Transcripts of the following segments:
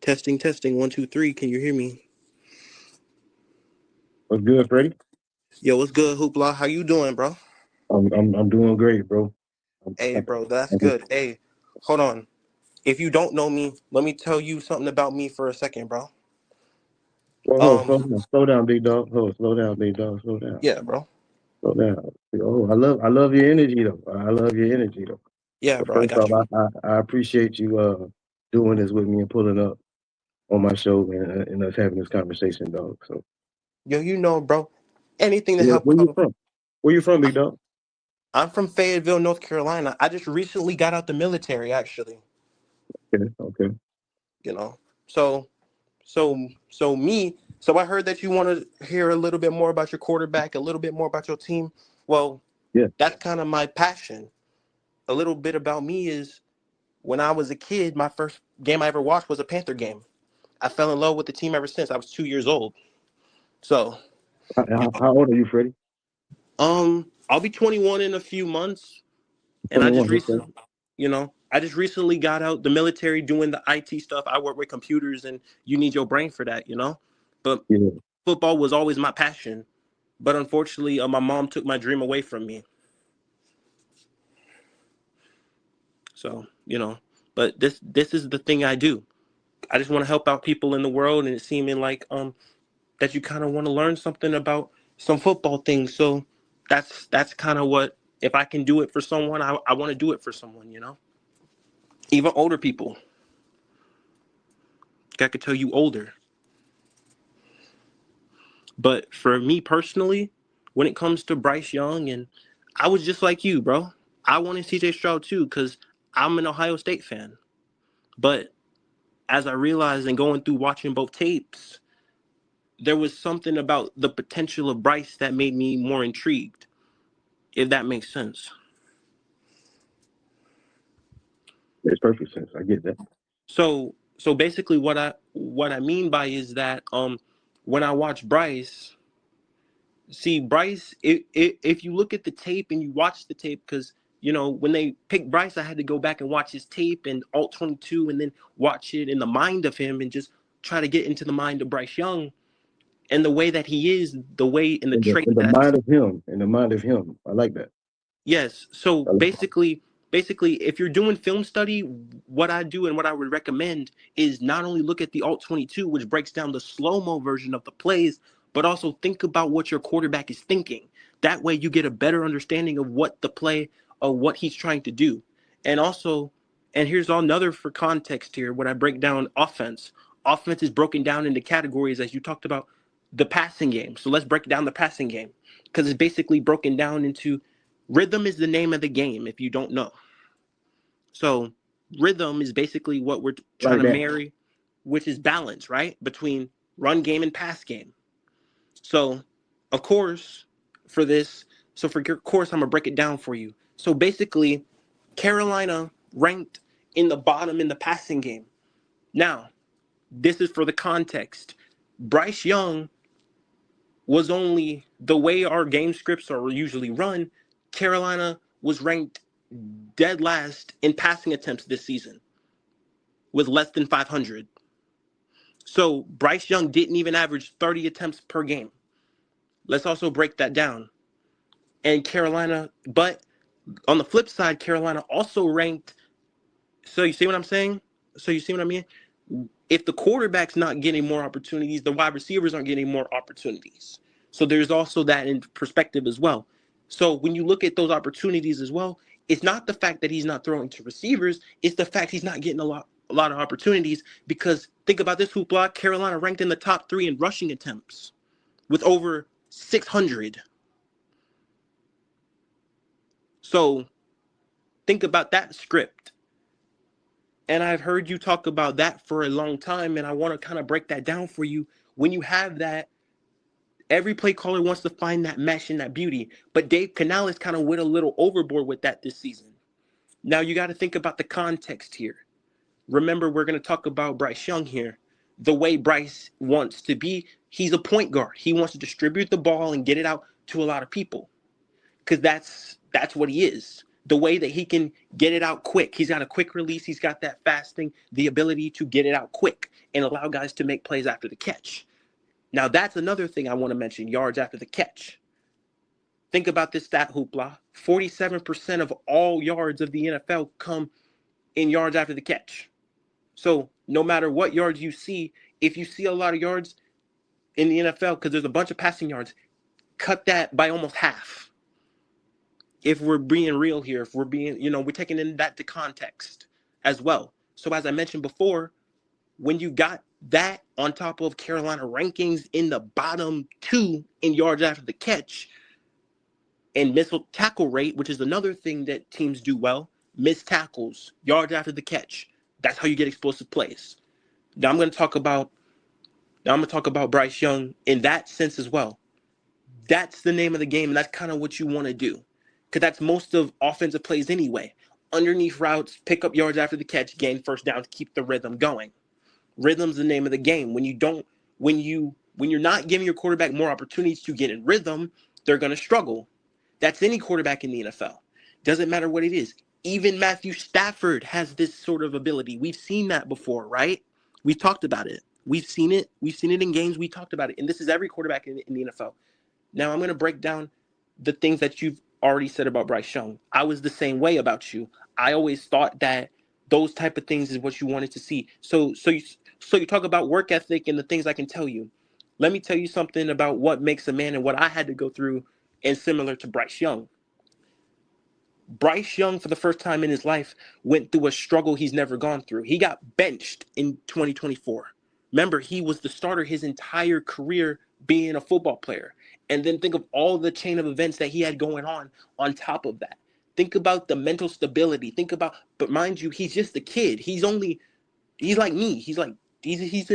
Testing, testing. 1, 2, 3. Can you hear me? What's good, Freddie? Yo, what's good, Hoopla? How you doing, bro? I'm doing great, bro. I'm, Hey, I'm, bro, that's I'm, good. Hey, hold on. If you don't know me, let me tell you something about me for a second, bro. slow Um, down, slow down, big dog. Slow down, big dog. Slow down, yeah, bro. slow down. I love your energy though. I love your energy though. Yeah, But bro, I first got off, you. I appreciate you doing this with me and pulling up on my show and us having this conversation, dog. So Yo, bro, anything to help where you cover. from? Where you from, big dog? I'm from Fayetteville, North Carolina. I just recently got out the military, actually. Okay, okay. You know, so, so I heard that you want to hear a little bit more about your quarterback, a little bit more about your team. Well, Yeah, that's kind of my passion. A little bit about me is when I was a kid, my first game I ever watched was a Panther game. I fell in love with the team ever since. I was 2 years old. So, how old are you, Freddie? I'll be 21 in a few months, and 21. Okay. I just recently got out the military doing the IT stuff. I work with computers, and you need your brain for that. But Yeah, football was always my passion. But unfortunately, my mom took my dream away from me. So, but this is the thing I do. I just want to help out people in the world, and it's seeming like that you kind of want to learn something about some football things. So that's kind of what, if I can do it for someone, I want to do it for someone. Even older people. I could tell you older. But for me personally, when it comes to Bryce Young, and I was just like you, bro. I wanted CJ Stroud too, because I'm an Ohio State fan. But as I realized and going through watching both tapes, there was something about the potential of Bryce that made me more intrigued, if that makes sense. makes perfect sense. I get that. So basically what I mean by is that when I watch Bryce, see Bryce, if you look at the tape and you watch the tape, because when they picked Bryce, I had to go back and watch his tape and alt 22 and then watch it in the mind of him and just try to get into the mind of Bryce Young and the way that he is, the way and the trait In the that. mind of him, in the mind of him. I like that. Yes. So I like basically, if you're doing film study, what I do and what I would recommend is not only look at the alt 22, which breaks down the slow-mo version of the plays, but also think about what your quarterback is thinking. That way you get a better understanding of what the play or what he's trying to do. And also, and here's another for context here, when I break down offense. Offense is broken down into categories, as you talked about, the passing game. So let's break down the passing game, because it's basically broken down into rhythm is the name of the game, if you don't know. So rhythm is basically what we're trying to that. marry, which is balance, right? Between run game and pass game. So, of course, for this, so for your course, I'm going to break it down for you. So basically, Carolina ranked in the bottom in the passing game. Now, this is for the context. Bryce Young was only, the way our game scripts are usually run, Carolina was ranked dead last in passing attempts this season with less than 500. So Bryce Young didn't even average 30 attempts per game. Let's also break that down. And Carolina, but on the flip side, Carolina also ranked. So you see what I'm saying? So you see what I mean? If the quarterback's not getting more opportunities, the wide receivers aren't getting more opportunities. So there's also that in perspective as well. So when you look at those opportunities as well, it's not the fact that he's not throwing to receivers, it's the fact he's not getting a lot of opportunities. Because think about this, Hoopla, Carolina ranked in the top 3 in rushing attempts with over 600. So think about that script. And I've heard you talk about that for a long time, and I want to kind of break that down for you. When you have that, every play caller wants to find that mesh and that beauty, but Dave Canales kind of went a little overboard with that this season. Now you got to think about the context here. Remember, we're going to talk about Bryce Young here. The way Bryce wants to be, he's a point guard. He wants to distribute the ball and get it out to a lot of people, because that's what he is. The way that he can get it out quick. He's got a quick release. He's got that fast thing, the ability to get it out quick. and allow guys to make plays after the catch. Now, that's another thing I want to mention, yards after the catch. Think about this stat, Hoopla. 47% of all yards of the NFL come in yards after the catch. So no matter what yards you see, if you see a lot of yards in the NFL, because there's a bunch of passing yards, cut that by almost half. If we're being real here, if we're being, we're taking in that to context as well. So as I mentioned before, when you got that on top of Carolina rankings in the bottom 2 in yards after the catch and missed tackle rate, which is another thing that teams do well, missed tackles, yards after the catch. That's how you get explosive plays. Now I'm going to talk about Bryce Young in that sense as well. That's the name of the game, and that's kind of what you want to do, because that's most of offensive plays anyway. Underneath routes, pick up yards after the catch, gain first down to keep the rhythm going. Rhythm's the name of the game. When you're not giving your quarterback more opportunities to get in rhythm, they're going to struggle. That's any quarterback in the NFL. Doesn't matter what it is. Even Matthew Stafford has this sort of ability. We've seen that before, right? We've talked about it. We've seen it. We've seen it in games. We talked about it. And this is every quarterback in the NFL. Now I'm going to break down the things that you've already said about Bryce Young. I was the same way about you. I always thought that those type of things is what you wanted to see. So you talk about work ethic and the things I can tell you. Let me tell you something about what makes a man and what I had to go through, and similar to Bryce Young. Bryce Young, for the first time in his life, went through a struggle he's never gone through. He got benched in 2024. Remember, he was the starter his entire career being a football player. And then think of all the chain of events that he had going on top of that. Think about the mental stability. But mind you, he's just a kid. He's like me. He's in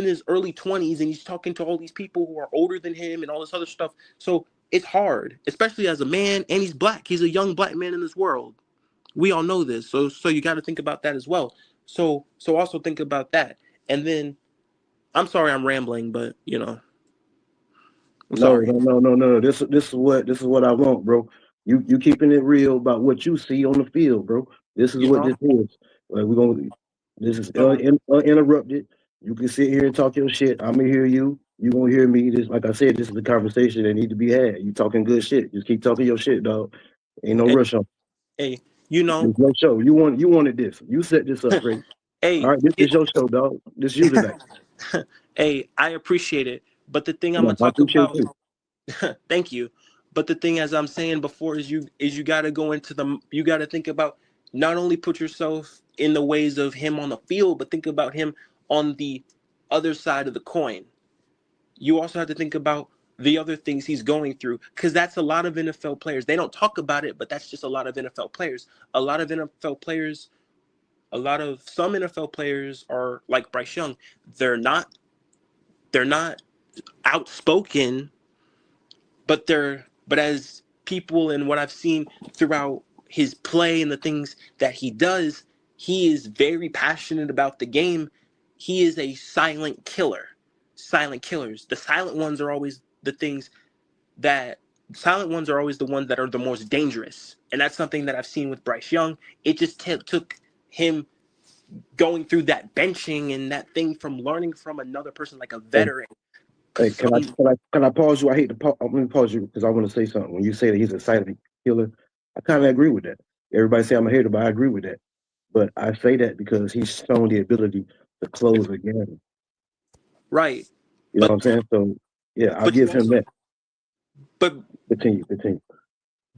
his early 20s, and he's talking to all these people who are older than him and all this other stuff. So it's hard, especially as a man, and he's black. He's a young black man in this world. We all know this. So you got to think about that as well. So also think about that. And then, I'm sorry I'm rambling, but I'm sorry. No. This is what I want, bro. You keeping it real about what you see on the field, bro. This is what this is. This is uninterrupted. You can sit here and talk your shit. I'm gonna hear you. You gonna hear me. This, like I said, this is a conversation that need to be had. You talking good shit. Just keep talking your shit, dog. Ain't no rush on. Hey, It's no show. You wanted this. You set this up, Freddie. Hey, all right, this is your show, dog. This is you tonight. Hey, I appreciate it. But the thing I'm gonna talk about, thank you. But the thing, as I'm saying before, is you gotta you gotta think about, not only put yourself in the ways of him on the field, but think about him on the other side of the coin. You also have to think about the other things he's going through, because that's a lot of NFL players. They don't talk about it, but that's just a lot of NFL players. Some NFL players are like Bryce Young. They're not outspoken, but as people and what I've seen throughout his play and the things that he does, he is very passionate about the game. He is a silent killer. Silent killers. The silent ones are always the ones that are the most dangerous. And that's something that I've seen with Bryce Young. It just took him going through that benching and that thing from learning from another person, like a veteran. Hey, can I pause you? I hate to pause. I'm going to pause you because I want to say something. When you say that he's a silent killer, I kind of agree with that. Everybody say I'm a hater, but I agree with that. But I say that because he's shown the ability to close a game. Right. You know what I'm saying? So, yeah, I'll give him that. But continue.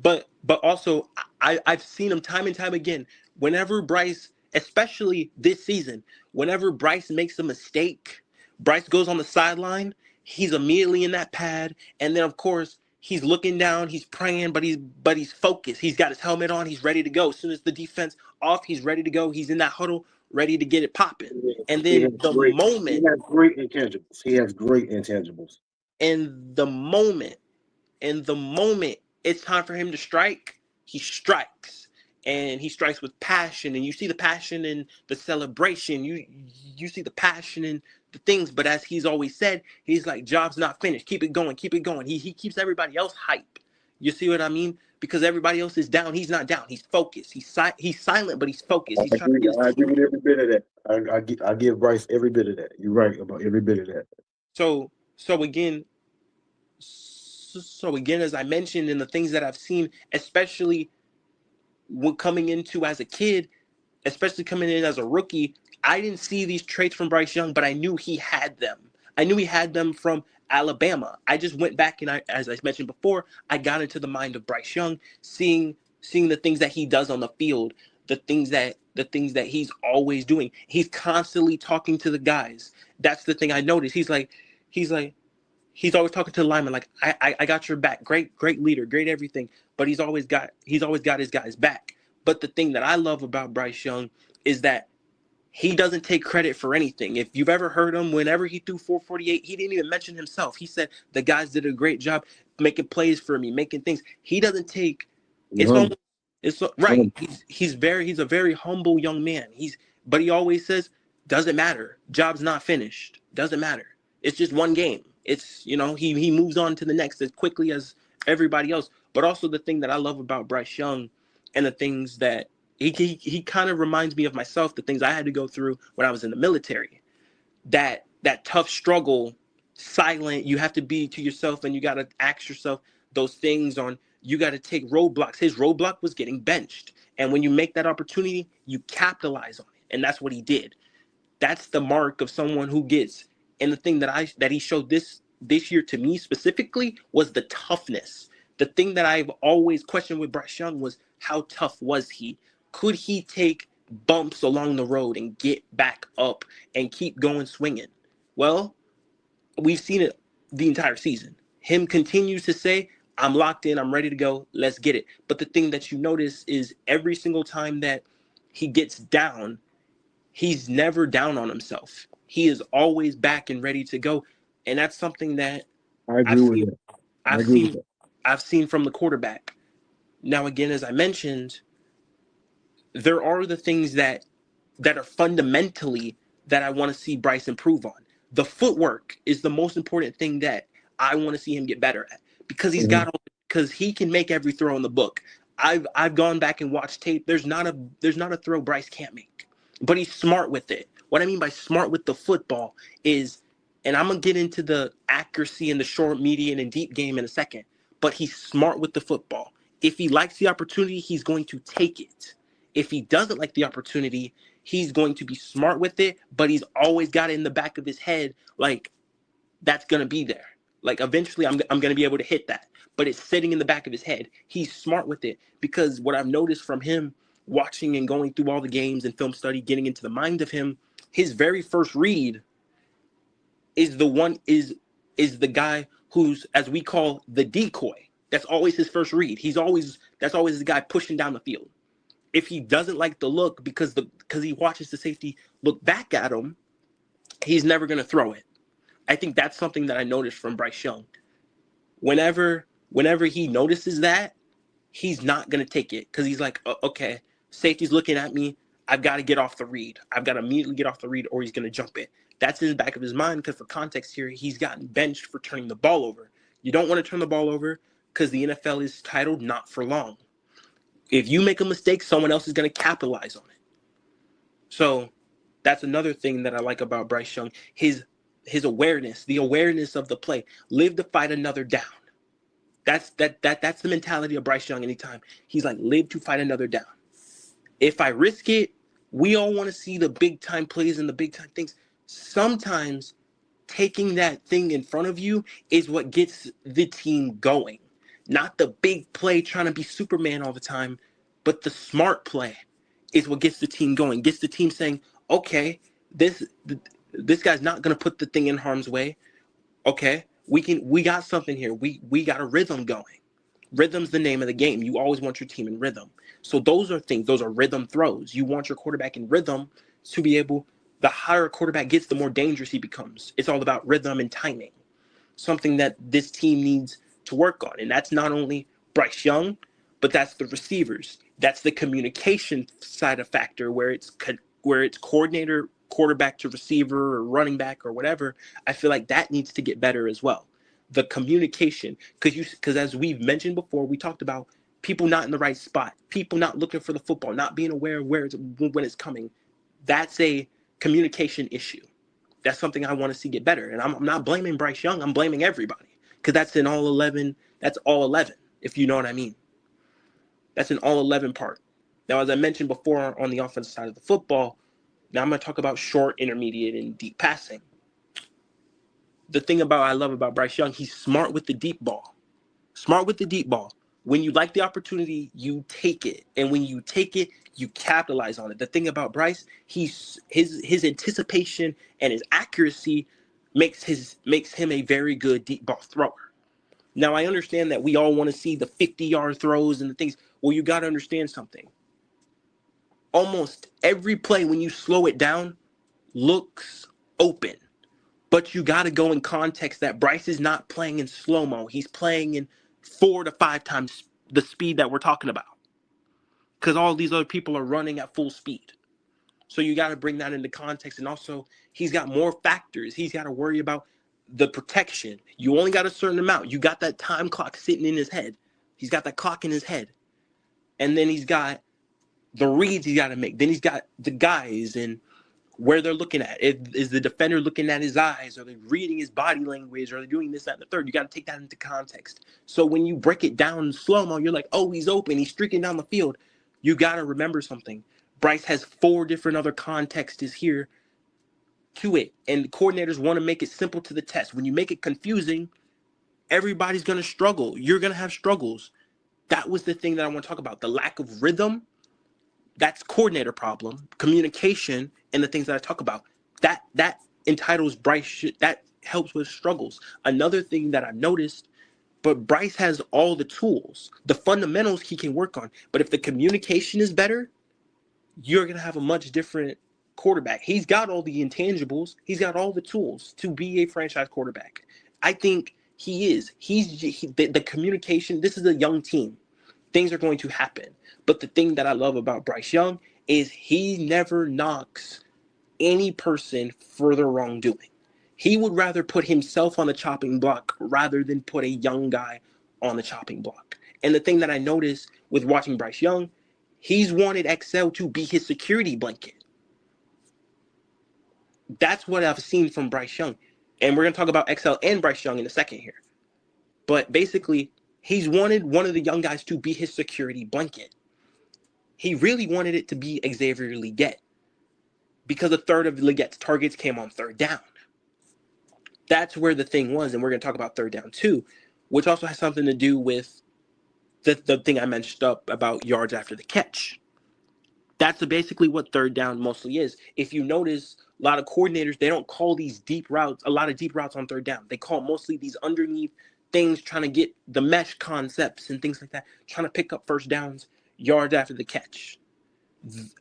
But also, I've seen him time and time again. Whenever Bryce, especially this season, whenever Bryce makes a mistake, Bryce goes on the sideline, he's immediately in that pad, and then of course he's looking down, he's praying, but he's focused. He's got his helmet on, he's ready to go. As soon as the defense off, he's ready to go. He's in that huddle, ready to get it popping. And then he has great intangibles. And the moment it's time for him to strike, he strikes. And he strikes with passion, and you see the passion in the celebration. You see the passion in the things. But as he's always said, he's like, job's not finished. Keep it going. He keeps everybody else hype. You see what I mean? Because everybody else is down. He's not down. He's focused. He's silent, but he's focused. He's trying to get his I agree with every bit of that. I give Bryce every bit of that. You're right about every bit of that. So again, as I mentioned, in the things that I've seen, especially when coming into as a kid, especially coming in as a rookie, I didn't see these traits from Bryce Young, but I knew he had them. I knew he had them from Alabama. I just went back and as I mentioned before, I got into the mind of Bryce Young, seeing the things that he does on the field, the things that he's always doing. He's constantly talking to the guys. That's the thing I noticed. He's always talking to the lineman, like, I got your back. Great leader, great everything. But he's always got his guys back. But the thing that I love about Bryce Young is that he doesn't take credit for anything. If you've ever heard him, whenever he threw 448, he didn't even mention himself. He said the guys did a great job making plays for me, making things. He doesn't take. It's right. He's a very humble young man. But he always says, doesn't matter. Job's not finished. Doesn't matter. It's just one game. It's, he moves on to the next as quickly as everybody else. But also the thing that I love about Bryce Young, and the things that he kind of reminds me of myself, the things I had to go through when I was in the military. That tough struggle, silent, you have to be to yourself, and you got to ask yourself those things on, you got to take roadblocks. His roadblock was getting benched. And when you make that opportunity, you capitalize on it. And that's what he did. That's the mark of someone who gets. And the thing that he showed this year to me specifically was the toughness. The thing that I've always questioned with Bryce Young was, how tough was he? Could he take bumps along the road and get back up and keep going swinging? Well, we've seen it the entire season. Him continues to say, I'm locked in, I'm ready to go, let's get it. But the thing that you notice is every single time that he gets down, he's never down on himself. He is always back and ready to go. And that's something that I've seen from the quarterback. Now, again, as I mentioned, there are the things that are fundamentally that I want to see Bryce improve on. The footwork is the most important thing that I want to see him get better at, because because he can make every throw in the book. I've gone back and watched tape. There's not a throw Bryce can't make, but he's smart with it. What I mean by smart with the football is, and I'm gonna get into the accuracy and the short, medium, and deep game in a second, but he's smart with the football. If he likes the opportunity, he's going to take it. If he doesn't like the opportunity, he's going to be smart with it, but he's always got it in the back of his head, like, that's going to be there. Like, eventually I'm going to be able to hit that, but it's sitting in the back of his head. He's smart with it, because what I've noticed from him watching and going through all the games and film study, getting into the mind of him, his very first read is the guy who's, as we call, the decoy. That's always his first read. That's always the guy pushing down the field. If he doesn't like the look because he watches the safety look back at him, he's never going to throw it. I think that's something that I noticed from Bryce Young. Whenever he notices that, he's not going to take it, because he's like, okay, safety's looking at me. I've got to get off the read. I've got to immediately get off the read, or he's going to jump it. That's in the back of his mind, because for context here, he's gotten benched for turning the ball over. You don't want to turn the ball over, because the NFL is titled not for long. If you make a mistake, someone else is going to capitalize on it. So that's another thing that I like about Bryce Young. His awareness, the awareness of the play. Live to fight another down. That's the mentality of Bryce Young anytime. He's like, live to fight another down. If I risk it, we all want to see the big time plays and the big time things. Sometimes taking that thing in front of you is what gets the team going. Not the big play trying to be Superman all the time, but the smart play is what gets the team going. Gets the team saying, okay, this guy's not going to put the thing in harm's way. Okay, we got something here. We got a rhythm going. Rhythm's the name of the game. You always want your team in rhythm. So those are rhythm throws. You want your quarterback in rhythm to be able, the higher a quarterback gets, the more dangerous he becomes. It's all about rhythm and timing. Something that this team needs to work on. And that's not only Bryce Young, but that's the receivers. That's the communication side of factor, where it's coordinator, quarterback to receiver, or running back, or whatever. I feel like that needs to get better as well. the communication, because as we've mentioned before, we talked about people not in the right spot, people not looking for the football, not being aware of when it's coming. That's a communication issue. That's something I want to see get better. And I'm not blaming Bryce Young. I'm blaming everybody, because that's in all 11. That's all 11, if you know what I mean. That's an all 11 part. Now, as I mentioned before on the offensive side of the football, now I'm going to talk about short, intermediate, and deep passing. The thing I love about Bryce Young, he's smart with the deep ball. Smart with the deep ball. When you like the opportunity, you take it. And when you take it, you capitalize on it. The thing about Bryce, his anticipation and his accuracy makes him a very good deep ball thrower. Now, I understand that we all want to see the 50-yard throws and the things. Well, you got to understand something. Almost every play, when you slow it down, looks open. But you got to go in context that Bryce is not playing in slow-mo. He's playing in 4 to 5 times the speed that we're talking about, because all these other people are running at full speed. So you got to bring that into context. And also, he's got more factors. He's got to worry about the protection. You only got a certain amount. You got that time clock sitting in his head. He's got that clock in his head. And then he's got the reads he got to make. Then he's got the guys and where they're looking at. Is the defender looking at his eyes? Are they reading his body language? Are they doing this, that, and the third? You got to take that into context. So when you break it down in slow-mo, you're like, oh, he's open. He's streaking down the field. You got to remember something. Bryce has 4 different other contexts here to it. And the coordinators want to make it simple to the test. When you make it confusing, everybody's going to struggle. You're going to have struggles. That was the thing that I want to talk about. The lack of rhythm. That's coordinator problem, communication, and the things that I talk about. That entitles Bryce. That helps with struggles. Another thing that I noticed, but Bryce has all the tools, the fundamentals he can work on. But if the communication is better, you're gonna have a much different quarterback. He's got all the intangibles. He's got all the tools to be a franchise quarterback. I think he is. The communication. This is a young team. Things are going to happen. But the thing that I love about Bryce Young is he never knocks any person for their wrongdoing. He would rather put himself on the chopping block rather than put a young guy on the chopping block. And the thing that I noticed with watching Bryce Young, he's wanted XL to be his security blanket. That's what I've seen from Bryce Young. And we're going to talk about XL and Bryce Young in a second here. But basically, he's wanted one of the young guys to be his security blanket. He really wanted it to be Xavier Legette, because a third of Legette's targets came on third down. That's where the thing was, and we're going to talk about third down too, which also has something to do with the thing I mentioned up about yards after the catch. That's basically what third down mostly is. If you notice, a lot of coordinators, they don't call these deep routes, a lot of deep routes on third down. They call mostly these underneath things, trying to get the mesh concepts and things like that, trying to pick up first downs, yards after the catch.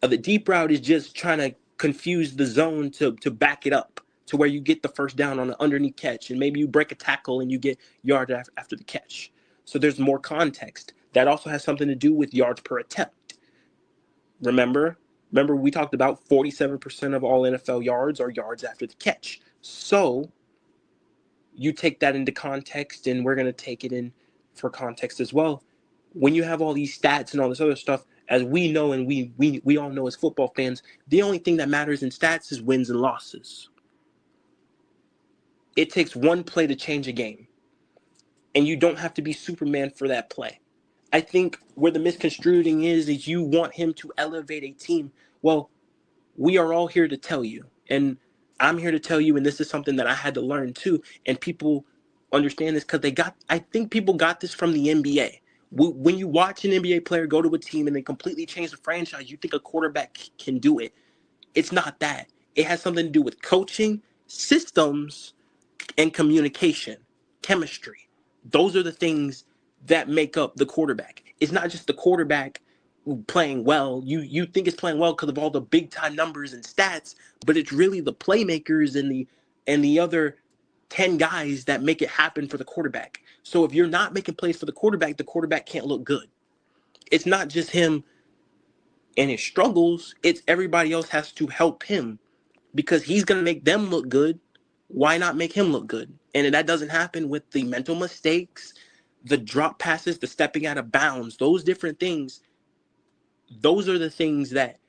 The deep route is just trying to confuse the zone to back it up to where you get the first down on an underneath catch, and maybe you break a tackle and you get yards after the catch. So there's more context. That also has something to do with yards per attempt. Remember we talked about 47% of all NFL yards are yards after the catch. So you take that into context, and we're going to take it in for context as well. When you have all these stats and all this other stuff, as we know, and we all know as football fans, the only thing that matters in stats is wins and losses. It takes one play to change a game, and you don't have to be Superman for that play. I think where the misconstruing is you want him to elevate a team. Well, we are all here to tell you, and I'm here to tell you, and this is something that I had to learn too, and people understand this because I think people got this from the NBA. When you watch an NBA player go to a team and they completely change the franchise, you think a quarterback can do it. It's not that. It has something to do with coaching, systems, and communication, chemistry. Those are the things that make up the quarterback. It's not just the quarterback playing well. You think it's playing well because of all the big time numbers and stats, but it's really the playmakers and the other 10 guys that make it happen for the quarterback. So if you're not making plays for the quarterback can't look good. It's not just him and his struggles. It's everybody else has to help him, because he's going to make them look good. Why not make him look good? And that doesn't happen with the mental mistakes, the drop passes, the stepping out of bounds, those different things. Those are the things that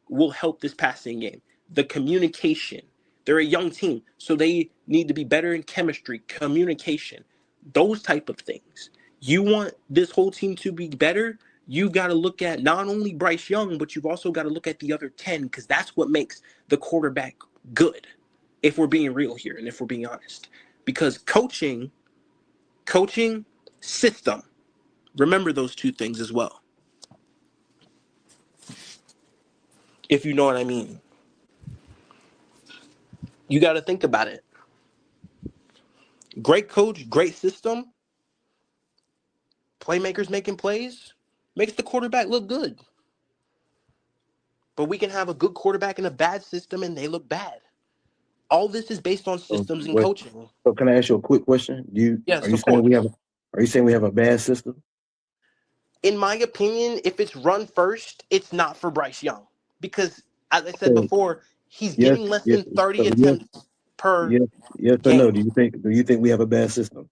will help this passing game. The communication. They're a young team, so they need to be better in chemistry, communication, those type of things. You want this whole team to be better, you got to look at not only Bryce Young, but you've also got to look at the other 10, because that's what makes the quarterback good, if we're being real here and if we're being honest. Because coaching, system, remember those two things as well, if you know what I mean. You got to think about it. Great coach, great system, playmakers making plays, makes the quarterback look good. But we can have a good quarterback and a bad system and they look bad. All this is based on systems and coaching. So can I ask you a quick question? Yes, are you of saying course. Are you saying we have a bad system? In my opinion, if it's run first, it's not for Bryce Young. Because, as I said before, he's getting less than 30 attempts per yes or game. no? Do you think we have a bad system?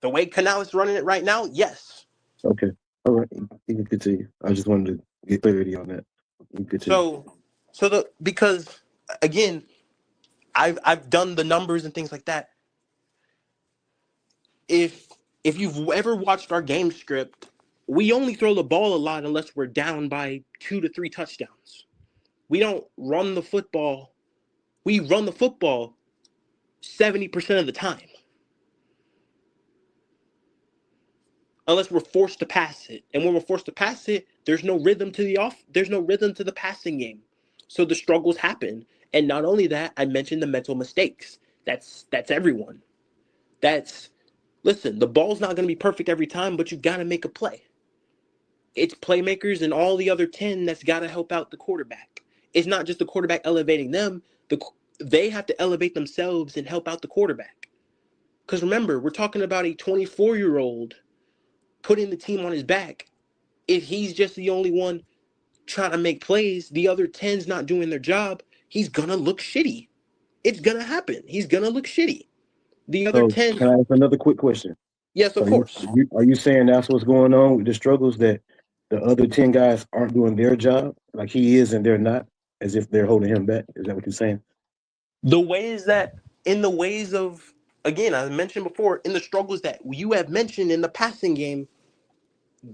The way Canales running it right now, yes. Okay. All right. You can continue. I just wanted to get clarity on that. You can continue. Because again, I've done the numbers and things like that. If you've ever watched our game script, we only throw the ball a lot unless we're down by 2 to 3 touchdowns. We don't run the football. We run the football 70% of the time. Unless we're forced to pass it. And when we're forced to pass it, there's no rhythm to the passing game. So the struggles happen. And not only that, I mentioned the mental mistakes. That's everyone. Listen, the ball's not going to be perfect every time, but you got to make a play. It's playmakers and all the other 10 that's got to help out the quarterback. It's not just the quarterback elevating them. They have to elevate themselves and help out the quarterback. Because remember, we're talking about a 24-year-old putting the team on his back. If he's just the only one trying to make plays, the other 10's not doing their job, he's going to look shitty. It's going to happen. He's going to look shitty. The other 10... Can I ask another quick question? Yes, of course. Are you saying that's what's going on with the struggles, that the other 10 guys aren't doing their job like he is and they're not, as if they're holding him back? Is that what you're saying? The ways of, again, I mentioned before, in the struggles that you have mentioned in the passing game,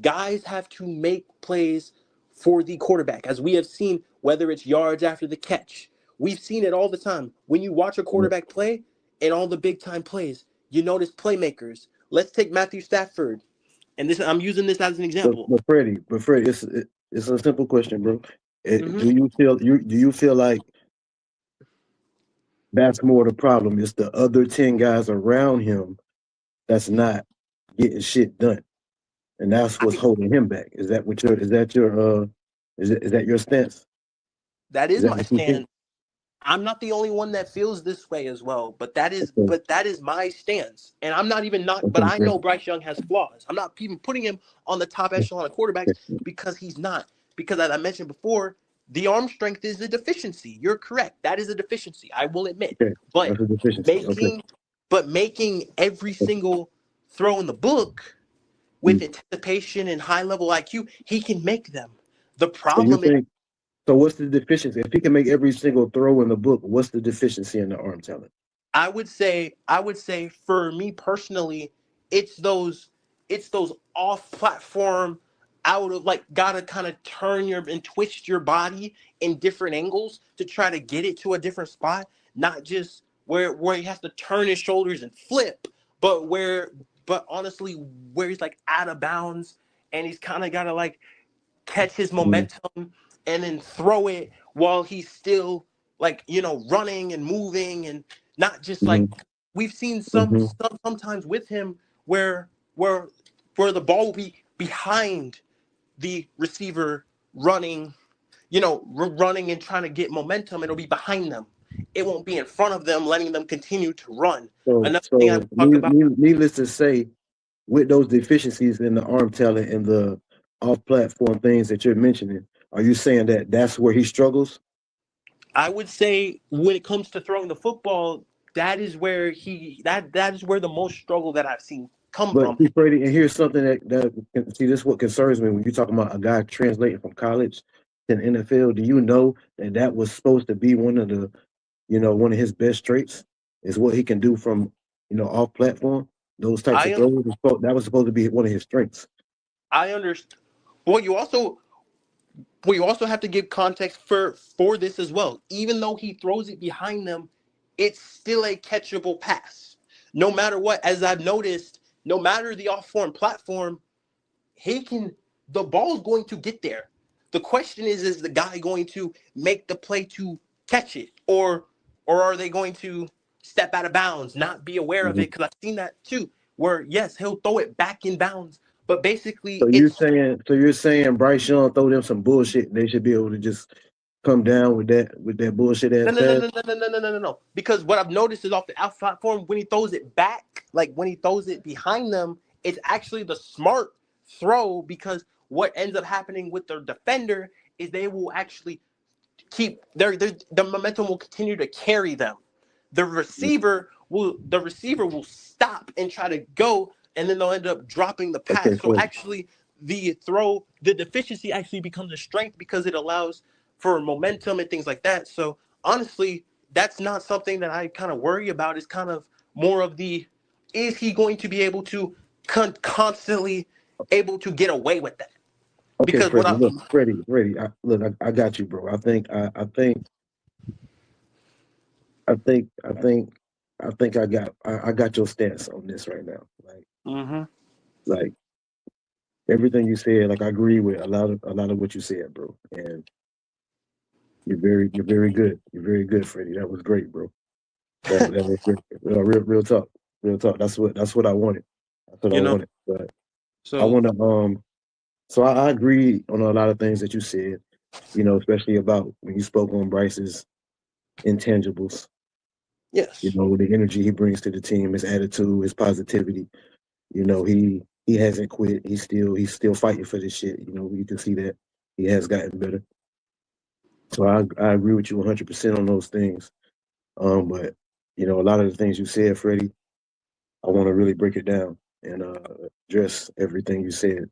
guys have to make plays for the quarterback. As we have seen, whether it's yards after the catch, we've seen it all the time. When you watch a quarterback play in all the big time plays, you notice playmakers. Let's take Matthew Stafford. And this, I'm using this as an example. But Freddie, it's a simple question, bro. Do you feel like that's more the problem? It's the other 10 guys around him that's not getting shit done, and that's what's holding him back. Is that your stance? That is my stance. I'm not the only one that feels this way as well, but that is my stance. And I'm not even but I know Bryce Young has flaws. I'm not even putting him on the top echelon of quarterbacks because he's not. Because as I mentioned before, the arm strength is a deficiency. You're correct. That is a deficiency. I will admit. But making every single throw in the book with anticipation and high level IQ, he can make them. The problem is. So what's the deficiency? If he can make every single throw in the book, what's the deficiency in the arm talent? I would say for me personally, it's those off platform, out of, like, gotta kind of turn and twist your body in different angles to try to get it to a different spot. Not just where he has to turn his shoulders and flip, but honestly where he's like out of bounds and he's kind of gotta like catch his momentum and then throw it while he's still, like, running and moving, and not just like we've seen sometimes with him where the ball will be behind the receiver running, running and trying to get momentum. It'll be behind them. It won't be in front of them, letting them continue to run. Another thing I talk about. Needless to say, with those deficiencies in the arm talent and the off-platform things that you're mentioning, are you saying that that's where he struggles? I would say when it comes to throwing the football, that is where that is where the most struggle that I've seen come But from. see, Freddie, and here's something that see, this is what concerns me when you're talking about a guy translating from college to the NFL. Do you know that was supposed to be one of the, one of his best traits is what he can do from, off platform. Those types of throws, that was supposed to be one of his strengths. I understand. Well, you also have to give context for this as well. Even though he throws it behind them, it's still a catchable pass. No matter what, as I've noticed, no matter the off-form platform, the ball's going to get there. The question is the guy going to make the play to catch it, or are they going to step out of bounds, not be aware of it? Because I've seen that too, where yes, he'll throw it back in bounds, but basically, so you're saying Bryce Young throw them some bullshit, and they should be able to just come down with that bullshit ass pass? No. Because what I've noticed is off the out platform, when he throws it back, like when he throws it behind them, it's actually the smart throw, because what ends up happening with their defender is they will actually keep the momentum will continue to carry them. The receiver will stop and try to go, and then they'll end up dropping the pass. Okay, so actually the deficiency actually becomes a strength because it allows for momentum and things like that. So honestly, that's not something that I kind of worry about. It's kind of more of is he going to be able to constantly able to get away with that? Okay, because Freddie, I got you, bro. I think I got your stance on this right now. Like everything you said, like I agree with a lot of what you said, bro. And you're very good. You're very good, Freddie. That was great, bro. That was great. Real talk. Real talk. That's what I wanted. That's what I wanted. But I want to So I agree on a lot of things that you said, especially about when you spoke on Bryce's intangibles. Yes. The energy he brings to the team, his attitude, his positivity. He hasn't quit. He's still fighting for this shit. You can see that he has gotten better. So I agree with you 100% on those things. But a lot of the things you said, Freddie, I want to really break it down and address everything you said.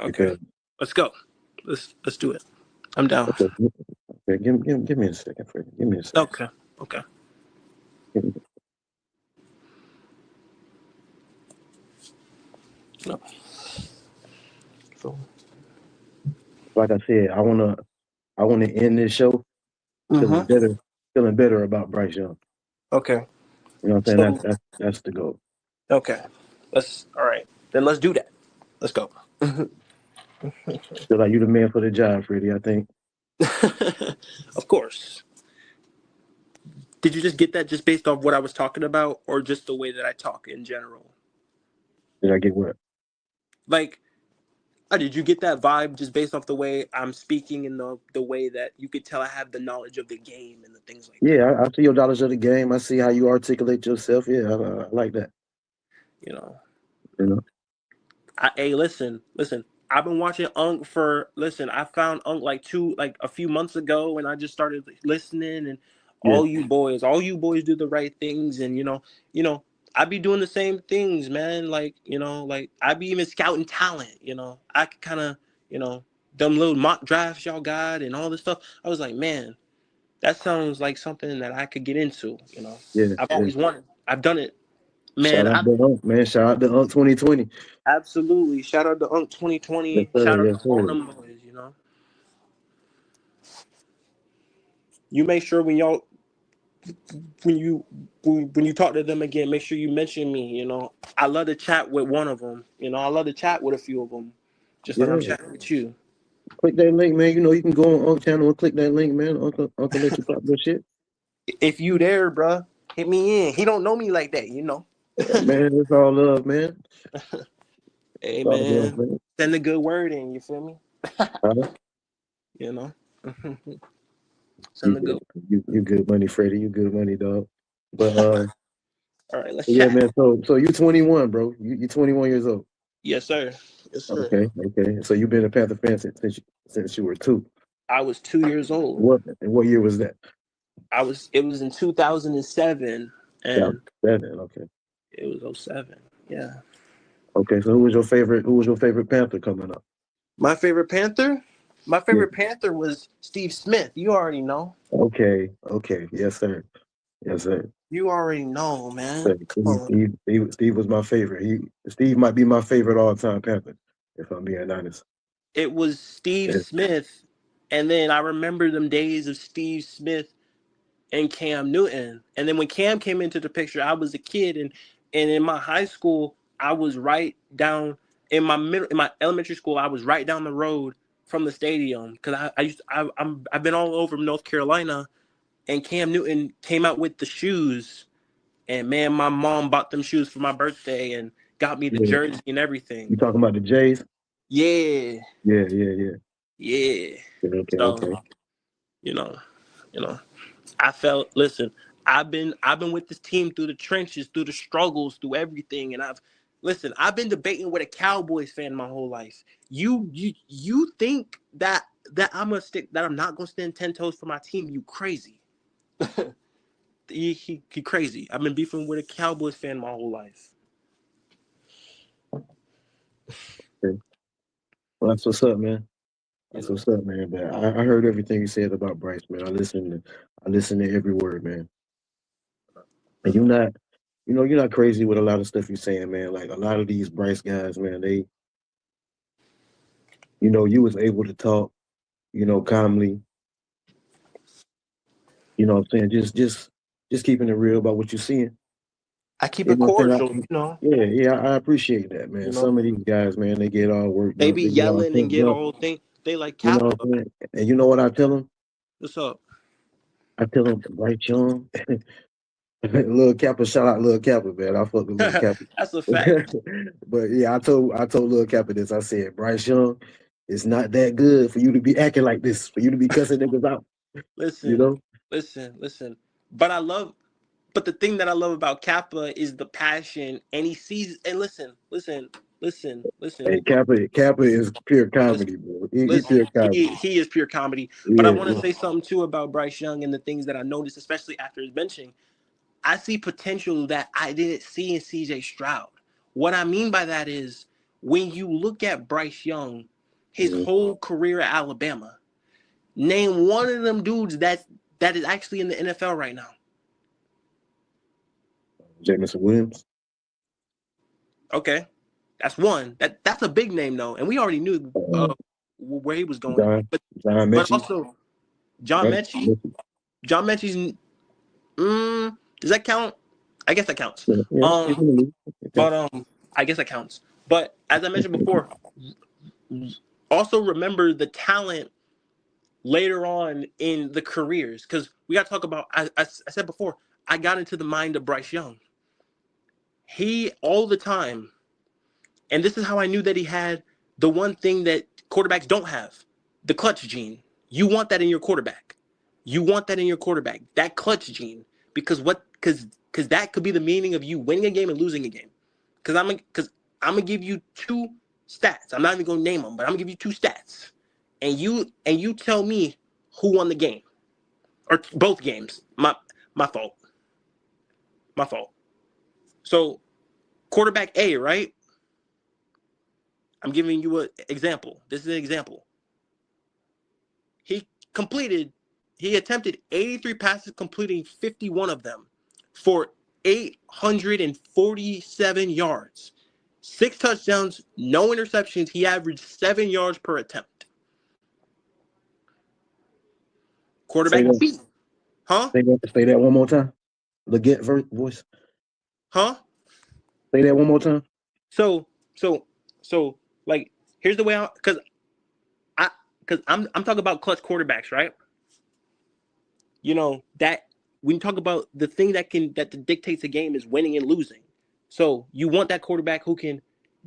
Okay, let's go. Let's do it. I'm down. Okay, give me a second, Freddie. Give me a second. Okay. No. So, like I said, I wanna end this show feeling better about Bryce Young. Okay. You know what I'm saying? That's the goal. Okay. All right. Then let's do that. Let's go. Feel like you the man for the job, Freddie, I think. Of course. Did you just get that just based off what I was talking about, or just the way that I talk in general? Did I get what? Like, did you get that vibe just based off the way I'm speaking and the way that you could tell I have the knowledge of the game and the things like that? Yeah, I see your knowledge of the game. I see how you articulate yourself. Yeah, I like that. Hey, listen. I've been watching Unk I found Unk like a few months ago, and I just started listening, and all you boys do the right things, and I be doing the same things, man. Like I be even scouting talent, I could kind of, them little mock drafts y'all got and all this stuff. I was like, man, that sounds like something that I could get into, I've always wanted. I've done it. Man, shout out to Unk, man. Shout out to Unk 2020. Absolutely. Shout out to Unk 2020. Yes, sir, Shout out yes, to all them boys, You make sure when you talk to them again, make sure you mention me, I love to chat with one of them. I love to chat with a few of them. Just like I'm chatting with you. Click that link, man. You can go on Unk channel and click that link, man. Uncle let you pop your shit. If you there, bruh, hit me in. He don't know me like that, Man, it's all love, man. Hey, man. Send a good word in, you feel me? Send the good. You good money, Freddie. You good money, dog. But all right, let's chat. Man. So you 21, bro. You 21 years old. Yes, sir. Yes, sir. Okay. So you've been a Panther fan since you were 2. I was 2 years old. What year was that? It was in 2007. And 7, okay. it was 07. Yeah. Okay, so who was your favorite Panther coming up? My favorite Panther? My Yeah. favorite Panther was Steve Smith. You already know. Okay. Yes, sir. Yes, sir. You already know, man. So Come on. Steve was my favorite. Steve might be my favorite all-time Panther, if I'm being honest. It was Steve Yeah. Smith, and then I remember them days of Steve Smith and Cam Newton. And then when Cam came into the picture, I was a kid, and in my high school, I was right down in my elementary school. I was right down the road from the stadium because I've been all over North Carolina, and Cam Newton came out with the shoes, and man, my mom bought them shoes for my birthday and got me the Yeah. jersey and everything. You talking about the Jays? Yeah, Yeah. yeah. So Okay. you know, you know. Listen, I've been with this team through the trenches, through the struggles, through everything, and I've been debating with a Cowboys fan my whole life. You think that I'm not gonna stand 10 toes for my team? You crazy. he crazy. I've been beefing with a Cowboys fan my whole life. Okay. Well, that's what's up, man. You That's know. what's up, man. But I heard everything you said about Bryce, man. I listened to every word, man. And you're not crazy with a lot of stuff you're saying, man. Like a lot of these Bryce guys, man, you was able to talk, calmly, you know what I'm saying? Just keeping it real about what you're seeing. I keep You it know what I'm cordial, saying? you know. Yeah, I appreciate that, man. You know. Some of these guys, man, they get all worked They up, be they get all yelling and pumped get up. all thing. They like You know Kappa. what I'm saying? And you know what I tell them? What's up? I tell them, Bryce Young, Lil Kappa, shout out Lil Kappa, man. I fuck with Lil Kappa. That's a fact. But yeah, I told Lil Kappa this. I said, Bryce Young, it's not that good for you to be acting like this, for you to be cussing niggas out. You Listen, know? listen. But the thing that I love about Kappa is the passion, and he sees. And listen, Hey, Kappa is pure comedy, bro. He listen. pure comedy. He is pure comedy. But I Yeah, want to say something too about Bryce Young and the things that I noticed, especially after his benching. I see potential that I didn't see in CJ Stroud. What I mean by that is when you look at Bryce Young, his mm-hmm. whole career at Alabama, name one of them dudes that is actually in the NFL right now. Jameson Williams. Okay, that's one. That's a big name though, and we already knew where he was going. John But Mechie. also John Right? Mechie. John Mechie's. Does that count? I guess that counts. Yeah, But I guess that counts. But as I mentioned before, also remember the talent later on in the careers, because we got to talk about. I said before, I got into the mind of Bryce Young. He all the time, and this is how I knew that he had the one thing that quarterbacks don't have: the clutch gene. You want that in your quarterback. That clutch gene, because that could be the meaning of you winning a game and losing a game. Because I'm gonna give you two stats. I'm not even gonna name them, but I'm gonna give you two stats, and you tell me who won the game or both games. My fault. My fault. So quarterback A, right? I'm giving you an example. This is an example. He attempted 83 passes, completing 51 of them for 847 yards. 6 touchdowns, no interceptions. He averaged 7 yards per attempt. Quarterback B. Huh? Say that one more time. Leggett voice. Huh? Say that one more time. So like here's the way because I'm talking about clutch quarterbacks, right? You know, that when you talk about the thing that dictates a game is winning and losing. So you want that quarterback who can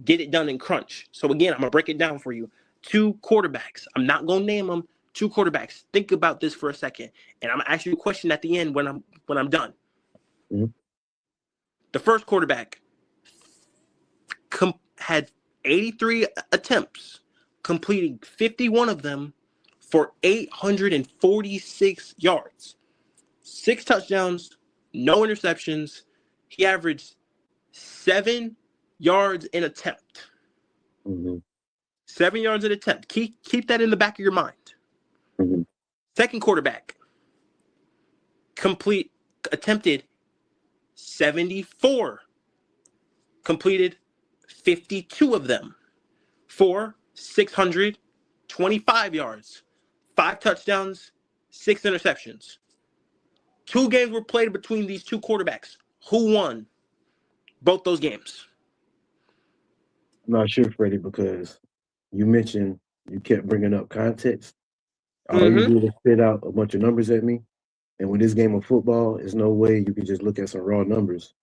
get it done in crunch. So again, I'm gonna break it down for you. 2 quarterbacks. I'm not gonna name them. 2 quarterbacks. Think about this for a second, and I'm gonna ask you a question at the end when I'm done. Mm-hmm. The first quarterback had 83 attempts, completing 51 of them for 846 yards, 6 touchdowns, no interceptions. He averaged 7 yards in attempt. 7 yards in attempt. Keep that in the back of your mind. Second quarterback attempted 74, completed 52 of them for 625 yards, 5 touchdowns, 6 interceptions. 2 games were played between these two quarterbacks. Who won both those games? I'm not sure, Freddie, because you mentioned you kept bringing up context. All you do is spit out a bunch of numbers at me. And with this game of football, there's no way you can just look at some raw numbers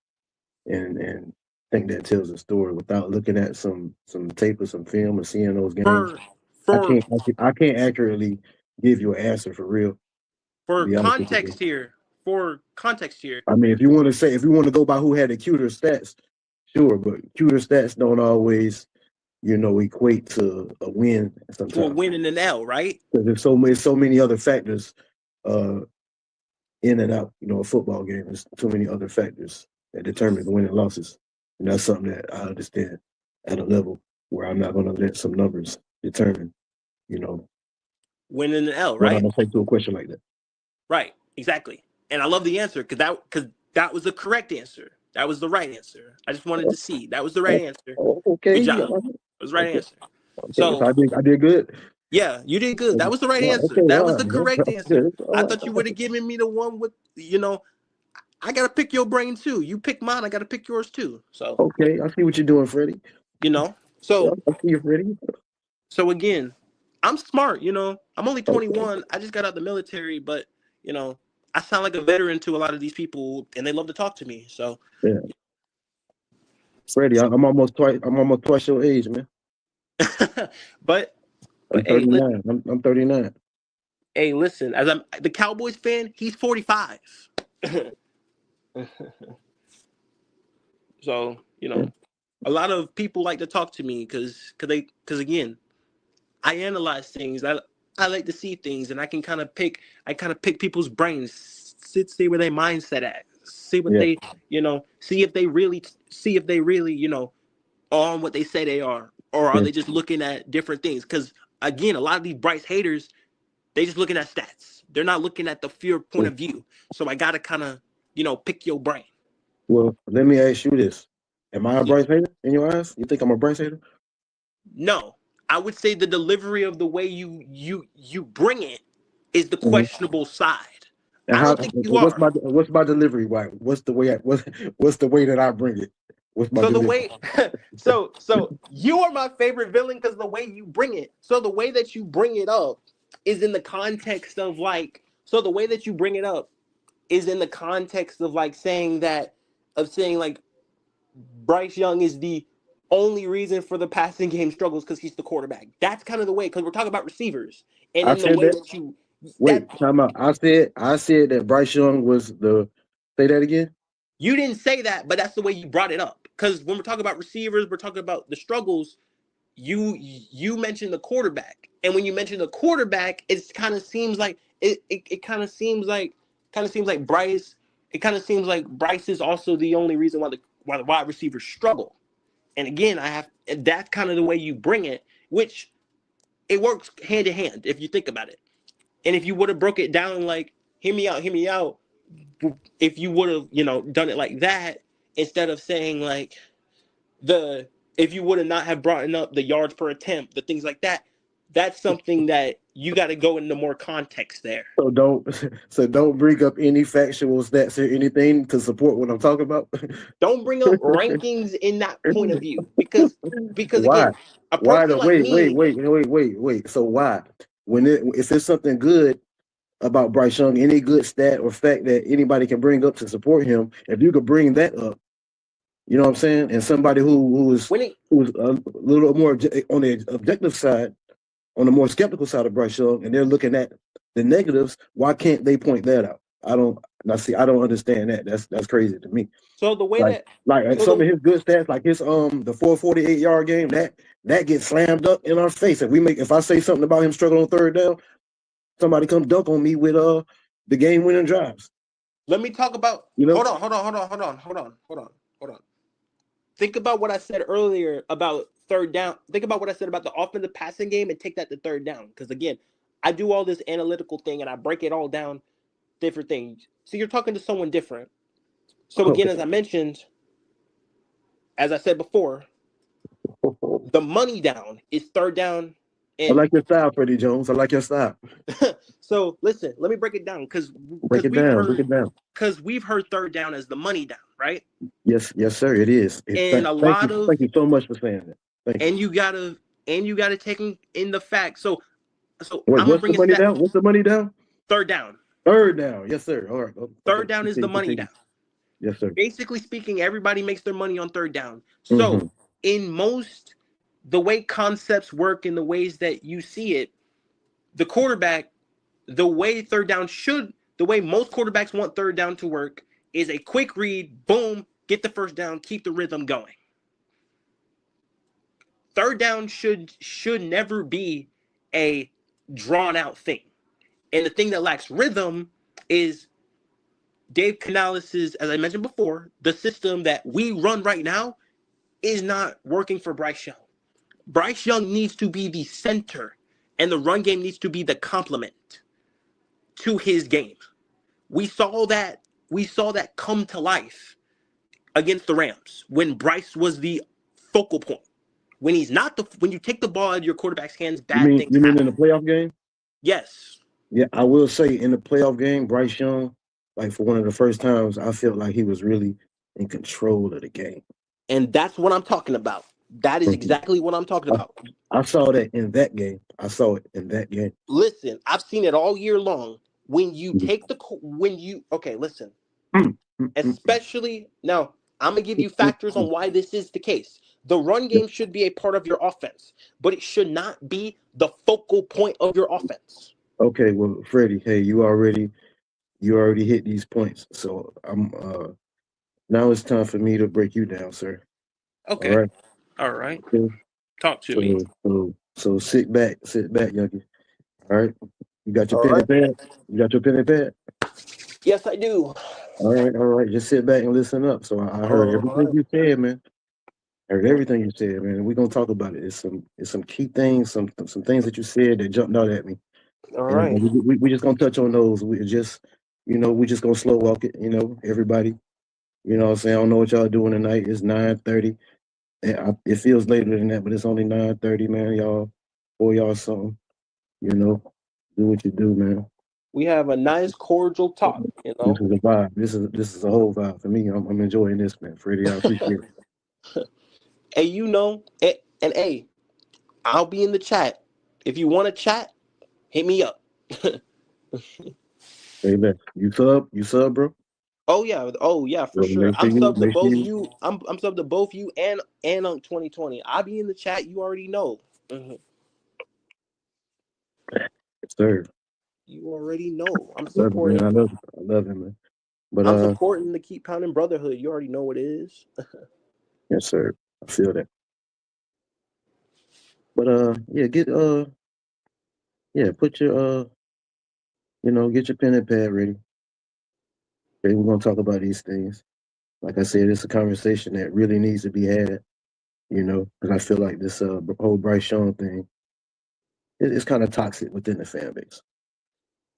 and think that tells a story without looking at some tape or some film or seeing those games. I can't accurately give you an answer for real. For context here, I mean, if you want to go by who had the cuter stats, sure, but cuter stats don't always, equate to a win sometimes. To a win and an L, right? Because there's so many other factors in and out, a football game. There's too many other factors that determine the win and losses. And that's something that I understand at a level where I'm not going to let some numbers determine, win and an L, right? What I'm going to say to a question like that. Right, exactly. And I love the answer because that was the correct answer. That was the right answer. I just wanted to see. That was the right answer. Okay. Good job. It was the right answer. Okay, so I did good. Yeah, you did good. That was the right answer. That was the correct answer. I thought you would have given me the one with, I got to pick your brain too. You pick mine, I got to pick yours too. So okay, I see what you're doing, Freddie. So I see you, Freddie. So again, I'm smart, I'm only 21. I just got out the military, but I sound like a veteran to a lot of these people, and they love to talk to me. So yeah, Freddie, I'm almost twice your age, man. but I'm 39. Hey, I'm 39. Hey, listen, as I'm the Cowboys fan, he's 45. So a lot of people like to talk to me because again, I analyze things. I like to see things, and I kind of pick people's brains, see where their mindset at, see what they see if they really on what they say they are, or are they just looking at different things? Because again, a lot of these Bryce haters, they just looking at stats. They're not looking at the pure point of view. So I gotta kind of pick your brain. Well, let me ask you this: am I a Bryce hater in your eyes? You think I'm a Bryce hater? No. I would say the delivery of the way you bring it is the questionable side. And I don't think you are. What's my delivery? Why? What's the way that I bring it? What's my delivery? So you are my favorite villain because the way you bring it. So the way that you bring it up is in the context of saying Bryce Young is the only reason for the passing game struggles because he's the quarterback. That's kind of the way, because we're talking about receivers. And in the way that you time out. I said that Bryce Young was the say that again. You didn't say that, but that's the way you brought it up. Because when we're talking about receivers, we're talking about the struggles. You mentioned the quarterback. And when you mention the quarterback, it kind of seems like Bryce. It kind of seems like Bryce is also the only reason why the wide receivers struggle. And again, that's kind of the way you bring it, which it works hand in hand if you think about it. And if you would have broke it down like, hear me out, if you would have, done it like that, instead of saying like if you would have not have brought up the yards per attempt, the things like that, that's something that you got to go into more context there. So don't bring up any factual stats or anything to support what I'm talking about. Don't bring up rankings in that point of view because why? Again, a person wait. So why? If there's something good about Bryce Young, any good stat or fact that anybody can bring up to support him, if you could bring that up, you know what I'm saying? And somebody who's a little more on the objective side, on the more skeptical side of Bryce Young, and they're looking at the negatives, why can't they point that out? I don't understand that. That's crazy to me. So the way some of his good stats, like his the 448-yard game, that gets slammed up in our face. If I say something about him struggling on third down, somebody come dunk on me with the game winning drives. Let me talk about. Hold on. Think about what I said earlier about third down. Think about what I said about the offensive passing game and take that to third down. Because again, I do all this analytical thing and I break it all down, different things. So you're talking to someone different. So again, as I mentioned, as I said before, the money down is third down. I like your style, Freddie Jones. I like your style. So listen, let me break it down because break it down. Because we've heard third down as the money down, right? Yes, sir. It is. And thank you so much for saying that. And you gotta take in the fact. So wait, I'm gonna bring the money down. What's the money down? Third down. Third down. Yes, sir. All right. Third down is the money down. Yes, sir. Basically speaking, everybody makes their money on third down. So in most, the way concepts work in the ways that you see it, the quarterback, the way most quarterbacks want third down to work is a quick read, boom, get the first down, keep the rhythm going. Third down should never be a drawn out thing. And the thing that lacks rhythm is Dave Canales', as I mentioned before, the system that we run right now is not working for Bryce Young. Bryce Young needs to be the center, and the run game needs to be the complement to his game. We saw that come to life against the Rams when Bryce was the focal point. When he's not when you take the ball out of your quarterback's hands, bad things happen. You mean in the playoff game? Yes. Yeah, I will say in the playoff game, Bryce Young, like for one of the first times, I felt like he was really in control of the game. And that's what I'm talking about. That is exactly what I'm talking about. I saw that in that game. Listen, I've seen it all year long. When you take listen. Especially now, I'm gonna give you factors on why this is the case. The run game should be a part of your offense, but it should not be the focal point of your offense. Okay, well, Freddie, hey, you already hit these points. So I'm now it's time for me to break you down, sir. Okay. All right. Okay. Talk to me. So sit back, youngie. All right. You got your pen and pad? You got your pen and pad? Yes, I do. All right. Just sit back and listen up. So I heard everything you said, man. Everything you said, man. We're gonna talk about it. It's some key things, some things that you said that jumped out at me. All right. We just gonna touch on those. We just gonna slow walk it. Everybody. You know what I'm saying? I don't know what y'all doing tonight. It's 9:30. It feels later than that, but it's only 9:30, man. Y'all, for y'all something. Do what you do, man. We have a nice cordial talk. This is a vibe. This is a whole vibe for me. I'm enjoying this, man. Freddie, I appreciate it. Hey, and hey, I'll be in the chat. If you want to chat, hit me up. Hey, man, you sub, bro? Oh yeah, for sure. I'm subbed to both you. I'm subbed to both you and on 2020. I'll be in the chat. You already know. Yes, sir. You already know. I'm supporting. I love it, man. But I'm supporting the Keep Pounding Brotherhood. You already know what it is. Yes, sir. I feel that. But put your get your pen and pad ready. Okay, we're gonna talk about these things. Like I said, it's a conversation that really needs to be had. Because I feel like this whole Bryce Young thing is kind of toxic within the fan base.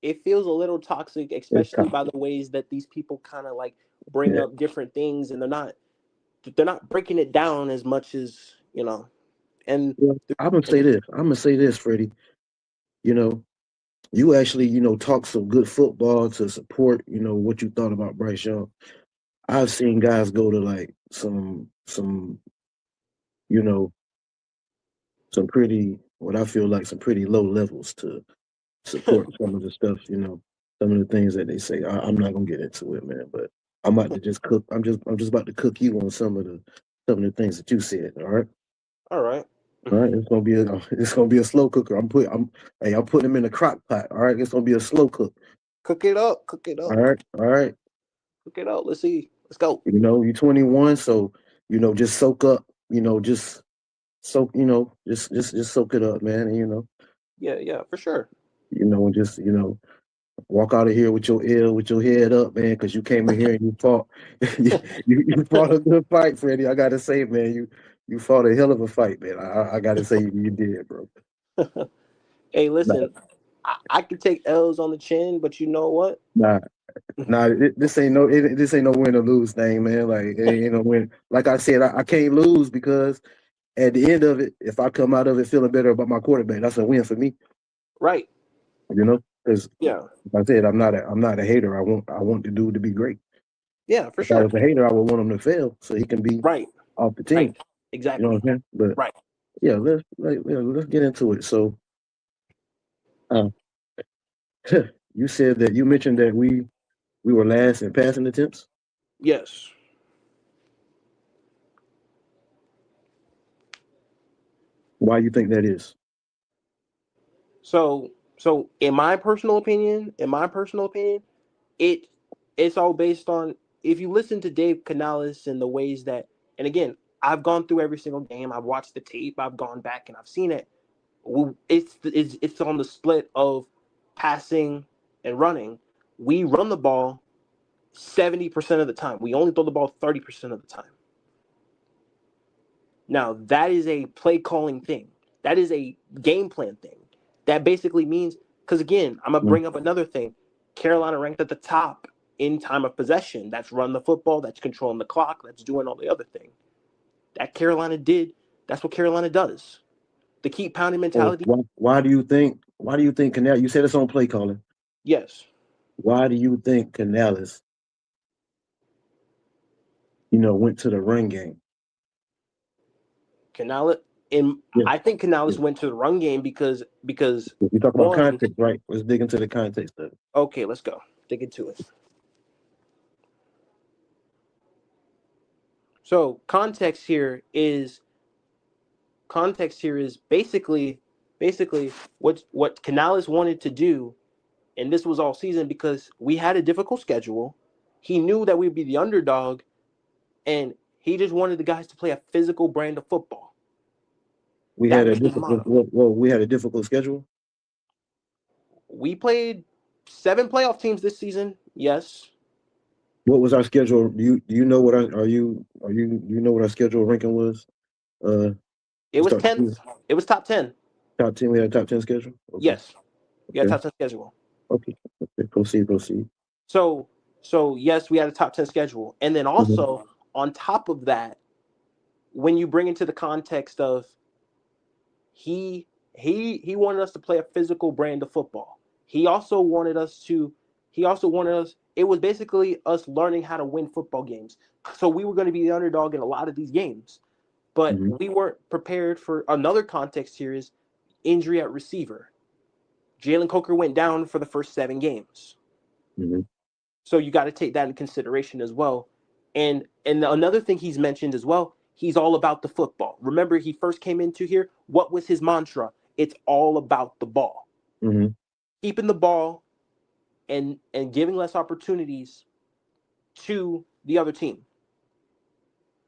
It feels a little toxic, especially by the ways that these people kind of like bring up different things, and they're not breaking it down as much as And I'm gonna say this, Freddie. You actually talk some good football to support what you thought about Bryce Young. I've seen guys go to like some pretty, what I feel like some pretty low levels to support some of the stuff, some of the things that they say. I'm not gonna get into it, man, but I'm about to just cook. I'm just about to cook you on some of the things that you said. All right. All right. It's gonna be a slow cooker. I'm putting them in a crock pot. All right. It's gonna be a slow cook. Cook it up. All right. Cook it up. Let's see. Let's go. You're 21, so just soak up. Just soak. Just soak it up, man. And Yeah, for sure. Just walk out of here with your head up, man, because you came in here and you fought. you fought a good fight, Freddie. I gotta say, man, you fought a hell of a fight, man. I gotta say you did, bro. Hey, listen, I can take L's on the chin, but you know what? Nah, this ain't no win or lose thing, man. Like it ain't no win. Like I said, I can't lose because at the end of it, if I come out of it feeling better about my quarterback, that's a win for me. Right. You know, because Yeah. like I said, I'm not a hater. I want the dude to be great. Yeah, for If I sure. was a hater, I would want him to fail so he can be Right. off the team. Right. You Exactly. know what I'm saying? But Right. yeah, let's get into it. So, you said that you mentioned that we were last in passing attempts. Yes. Why you think that is? So in my personal opinion, it's all based on if you listen to Dave Canales and the ways that, and again, I've gone through every single game. I've watched the tape. I've gone back and I've seen it. It's on the split of passing and running. We run the ball 70% of the time. We only throw the ball 30% of the time. Now, that is a play calling thing. That is a game plan thing. That basically means, because again, I'm going to bring up another thing. Carolina ranked at the top in time of possession. That's run the football, that's controlling the clock, that's doing all the other thing. That Carolina did, that's what Carolina does. The keep pounding mentality. Why do you think Canales, you said it's on play calling. Yes. Why do you think Canales, went to the run game? Canales, I think Canales went to the run game because we talk about context, right? Let's dig into the context of it. Okay, let's go. Dig into it. So context here is basically what Canales wanted to do, and this was all season because we had a difficult schedule. He knew that we'd be the underdog, and he just wanted the guys to play a physical brand of football. We had a difficult schedule. We played 7 playoff teams this season. Yes. What was our schedule? Do you know what you know what our schedule ranking was? It was 10th. It was top 10. Top 10. We had a top 10 schedule. Okay. Yes. We had a top 10 schedule. Okay. Proceed. So yes, we had a top 10 schedule, and then also on top of that, when you bring into the context of he wanted us to play a physical brand of football. He also wanted us. It was basically us learning how to win football games. So we were going to be the underdog in a lot of these games, but we weren't prepared for another context here is injury at receiver. Jalen Coker went down for the first 7 games. So you got to take that in consideration as well. And another thing he's mentioned as well, he's all about the football. Remember, he first came into here. What was his mantra? It's all about the ball. Keeping the ball and giving less opportunities to the other team.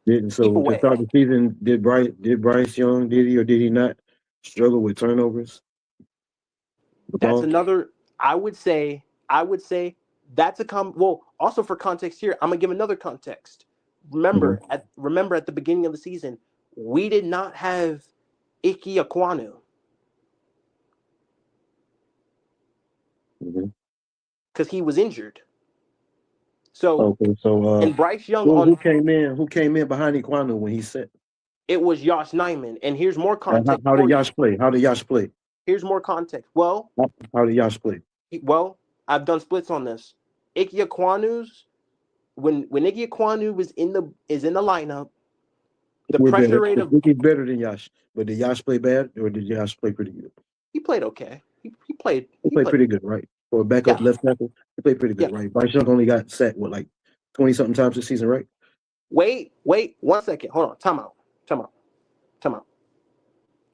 To start the season, did Bryce Young, did he or did he not struggle with turnovers? That's another. I would say that's also for context here, I'm gonna give another context. Remember at the beginning of the season, we did not have Ike Ekwonu because he was injured. So and Bryce Young who came in behind Ekwonu when he set? It was Josh Nijman, and here's more context. How did Josh play? Here's more context. Well, how did Josh play? Well, I've done splits on this. Ike Ekwonu's when Ike Ekwonu is in the lineup, the pressure rate of Ike's better than Josh. But did Josh play bad or did Josh play pretty good? He played okay. He played pretty good, right? For a backup left tackle, he played pretty good, right? Bryce Young only got sacked 20-something times this season, right? Wait 1 second. Hold on. Time out.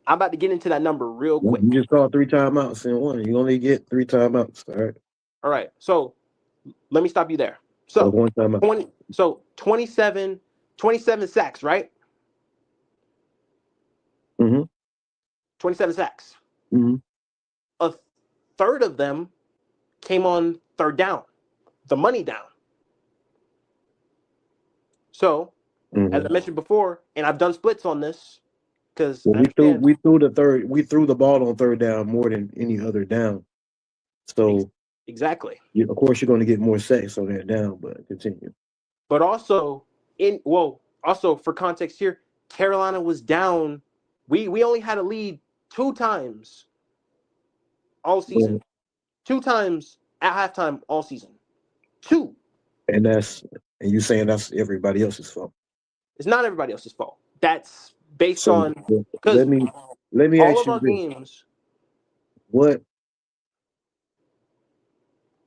I'm about to get into that number real quick. You just called 3 timeouts in one. You only get 3 timeouts. All right. So let me stop you there. So 27 sacks, right? 27 sacks. A third of them came on third down, the money down. So, as I mentioned before, and I've done splits on this because we threw the ball on third down more than any other down. So exactly. Of course, you're going to get more sacks on that down, but continue. But also, also for context here, Carolina was down. We only had a lead 2 times all season. 2 times at halftime all season. 2. And you saying that's everybody else's fault? It's not everybody else's fault. That's based on let me all ask of our games. What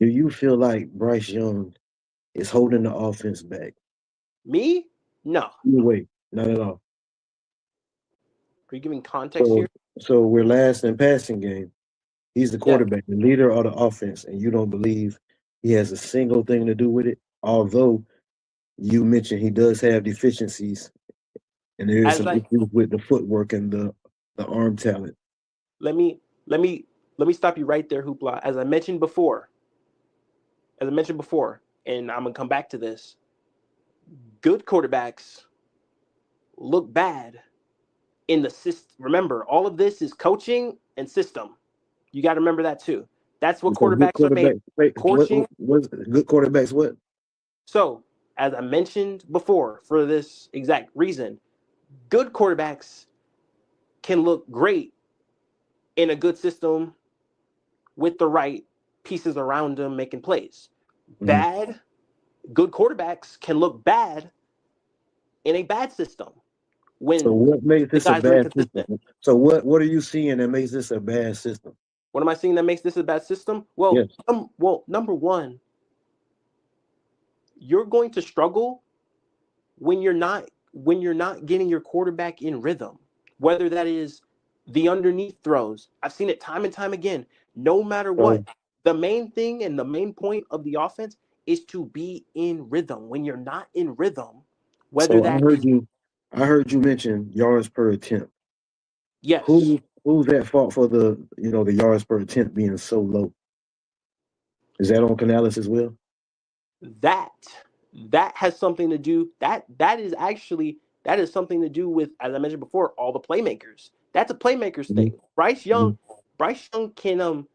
do you feel like Bryce Young is holding the offense back? Me? No. Wait, not at all. Are you giving context here? So we're last in passing game. He's the quarterback, the leader of the offense, and you don't believe he has a single thing to do with it, although you mentioned he does have deficiencies, and there is some issues with the footwork and the arm talent. Let me stop you right there, Hoopla. As I mentioned before, and I'm gonna come back to this. Good quarterbacks look bad in the system. Remember, all of this is coaching and system. You got to remember that too. That's what quarterbacks are made. Coaching. Good quarterbacks what? So, as I mentioned before, for this exact reason, good quarterbacks can look great in a good system with the right pieces around them making plays. Good quarterbacks can look bad in a bad system. So what makes this a bad system? So what are you seeing that makes this a bad system? What am I seeing that makes this a bad system? Well, yes. Number one, you're going to struggle when you're not getting your quarterback in rhythm. Whether that is the underneath throws. I've seen it time and time again. No matter what, the main thing and the main point of the offense is to be in rhythm. When you're not in rhythm, whether that I heard you mention yards per attempt. Yes. Who's at fault for the yards per attempt being so low? Is that on Canales as well? That has something to do. That is something to do with, as I mentioned before, all the playmakers. That's a playmakers thing. Bryce Young can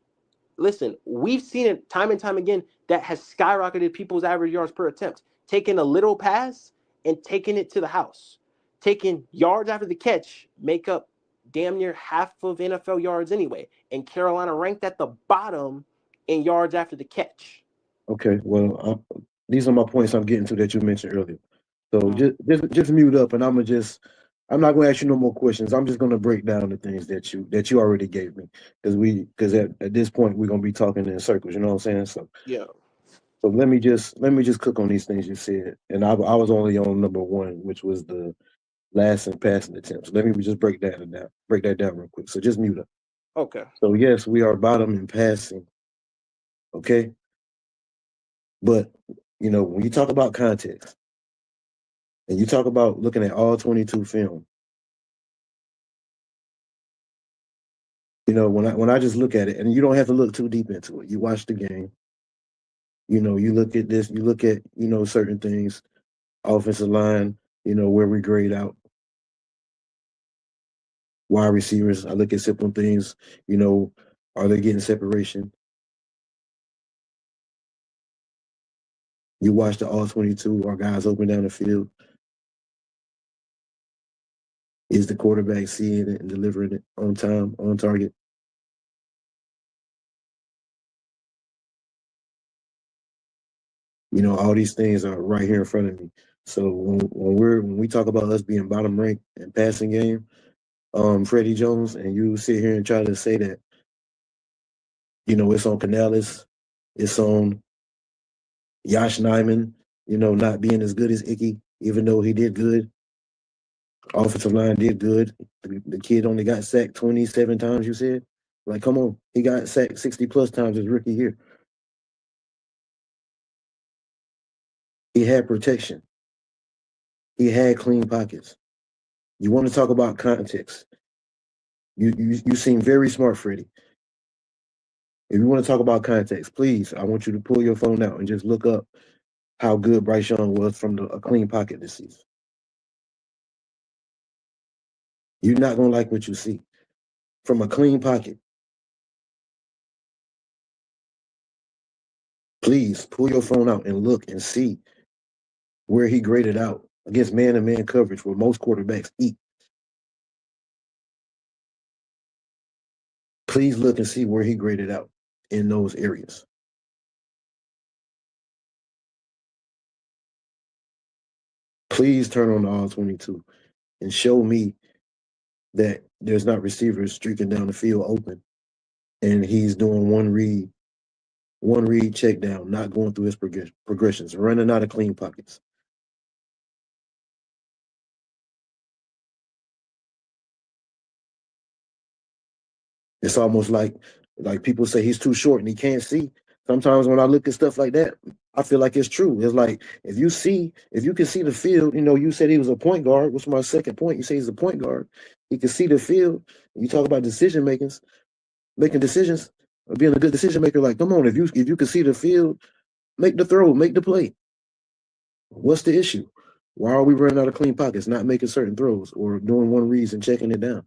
listen. We've seen it time and time again. That has skyrocketed people's average yards per attempt. Taking a little pass and taking it to the house. Taking yards after the catch make up damn near half of NFL yards anyway. And Carolina ranked at the bottom in yards after the catch. Okay, well, these are my points I'm getting to that you mentioned earlier. So just mute up, and I'm not going to ask you no more questions. I'm just going to break down the things that you already gave me, because at this point we're going to be talking in circles. You know what I'm saying? So yeah. So let me just cook on these things you said, and I was only on number one, which was the last in passing attempts. Let me just break that down real quick. So just mute up. Okay. So yes, we are bottom in passing. Okay. But when you talk about context and you talk about looking at all 22 film, when I just look at it, and you don't have to look too deep into it. You watch the game. You look at this, you look at, certain things, offensive line, where we grade out. Wide receivers, I look at simple things, are they getting separation? You watch the all 22, are guys open down the field? Is the quarterback seeing it and delivering it on time, on target? All these things are right here in front of me. So when we talk about us being bottom ranked in passing game, Freddie Jones, and you sit here and try to say that, it's on Canales, it's on Yash Nyman, not being as good as Icky, even though he did good. Offensive line did good. The kid only got sacked 27 times, you said? Like, come on. He got sacked 60 plus times his rookie year. He had protection. He had clean pockets. You want to talk about context. You seem very smart, Freddie. If you want to talk about context, please, I want you to pull your phone out and just look up how good Bryce Young was from a clean pocket this season. You're not going to like what you see from a clean pocket. Please pull your phone out and look and see where he graded out against man-to-man coverage where most quarterbacks eat. Please look and see where he graded out in those areas. Please turn on the all-22 and show me that there's not receivers streaking down the field open and he's doing one read check down, not going through his progressions, running out of clean pockets. It's almost like people say he's too short and he can't see. Sometimes when I look at stuff like that, I feel like it's true. It's like if you can see the field, you said he was a point guard. What's my second point? You say he's a point guard. He can see the field. You talk about making decisions, or being a good decision maker. Like, come on, if you can see the field, make the throw, make the play. What's the issue? Why are we running out of clean pockets, not making certain throws or doing one reads and checking it down?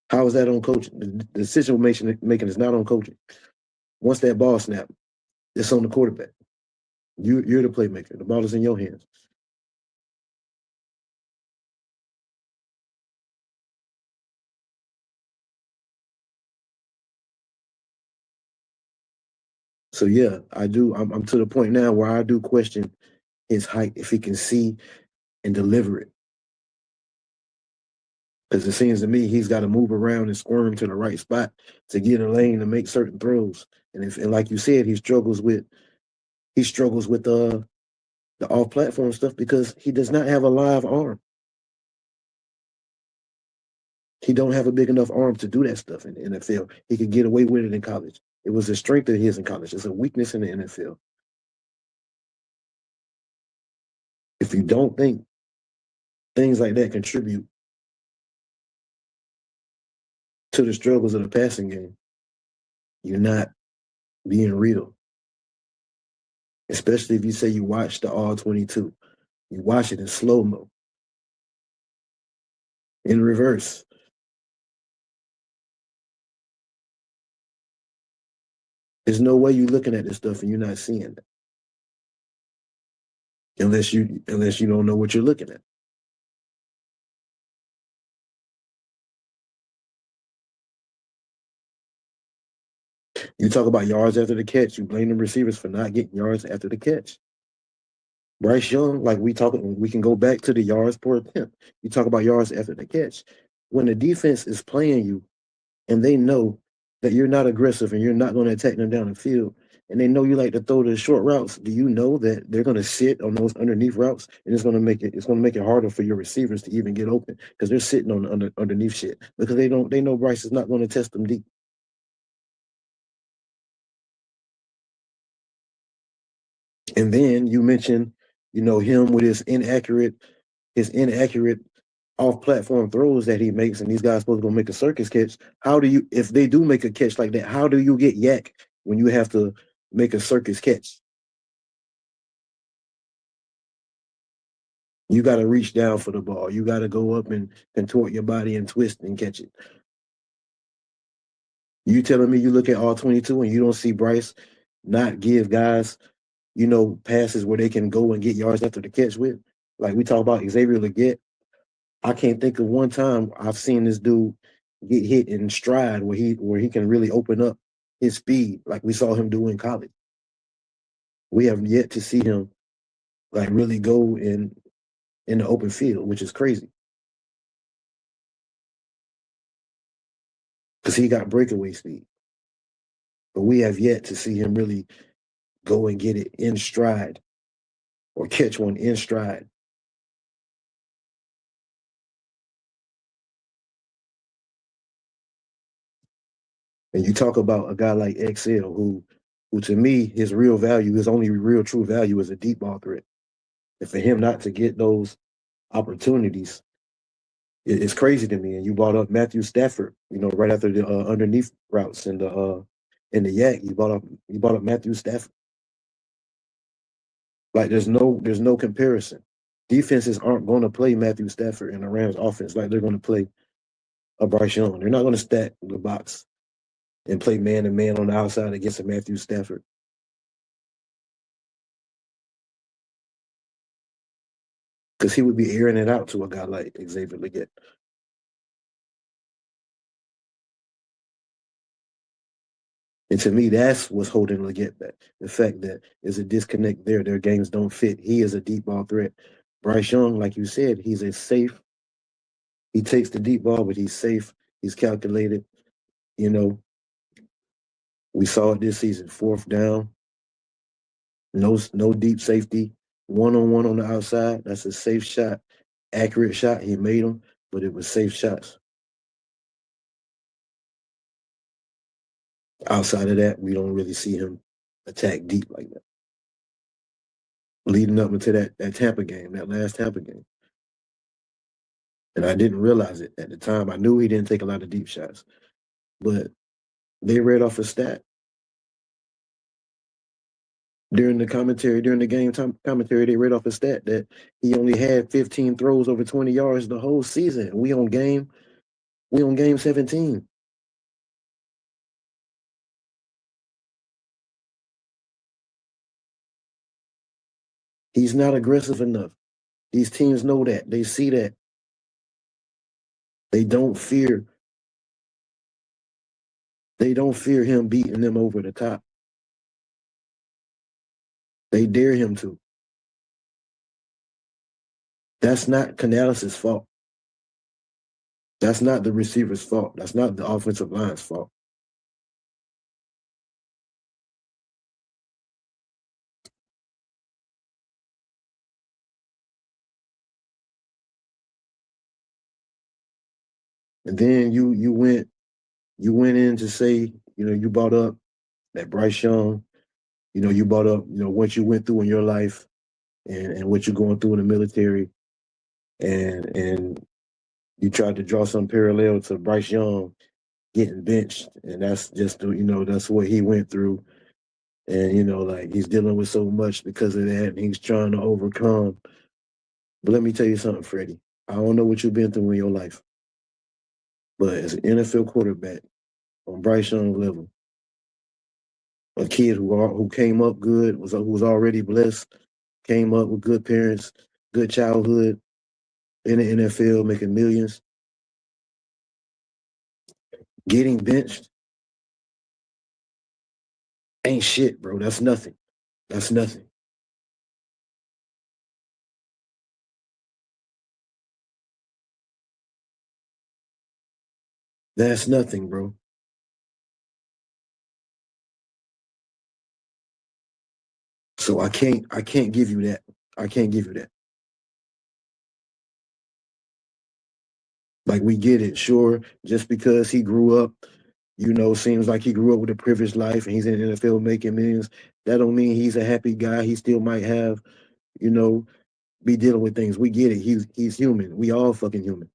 How is that on coaching? The decision making is not on coaching. Once that ball snapped, it's on the quarterback. You're the playmaker. The ball is in your hands. So yeah, I do. I'm to the point now where I do question his height, if he can see and deliver it. Because it seems to me he's got to move around and squirm to the right spot to get a lane to make certain throws. And like you said, he struggles with the off-platform stuff because he does not have a live arm. He don't have a big enough arm to do that stuff in the NFL. He could get away with it in college. It was a strength of his in college. It's a weakness in the NFL. If you don't think things like that contribute to the struggles of the passing game, you're not being real. Especially if you say you watch the all-22. You watch it in slow-mo, in reverse. There's no way you're looking at this stuff and you're not seeing it. Unless you don't know what you're looking at. You talk about yards after the catch. You blame the receivers for not getting yards after the catch. Bryce Young, we can go back to the yards per attempt. You talk about yards after the catch. When the defense is playing you and they know that you're not aggressive and you're not going to attack them down the field, and they know you like to throw the short routes, do you know that they're going to sit on those underneath routes, and it's going to make it harder for your receivers to even get open because they're sitting on underneath shit because they know Bryce is not going to test them deep. And then you mentioned, him with his inaccurate off-platform throws that he makes, and these guys supposed to go make a circus catch. If they do make a catch like that, how do you get yak when you have to make a circus catch? You got to reach down for the ball. You got to go up and contort your body and twist and catch it. You telling me you look at all 22 and you don't see Bryce not give guys, passes where they can go and get yards after the catch with? Like we talk about Xavier Legette. I can't think of one time I've seen this dude get hit in stride where he can really open up his speed like we saw him do in college. We have yet to see him like really go in the open field, which is crazy. Because he got breakaway speed. But we have yet to see him really go and get it in stride or catch one in stride. And you talk about a guy like XL who to me, his only real true value is a deep ball threat. And for him not to get those opportunities It's crazy to me. And you brought up Matthew Stafford, right after the underneath routes in the yak. You brought up Matthew Stafford. Like there's no comparison. Defenses aren't going to play Matthew Stafford in the Rams offense like they're going to play a Bryce Young. They're not going to stack the box and play man to man on the outside against a Matthew Stafford. Because he would be airing it out to a guy like Xavier Legette. And to me, that's what's holding Legette back. The fact that there's a disconnect there. Their games don't fit. He is a deep ball threat. Bryce Young, like you said, he takes the deep ball, but he's safe. He's calculated. We saw it this season. 4th down, no deep safety, one-on-one on the outside. That's a safe shot, accurate shot. He made them, but it was safe shots. Outside of that, we don't really see him attack deep like that. Leading up into that Tampa game, that last Tampa game. And I didn't realize it at the time. I knew he didn't take a lot of deep shots, but they read off a stat during the game commentary. They read off a stat that he only had 15 throws over 20 yards the whole season. We on game 17. He's not aggressive enough. These teams know that. They see that. They don't fear him beating them over the top. They dare him to. That's not Canales' fault. That's not the receiver's fault. That's not the offensive line's fault. And then you went in to say, you brought up that Bryce Young, you brought up, what you went through in your life and what you're going through in the military. And you tried to draw some parallel to Bryce Young getting benched. And that's just, that's what he went through. And, like he's dealing with so much because of that and he's trying to overcome. But let me tell you something, Freddie. I don't know what you've been through in your life. But as an NFL quarterback on Bryce Young's level, a kid who came up good, who was already blessed, came up with good parents, good childhood, in the NFL, making millions, getting benched ain't shit, bro. That's nothing. That's nothing. That's nothing, bro. So I can't give you that. I can't give you that. Like we get it, sure. Just because he grew up, seems like he grew up with a privileged life and he's in the NFL making millions. That don't mean he's a happy guy. He still might have, be dealing with things. We get it. He's human. We all fucking human.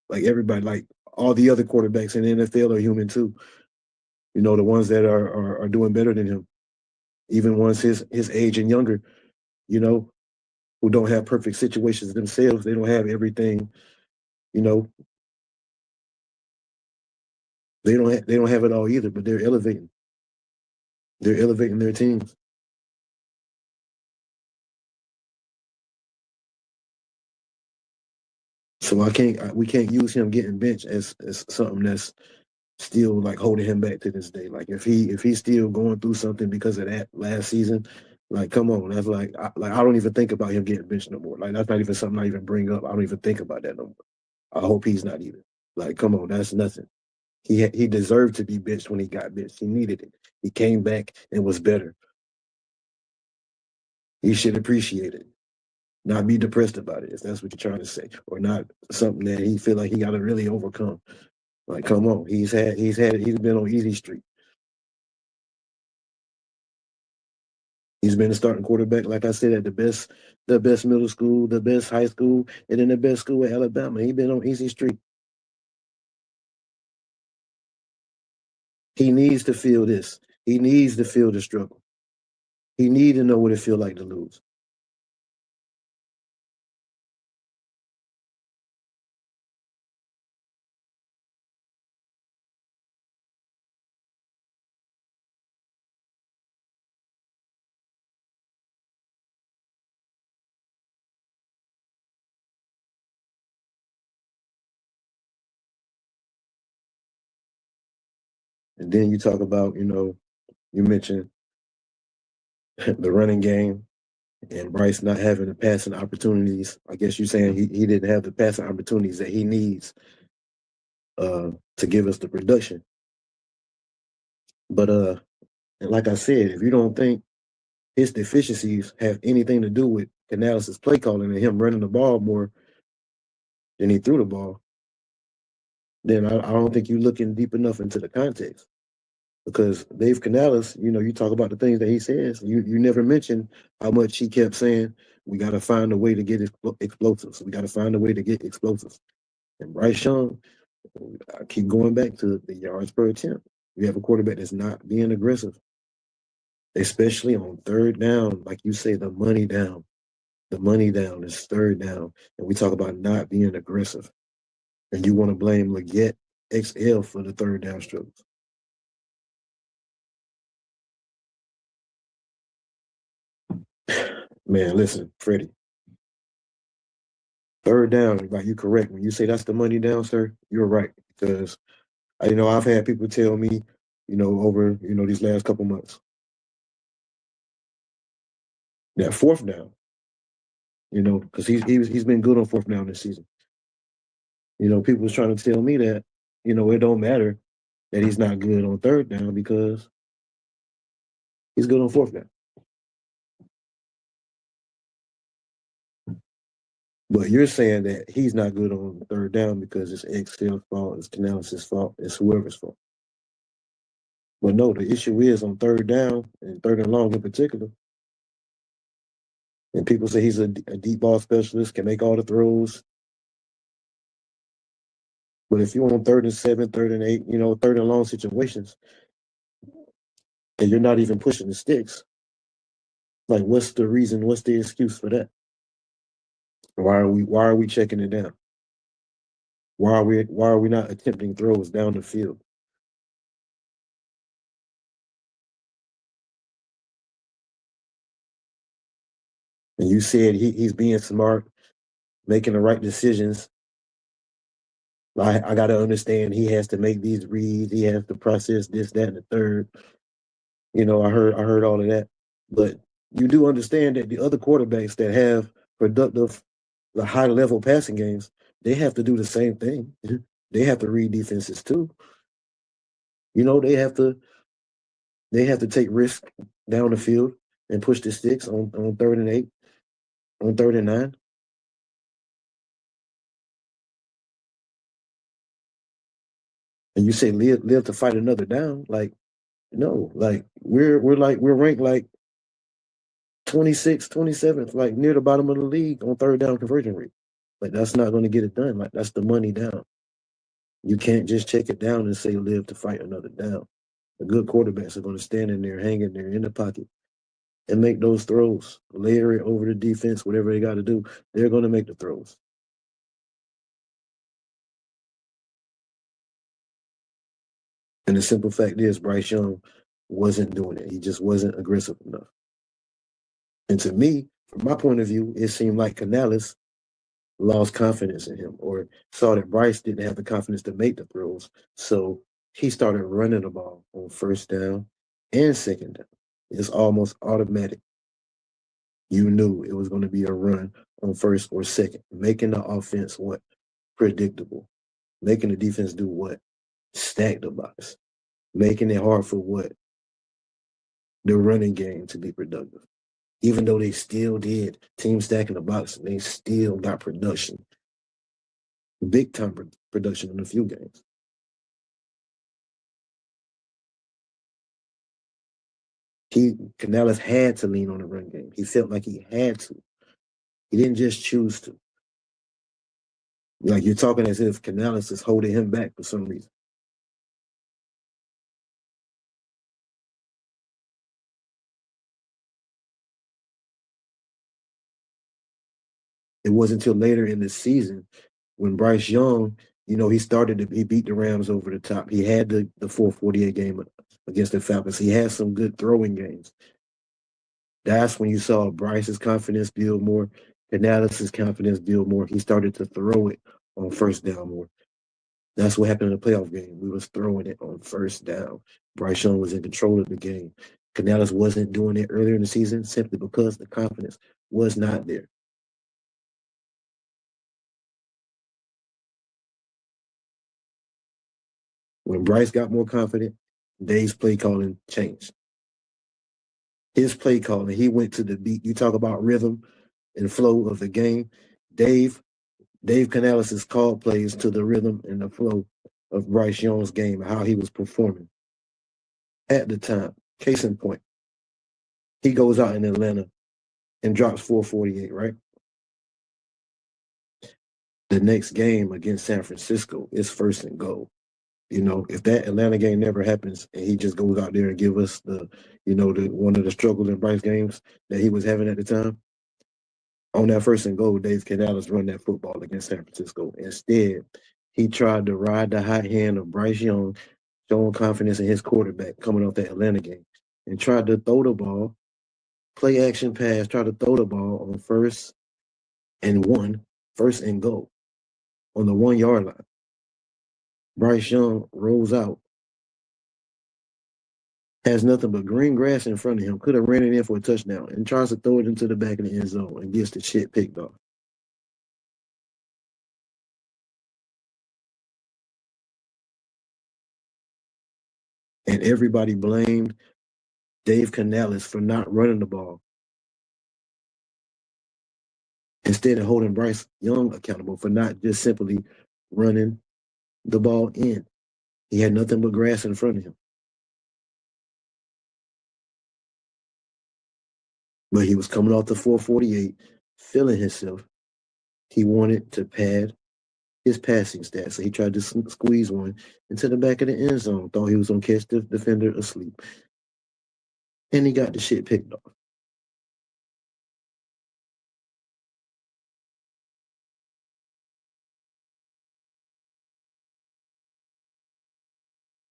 Like everybody, like all the other quarterbacks in the NFL are human too. The ones that are doing better than him, even ones his age and younger, who don't have perfect situations themselves. They don't have everything, they don't have it all either, but they're elevating. They're elevating their teams. So we can't use him getting benched as something that's still like holding him back to this day. Like if he's still going through something because of that last season, like come on, that's I don't even think about him getting benched no more. Like that's not even something I even bring up. I don't even think about that no more. I hope he's not either. Like come on, that's nothing. He deserved to be benched when he got benched. He needed it. He came back and was better. He should appreciate it, not be depressed about it, if that's what you're trying to say, or not something that he feel like he got to really overcome. Like, come on, he's been on easy street. He's been a starting quarterback, like I said, at the best middle school, the best high school, and then the best school at Alabama. He's been on easy street. He needs to feel this. He needs to feel the struggle. He needs to know what it feels like to lose. And then you talk about, you mentioned the running game and Bryce not having the passing opportunities. I guess you're saying he didn't have the passing opportunities that he needs to give us the production. But and like I said, if you don't think his deficiencies have anything to do with Canales' play calling and him running the ball more than he threw the ball, then I don't think you're looking deep enough into the context. Because Dave Canales, you talk about the things that he says. You never mention how much he kept saying, we got to find a way to get explosives. We got to find a way to get explosives. And Bryce Young, I keep going back to the yards per attempt. You have a quarterback that's not being aggressive, especially on third down. Like you say, the money down. The money down is third down. And we talk about not being aggressive. And you want to blame Leggett XL for the third down struggles. Man, listen, Freddie. Third down, right? You're correct. When you say that's the money down, sir, you're right. Because I've had people tell me, over these last couple months, that fourth down, because he's been good on fourth down this season. People was trying to tell me that, it don't matter that he's not good on third down because he's good on fourth down. But you're saying that he's not good on third down because it's XL's fault, it's Canales' fault, it's whoever's fault. But no, the issue is on third down and third and long in particular. And people say he's a deep ball specialist, can make all the throws. But if you're on 3rd and 7, 3rd and 8, third and long situations, and you're not even pushing the sticks, like what's the reason? What's the excuse for that? Why are we checking it down? Why are we not attempting throws down the field? And you said he's being smart, making the right decisions. I got to understand he has to make these reads. He has to process this, that, and the third. I heard all of that. But you do understand that the other quarterbacks that have productive, the high level passing games, they have to do the same thing. They have to read defenses too. They have to take risk down the field and push the sticks on 3rd and 8, on 3rd and 9. And you say live to fight another down. Like, no, like we're ranked like 26th, 27th, like near the bottom of the league on third down conversion rate. Like that's not going to get it done. Like that's the money down. You can't just check it down and say live to fight another down. The good quarterbacks are going to stand in there, hang in there in the pocket, and make those throws. Layer it over the defense, whatever they got to do. They're going to make the throws. And the simple fact is, Bryce Young wasn't doing it. He just wasn't aggressive enough. And to me, from my point of view, it seemed like Canales lost confidence in him or saw that Bryce didn't have the confidence to make the throws. So he started running the ball on first down and second down. It's almost automatic. You knew it was going to be a run on first or second, making the offense what? Predictable. Making the defense do what? Stack the box. Making it hard for what? The running game to be productive. Even though they still did team stacking the box, they still got production. Big time production in a few games. Canales had to lean on the run game. He felt like he had to. He didn't just choose to. Like you're talking as if Canales is holding him back for some reason. It wasn't until later in the season when Bryce Young, he beat the Rams over the top. He had the 448 game against the Falcons. He had some good throwing games. That's when you saw Bryce's confidence build more, Canales' confidence build more. He started to throw it on first down more. That's what happened in the playoff game. We was throwing it on first down. Bryce Young was in control of the game. Canales wasn't doing it earlier in the season simply because the confidence was not there. When Bryce got more confident, Dave's play calling changed. His play calling, he went to the beat. You talk about rhythm and flow of the game. Dave Canales' called plays to the rhythm and the flow of Bryce Young's game and how he was performing at the time. Case in point, he goes out in Atlanta and drops 448, right? The next game against San Francisco is 1st and goal. If that Atlanta game never happens and he just goes out there and give us the one of the struggles in Bryce games that he was having at the time, on that 1st and goal, Dave Canales run that football against San Francisco. Instead, he tried to ride the hot hand of Bryce Young, showing confidence in his quarterback coming off that Atlanta game, and tried to throw the ball, play action pass, try to throw the ball on 1st and goal on the 1-yard line. Bryce Young rolls out, has nothing but green grass in front of him, could have ran it in for a touchdown, and tries to throw it into the back of the end zone and gets the shit picked off. And everybody blamed Dave Canales for not running the ball instead of holding Bryce Young accountable for not just simply running the ball in. He had nothing but grass in front of him. But he was coming off the 448, feeling himself. He wanted to pad his passing stats, so he tried to squeeze one into the back of the end zone, thought he was going to catch the defender asleep. And he got the shit picked off.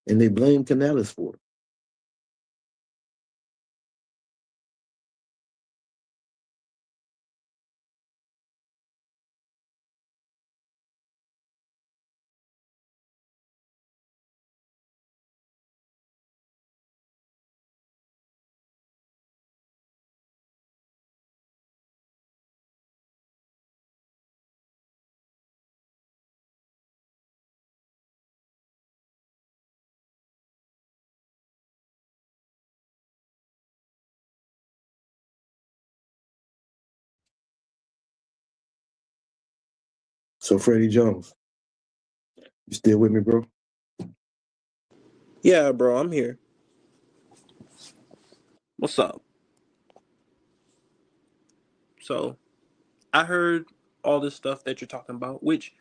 And they blamed Canales for it. So, Freddie Jones, you still with me, bro? Yeah, bro, I'm here. What's up? So, I heard all this stuff that you're talking about, which,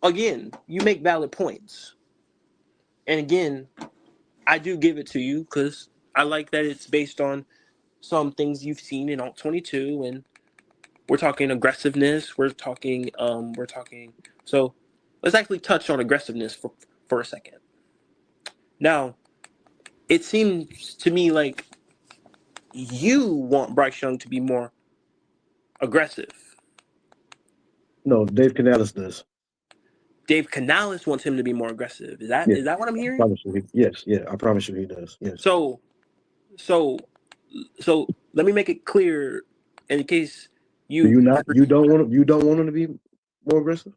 again, you make valid points. And again, I do give it to you because I like that it's based on some things you've seen in Alt 22, and we're talking aggressiveness. We're talking. So, let's actually touch on aggressiveness for a second. Now, it seems to me like you want Bryce Young to be more aggressive. No, Dave Canales does. Dave Canales wants him to be more aggressive. Is that what I'm hearing? Yes, I promise you he does. Yes. So let me make it clear in case you don't want him to be more aggressive?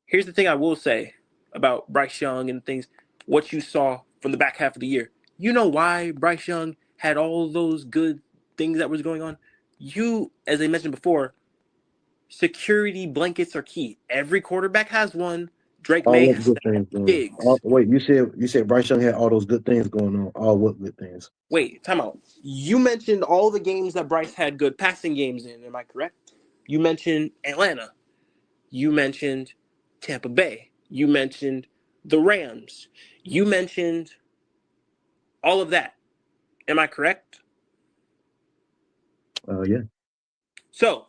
Here's the thing I will say about Bryce Young and things, what you saw from the back half of the year. You know why Bryce Young had all those good things that was going on? As I mentioned before, security blankets are key. Every quarterback has one. Drake All May what has good that. things going on. Diggs. Wait, you said Bryce Young had all those good things going on. All what good things? Wait, time out. You mentioned all the games that Bryce had good passing games in. Am I correct? You mentioned Atlanta. You mentioned Tampa Bay. You mentioned the Rams. You mentioned all of that. Am I correct? Yeah. So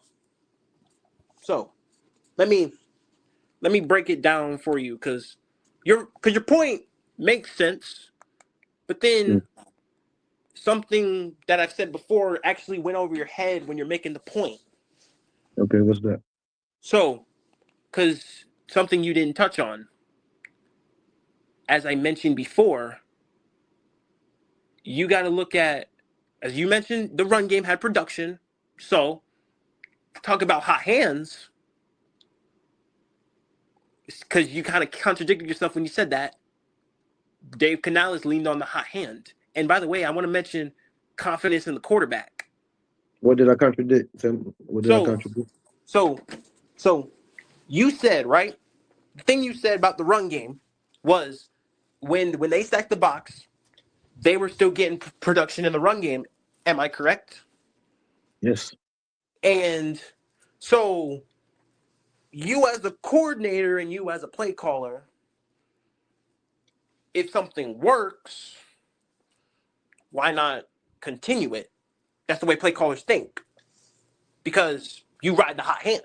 let me break it down for you because your point makes sense, but then something that I've said before actually went over your head when you're making the point. Okay, what's that? So, because something you didn't touch on, as I mentioned before, you got to look at, as you mentioned, the run game had production. So, talk about hot hands, because you kind of contradicted yourself when you said that. Dave Canales leaned on the hot hand. And by the way, I want to mention confidence in the quarterback. What did I contradict? What did I contradict? So you said, right? The thing you said about the run game was when they stacked the box, they were still getting production in the run game. Am I correct? Yes. And so you as a coordinator and you as a play caller, if something works, why not continue it? That's the way play callers think. Because you ride the hot hand.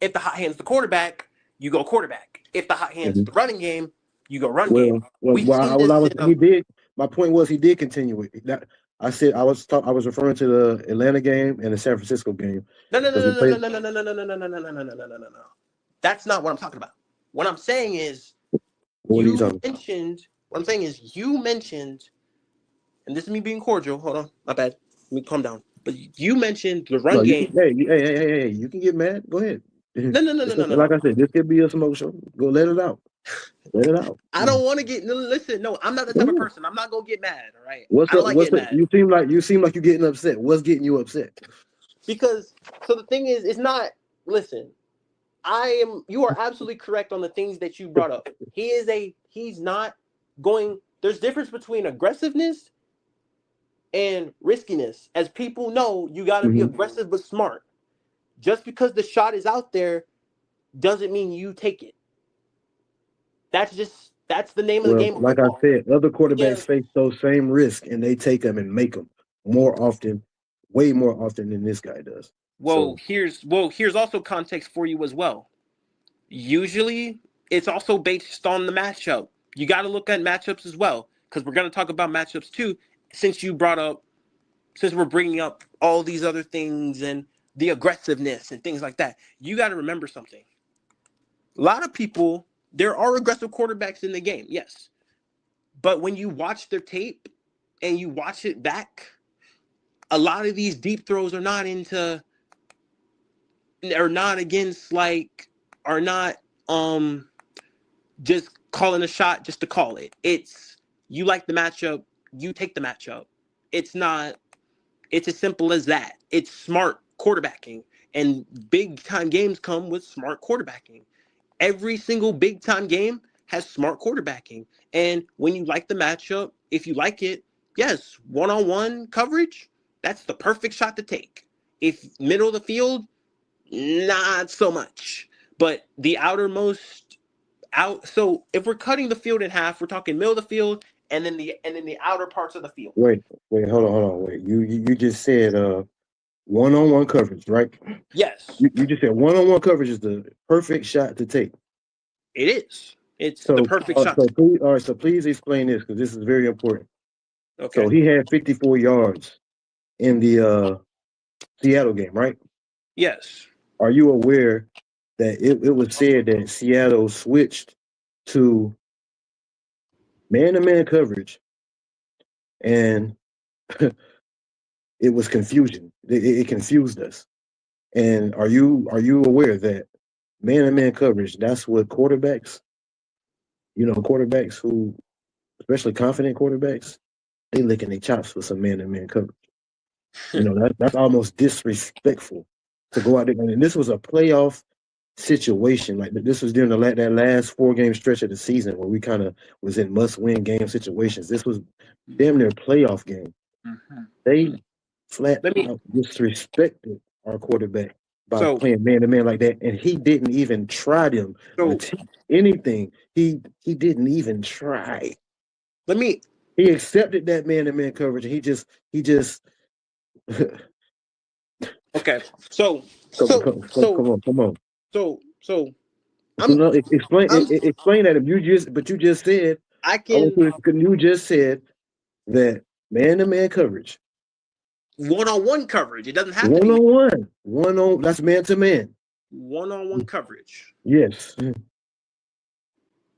If the hot hand's the quarterback, you go quarterback. If the hot hand's the running game, you go run game. We've seen this. He did. My point was he did continue it. That I said I was referring to the Atlanta game and the San Francisco game. No. That's not what I'm talking about. What I'm saying is you mentioned, and this is me being cordial. Hold on, my bad. Let me calm down. But you mentioned the run game. Hey, you can get mad. Go ahead. No. Like I said, this could be a smoke show. Go let it out. Let it out. I don't want to get. No, listen, no, I'm not the type of person. I'm not gonna get mad. All right. Mad. You seem like you're getting upset. What's getting you upset? Because the thing is, it's not. Listen, you are absolutely correct on the things that you brought up. He's not going. There's difference between aggressiveness and riskiness. As people know, you got to be aggressive but smart. Just because the shot is out there doesn't mean you take it. That's the name of the game. Like I said, other quarterbacks face those same risks and they take them and make them more often, way more often than this guy does. Here's also context for you as well. Usually, it's also based on the matchup. You got to look at matchups as well, because we're going to talk about matchups too. Since we're bringing up all these other things and the aggressiveness and things like that, you got to remember something. A lot of people, there are aggressive quarterbacks in the game, yes. But when you watch their tape and you watch it back, a lot of these deep throws are not just calling a shot just to call it. It's you like the matchup, you take the matchup. It's as simple as that. It's smart quarterbacking, and big time games come with smart quarterbacking. Every single big time game has smart quarterbacking. And when you like the matchup, if you like it, yes, one-on-one coverage, that's the perfect shot to take. If middle of the field, not so much. But the outermost out, so if we're cutting the field in half, we're talking middle of the field and then the outer parts of the field. Wait, hold on. Wait. You just said one-on-one coverage, right? Yes. You just said one-on-one coverage is the perfect shot to take. It is. It's the perfect shot. So please explain this, because this is very important. Okay. So he had 54 yards in the Seattle game, right? Yes. Are you aware that it was said that Seattle switched to man-to-man coverage and it was confusion. It confused us. And are you aware that man-to-man coverage, that's what quarterbacks who, especially confident quarterbacks, they licking their chops for some man-to-man coverage. That's almost disrespectful to go out there. And this was a playoff situation. Like this was during that last 4-game stretch of the season where we kind of was in must-win game situations. This was damn near playoff game. They flat out disrespected our quarterback by playing man-to-man like that, and he didn't even try them attempt anything. He didn't even try. He accepted that man-to-man coverage, and he just okay. So come on. Explain that. You just said you just said that man-to-man coverage. One-on-one coverage. It doesn't have to be one-on. That's man-to-man. One-on-one coverage. Yes.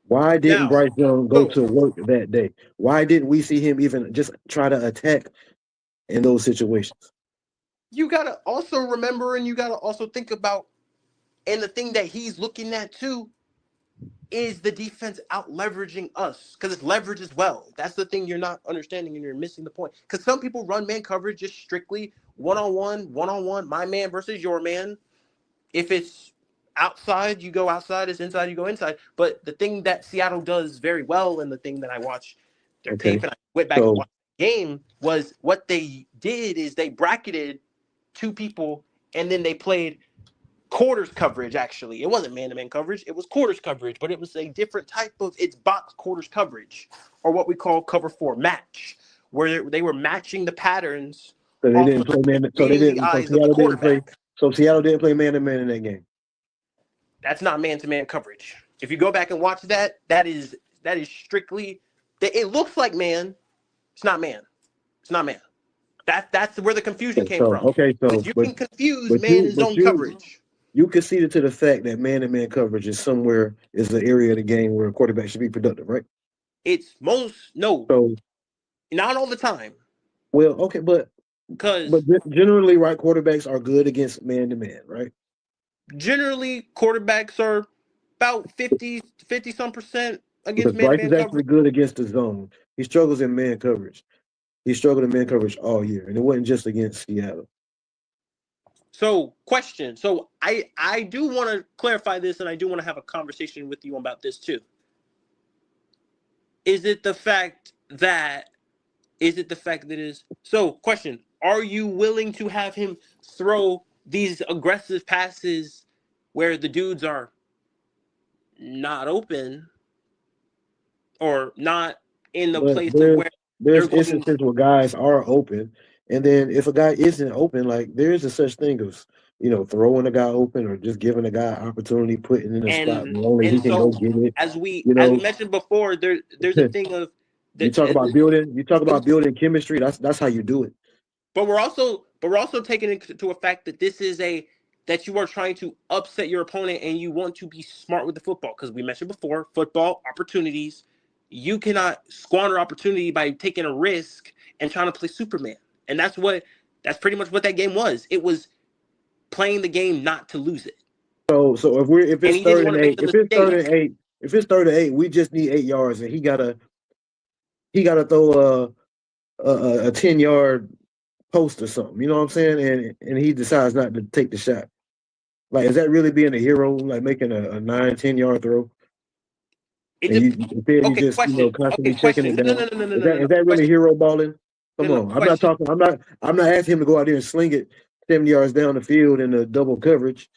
Why didn't Bryce Young go to work that day? Why didn't we see him even just try to attack in those situations? You gotta also remember, and you gotta also think about, and the thing that he's looking at too is the defense out leveraging us, because it's leverage as well. That's the thing you're not understanding, and you're missing the point. Because some people run man coverage just strictly one-on-one, my man versus your man. If it's outside, you go outside. It's inside, you go inside. But the thing that Seattle does very well, and the thing that I watched their tape and I went back and watched the game, was what they did is they bracketed two people, and then they played quarters coverage. Actually, it wasn't man-to-man coverage, it was quarters coverage, but it was a different type of, it's box quarters coverage, or what we call cover 4 match, where they were matching the patterns. So they didn't play man. So they didn't. So Seattle didn't play man-to-man in that game. That's not man-to-man coverage. If you go back and watch that, that is strictly. It looks like man. It's not man. It's not man. That's where the confusion came from. Okay, so you can confuse man and zone coverage. You conceded to the fact that man-to-man coverage is the area of the game where a quarterback should be productive, right? It's not all the time. Well, okay, but generally, right, quarterbacks are good against man-to-man, right? Generally, quarterbacks are about 50 some percent against man-to-man coverage. Bryce is actually good against the zone. He struggles in man coverage. He struggled in man coverage all year, and it wasn't just against Seattle. So, question. So, I do want to clarify this, and I do want to have a conversation with you about this too. Is it the fact that so, question, are you willing to have him throw these aggressive passes where the dudes are not open or not in the place of where there's instances where guys are open, and then if a guy isn't open, like there is a such thing as throwing a guy open or just giving a guy opportunity, putting in a spot where only he can go get it. As we mentioned before, there's a thing of you talk about building chemistry. That's how you do it. But we're also taking into a fact that this is that you are trying to upset your opponent, and you want to be smart with the football, because we mentioned before, football opportunities. You cannot squander opportunity by taking a risk and trying to play Superman. And that's pretty much what that game was. It was playing the game not to lose it. So if it's 3rd and 8, we just need 8 yards, and he gotta throw a 10-yard post or something. You know what I'm saying? And he decides not to take the shot. Like, is that really being a hero? Like making a 9-10 yard throw? You just constantly checking it down. Is that really hero balling? Come on. I'm not talking. I'm not asking him to go out there and sling it 70 yards down the field in a double coverage.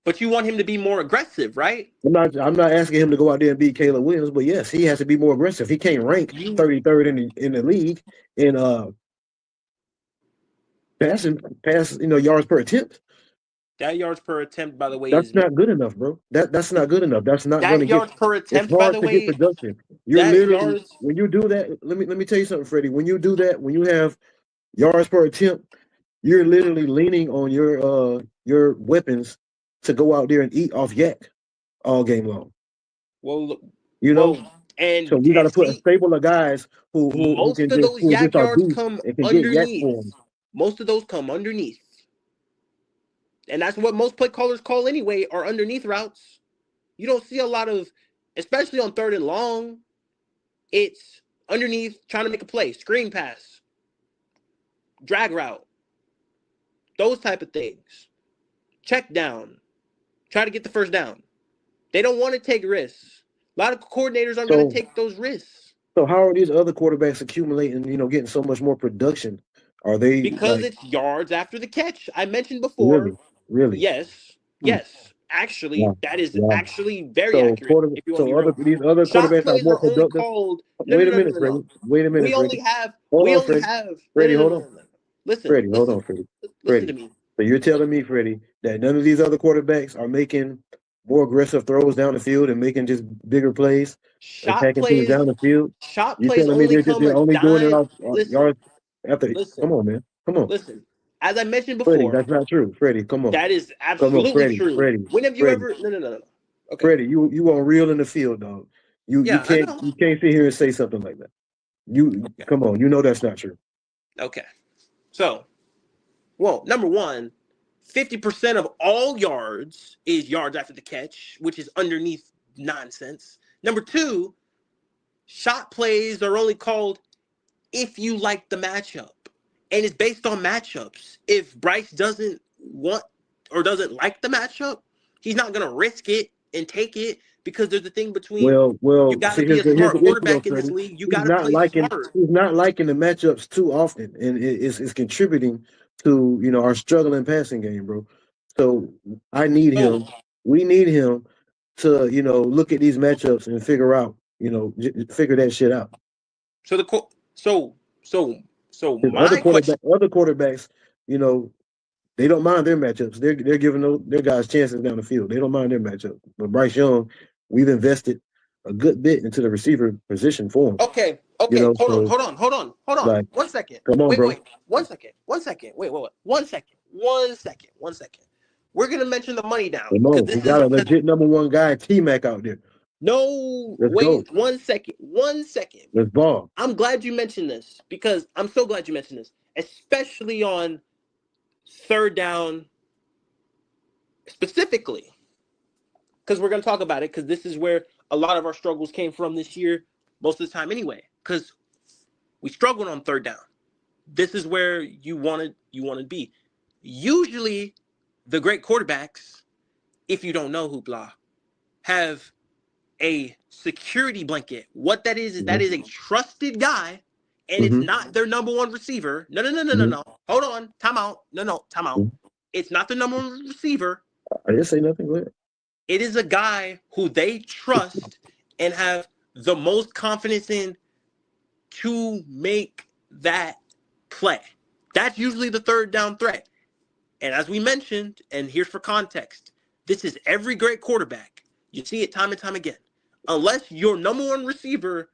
But you want him to be more aggressive, right? I'm not asking him to go out there and beat Caleb Williams, but yes, he has to be more aggressive. He can't rank 33rd in the league in pass yards per attempt. That yards per attempt, by the way, that's not good enough, bro. That's not good enough. That's not going to get yards per attempt. By the way, production. You're literally when you do that. Let me tell you something, Freddie. When you do that, when you have yards per attempt, you're literally leaning on your weapons to go out there and eat off yak all game long. Well, and so we got to put a stable of guys who most can of those yak yards come underneath. Most of those come underneath. And that's what most play callers call anyway, are underneath routes. You don't see a lot of, especially on 3rd and long, it's underneath, trying to make a play, screen pass, drag route, those type of things. Check down. try to get the first down. They don't want to take risks. A lot of coordinators aren't going to take those risks. So how are these other quarterbacks accumulating, getting so much more production? Are they because it's yards after the catch? I mentioned before. Really? Yes. Actually, that is actually very so accurate. If you want to be real. these other Shot quarterbacks plays are more are only productive. called. Wait a minute, Freddie. Wait a minute, We only have. Freddie, hold on. Listen, Freddie, hold on, Freddie. Listen to me. So you're telling me, Freddie, that none of these other quarterbacks are making more aggressive throws down the field and making just bigger plays, attacking things down the field? Shot You're plays telling me only they're only doing it off yards after. Come on, man. Come on. Listen, as I mentioned Freddie, before, that's not true. Freddie, come on. That is absolutely true. Freddie, when have you ever? No. Okay. Freddie, you on real in the field, dog. You can't sit here and say something like that. Come on, you know that's not true. Okay. So, well, number one, 50% of all yards is yards after the catch, which is underneath nonsense. Number two, shot plays are only called if you like the matchup. And it's based on matchups. If Bryce doesn't want or doesn't like the matchup, he's not going to risk it and take it because there's a thing between you got to be a smart quarterback in this league. You got to play smart. He's not liking the matchups too often, and it's contributing to our struggling passing game, bro. So I need him. We need him to look at these matchups and figure out figure that shit out. So other quarterbacks, they don't mind their matchups. They're giving their guys chances down the field. They don't mind their matchup. But Bryce Young, we've invested a good bit into the receiver position for him. Okay. Hold on. Like, 1 second. Come on, bro. Wait. 1 second. Wait. 1 second. We're gonna mention the money down. Come on. We got a legit number one guy, T-Mac, out there. No, wait, 1 second. Let's ball. I'm glad you mentioned this because I'm so glad you mentioned this, especially on third down specifically, because we're going to talk about it because this is where a lot of our struggles came from this year, most of the time anyway, because we struggled on third down. This is where you want to be. Usually, the great quarterbacks, if you don't know hoopla, have a security blanket. What that is that is a trusted guy, and it's not their number one receiver. No. Hold on. Time out. No. Time out. It's not the number one receiver. I didn't say nothing. Go ahead. It is a guy who they trust and have the most confidence in to make that play. That's usually the third down threat. And as we mentioned, and here's for context, this is every great quarterback. You see it time and time again. Unless your number one receiver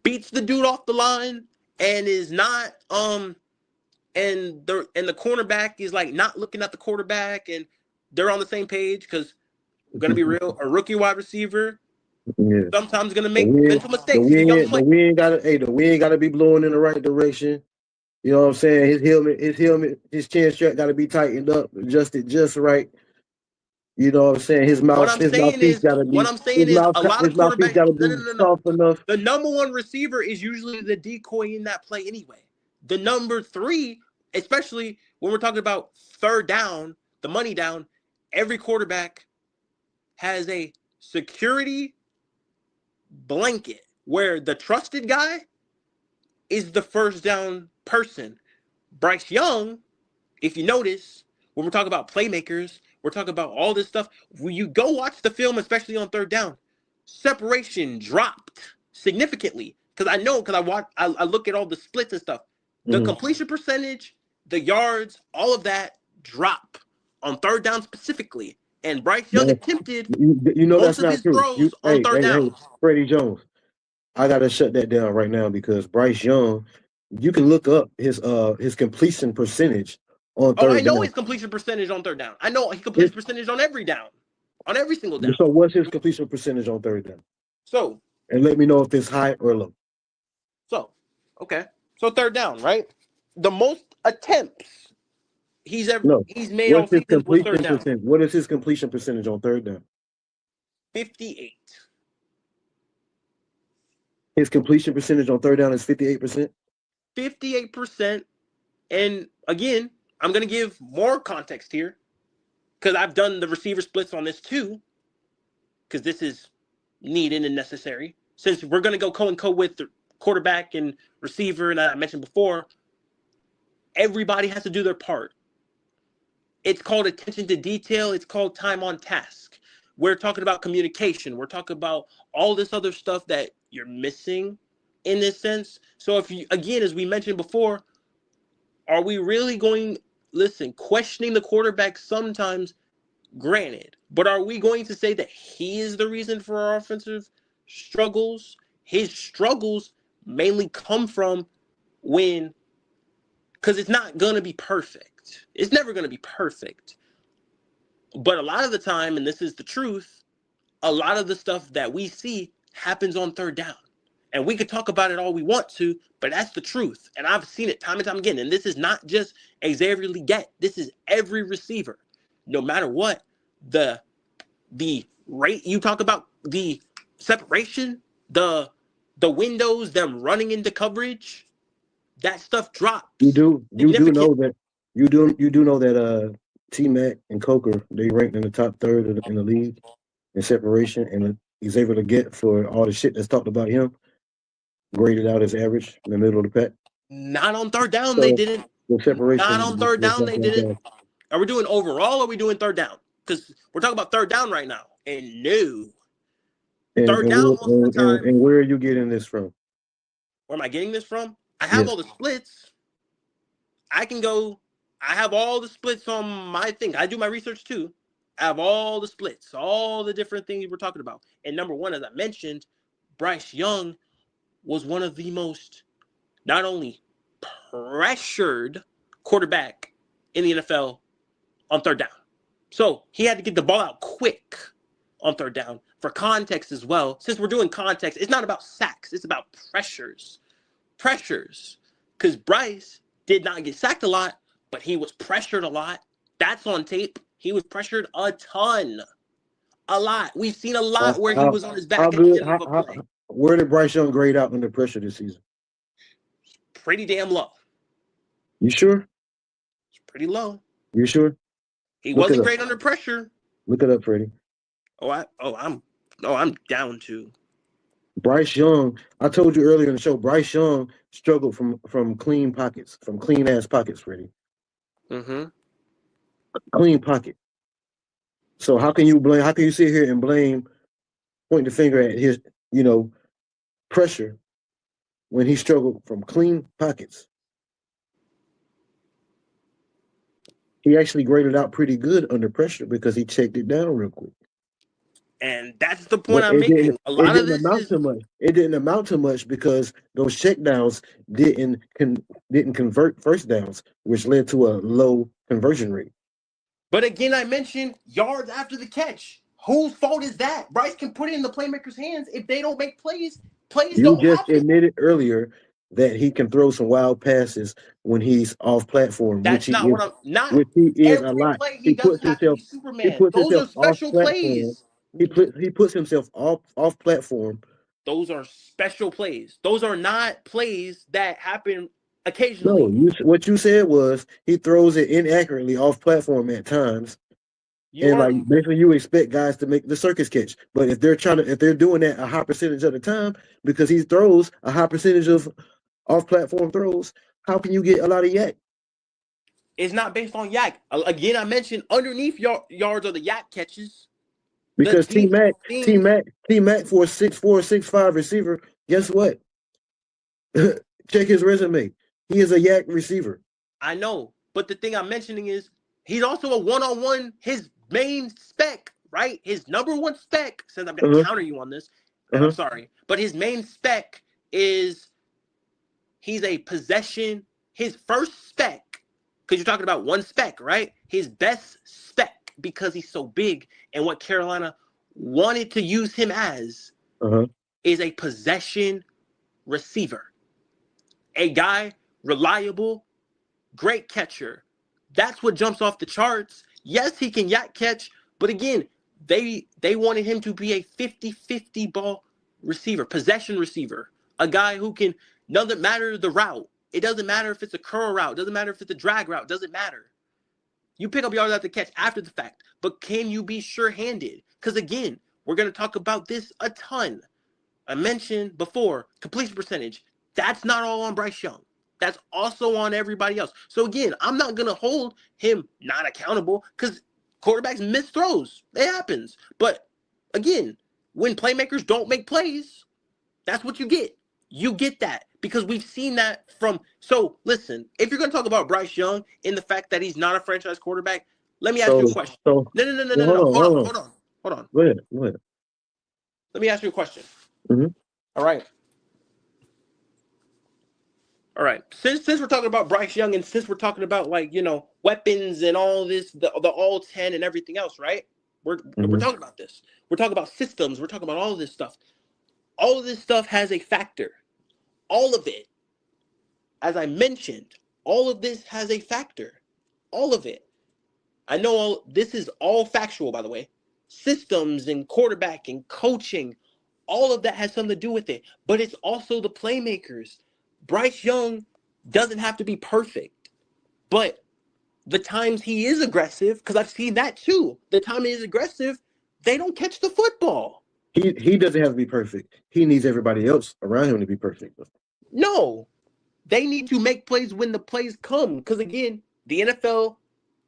beats the dude off the line and is not and the cornerback is like not looking at the quarterback and they're on the same page, because we're gonna be real, a rookie wide receiver sometimes gonna make mental mistakes. We ain't gotta be blowing in the right direction. You know what I'm saying? His chin strap gotta be tightened up, adjusted just right. You know what I'm saying? His mouthpiece gotta be. What I'm saying is, a lot of quarterbacks gotta be soft enough. The number one receiver is usually the decoy in that play anyway. The number three, especially when we're talking about third down, the money down, every quarterback has a security blanket where the trusted guy is the first down person. Bryce Young, if you notice, when we're talking about playmakers, we're talking about all this stuff. When you go watch the film, especially on third down, separation dropped significantly. Because I look at all the splits and stuff. The completion percentage, the yards, all of that drop on third down specifically. And Bryce Young attempted most of his throws on third down. Freddie Jones, I gotta shut that down right now because Bryce Young, you can look up his completion percentage on third down. I know his completion percentage on third down. I know he completes percentage on every down, on every single down. So what's his completion percentage on third down? And let me know if it's high or low. Okay. So third down, right? The most attempts he's made on season was third down. What is his completion percentage on third down? 58. His completion percentage on third down is 58%? 58%. And again, I'm going to give more context here. because I've done the receiver splits on this too, because this is needed and necessary. Since we're going to go co with the quarterback and receiver, and I mentioned before, everybody has to do their part. It's called attention to detail. It's called time on task. We're talking about communication. We're talking about all this other stuff that you're missing in this sense. So if you, again, as we mentioned before, are we really going, listen, questioning the quarterback sometimes, granted, but are we going to say that he is the reason for our offensive struggles? His struggles mainly come from when, because it's not going to be perfect. It's never going to be perfect. But a lot of the time, and this is the truth, a lot of the stuff that we see happens on third down. And we could talk about it all we want to, but that's the truth. And I've seen it time and time again. And this is not just Xavier Legette. This is every receiver. No matter what, the rate you talk about, the separation, the windows, them running into coverage, that stuff drops. You do know that T-Mac and Coker, they ranked in the top third in the league in separation, and he's able to get for all the shit that's talked about him, graded out as average in the middle of the pack. Not on third down, they didn't. Not on third down, they didn't. Are we doing overall or are we doing third down? Because we're talking about third down right now. And no. Third down most of the time. And where are you getting this from? Where am I getting this from? I have all the splits. I have all the splits on my thing. I do my research too. I have all the splits, all the different things we're talking about. And number one, as I mentioned, Bryce Young was one of the most not only pressured quarterback in the NFL on third down. So he had to get the ball out quick on third down. For context as well, since we're doing context, it's not about sacks. It's about pressures. Because Bryce did not get sacked a lot, but he was pressured a lot. That's on tape. He was pressured a ton. A lot. We've seen a lot where he was on his back at the end of a play. Where did Bryce Young grade out under pressure this season? Pretty damn low. You sure? It's pretty low. You sure? He wasn't great under pressure. Look it up, Freddie. I'm down to. Bryce Young, I told you earlier in the show, Bryce Young struggled from clean pockets, from clean ass pockets, Freddie. Mm-hmm. Clean pocket. So how can you sit here and point the finger at his, pressure when he struggled from clean pockets? He actually graded out pretty good under pressure because he checked it down real quick. And that's the point I'm making. A lot of this it didn't amount to much because those checkdowns didn't convert first downs, which led to a low conversion rate. But again, I mentioned yards after the catch. Whose fault is that? Bryce can put it in the playmaker's hands. If they don't make plays you just admitted earlier that he can throw some wild passes when he's off platform. That's not what I'm not. Which he is every a lot. Play, he doesn't have to be Superman. Those are special plays. He puts himself off platform. Those are special plays. Those are not plays that happen occasionally. No, what you said was he throws it inaccurately off platform at times. Basically you expect guys to make the circus catch. But if they're doing that a high percentage of the time, because he throws a high percentage of off platform throws, how can you get a lot of yak? It's not based on yak. Again, I mentioned underneath yards are the yak catches. Because T-Mac for a 6'4", 6'5" receiver, guess what? Check his resume. He is a yak receiver. I know, but the thing I'm mentioning is he's also a one-on-one. His main spec, right? His number one spec, since I'm going to counter you on this, and I'm sorry, but his main spec is he's a possession. His first spec, because you're talking about one spec, right? His best spec, because he's so big, and what Carolina wanted to use him as is a possession receiver. A guy, reliable, great catcher. That's what jumps off the charts. Yes, he can yak catch, but again, they wanted him to be a 50-50 ball receiver, possession receiver, a guy who can, doesn't matter the route. It doesn't matter if it's a curl route. Doesn't matter if it's a drag route. Doesn't matter. You pick up yards after catch after the fact, but can you be sure-handed? Because again, we're going to talk about this a ton. I mentioned before, completion percentage. That's not all on Bryce Young. That's also on everybody else. So again, I'm not going to hold him not accountable because quarterbacks miss throws. It happens. But again, when playmakers don't make plays, that's what you get. You get that because we've seen that from. So listen, if you're going to talk about Bryce Young and the fact that he's not a franchise quarterback, let me ask you a question. No. Hold on. Go ahead. Let me ask you a question. Mm-hmm. All right. Since we're talking about Bryce Young and since we're talking about weapons and all this, the all 10 and everything else, right? We're talking about this. We're talking about systems. We're talking about all this stuff. All of this stuff has a factor. All of it. As I mentioned, all of this has a factor. All of it. I know this is all factual, by the way. Systems and quarterback and coaching, all of that has something to do with it. But it's also the playmakers. Bryce Young doesn't have to be perfect. But the times he is aggressive, because I've seen that too. The time he is aggressive, they don't catch the football. He doesn't have to be perfect. He needs everybody else around him to be perfect. No. They need to make plays when the plays come. Because again, the NFL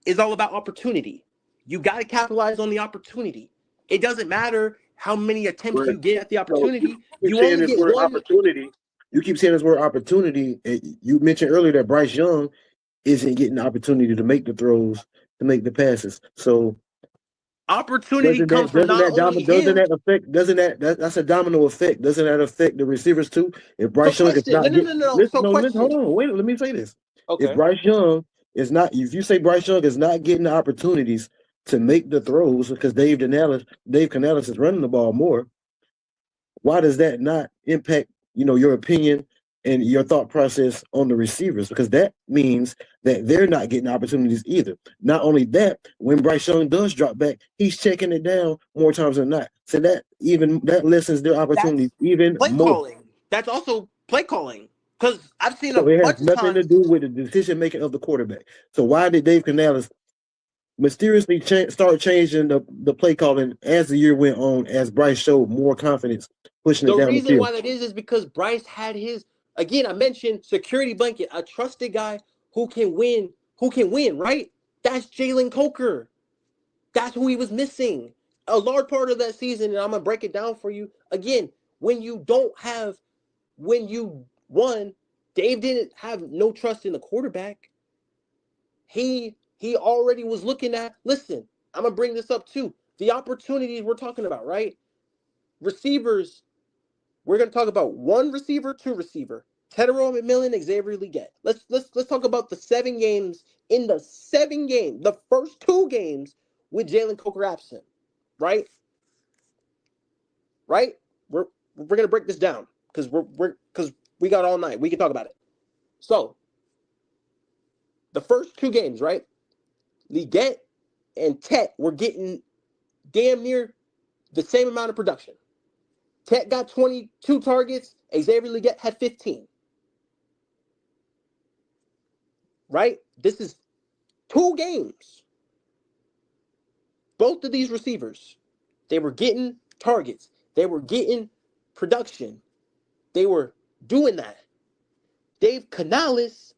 is all about opportunity. You got to capitalize on the opportunity. It doesn't matter how many attempts you get at the opportunity. So you only get one opportunity. You keep saying this word opportunity. You mentioned earlier that Bryce Young isn't getting the opportunity to make the throws, to make the passes. So opportunity comes from not only him. That's a domino effect. Doesn't that affect the receivers too? If Bryce Young is not hold on, wait, let me say this. Okay. If Bryce Young is not, if you say Bryce Young is not getting the opportunities to make the throws because Dave Canales is running the ball more, why does that not impact, your opinion and your thought process on the receivers? Because that means that they're not getting opportunities either. Not only that, when Bryce Young does drop back, he's checking it down more times than not. So that lessens their opportunities even play more. Calling. That's also play calling. Because I've seen it has nothing to do with the decision making of the quarterback. So why did Dave Canales mysteriously start changing the play calling as the year went on, as Bryce showed more confidence pushing it down the field? The reason why that is because Bryce had his, again, I mentioned security blanket, a trusted guy who can win, right? That's Jalen Coker. That's who he was missing. A large part of that season, and I'm going to break it down for you. Again, Dave didn't have no trust in the quarterback. He already was looking at, listen, I'm going to bring this up too. The opportunities we're talking about, right? Receivers, we're going to talk about one receiver, two receiver. Tedero McMillan, Xavier Leggett. Let's talk about the 7 games. In the 7 games, the first 2 games with Jalen Coker absent, right? Right? We're going to break this down because we got all night. We can talk about it. So, the first 2 games, right? Leggett and Tet were getting damn near the same amount of production. Tet got 22 targets. Xavier Leggett had 15. Right? This is 2 games. Both of these receivers, they were getting targets. They were getting production. They were doing that. Dave Canales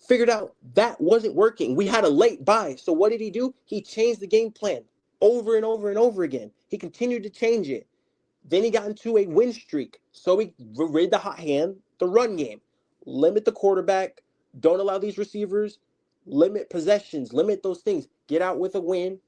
figured out that wasn't working. We had a late bye. So what did he do? He changed the game plan over and over and over again. He continued to change it. Then he got into a win streak. So he rid the hot hand, the run game. Limit the quarterback. Don't allow these receivers. Limit possessions. Limit those things. Get out with a win.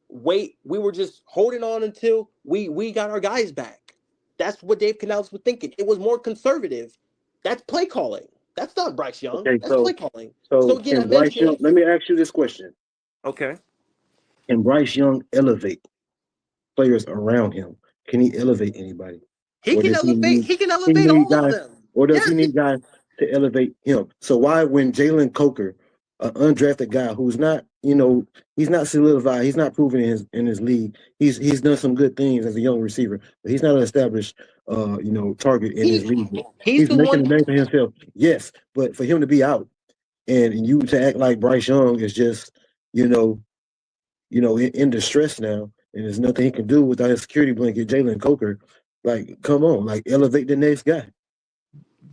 Wait. We were just holding on until we got our guys back. That's what Dave Canales was thinking. It was more conservative. That's play calling. That's not Bryce Young. Okay, that's play calling. So again, Bryce Young, let me ask you this question. Okay. Can Bryce Young elevate players around him? Can he elevate anybody? He can elevate all of them. Or does he need guys to elevate him? So why, when Jalen Coker, an undrafted guy who's not, he's not solidified, he's not proven in his league. He's done some good things as a young receiver, but he's not an established target in his league. He's making a name for himself. Yes, but for him to be out and you to act like Bryce Young is just, in distress now, and there's nothing he can do without his security blanket, Jalen Coker. Like, come on, like elevate the next guy.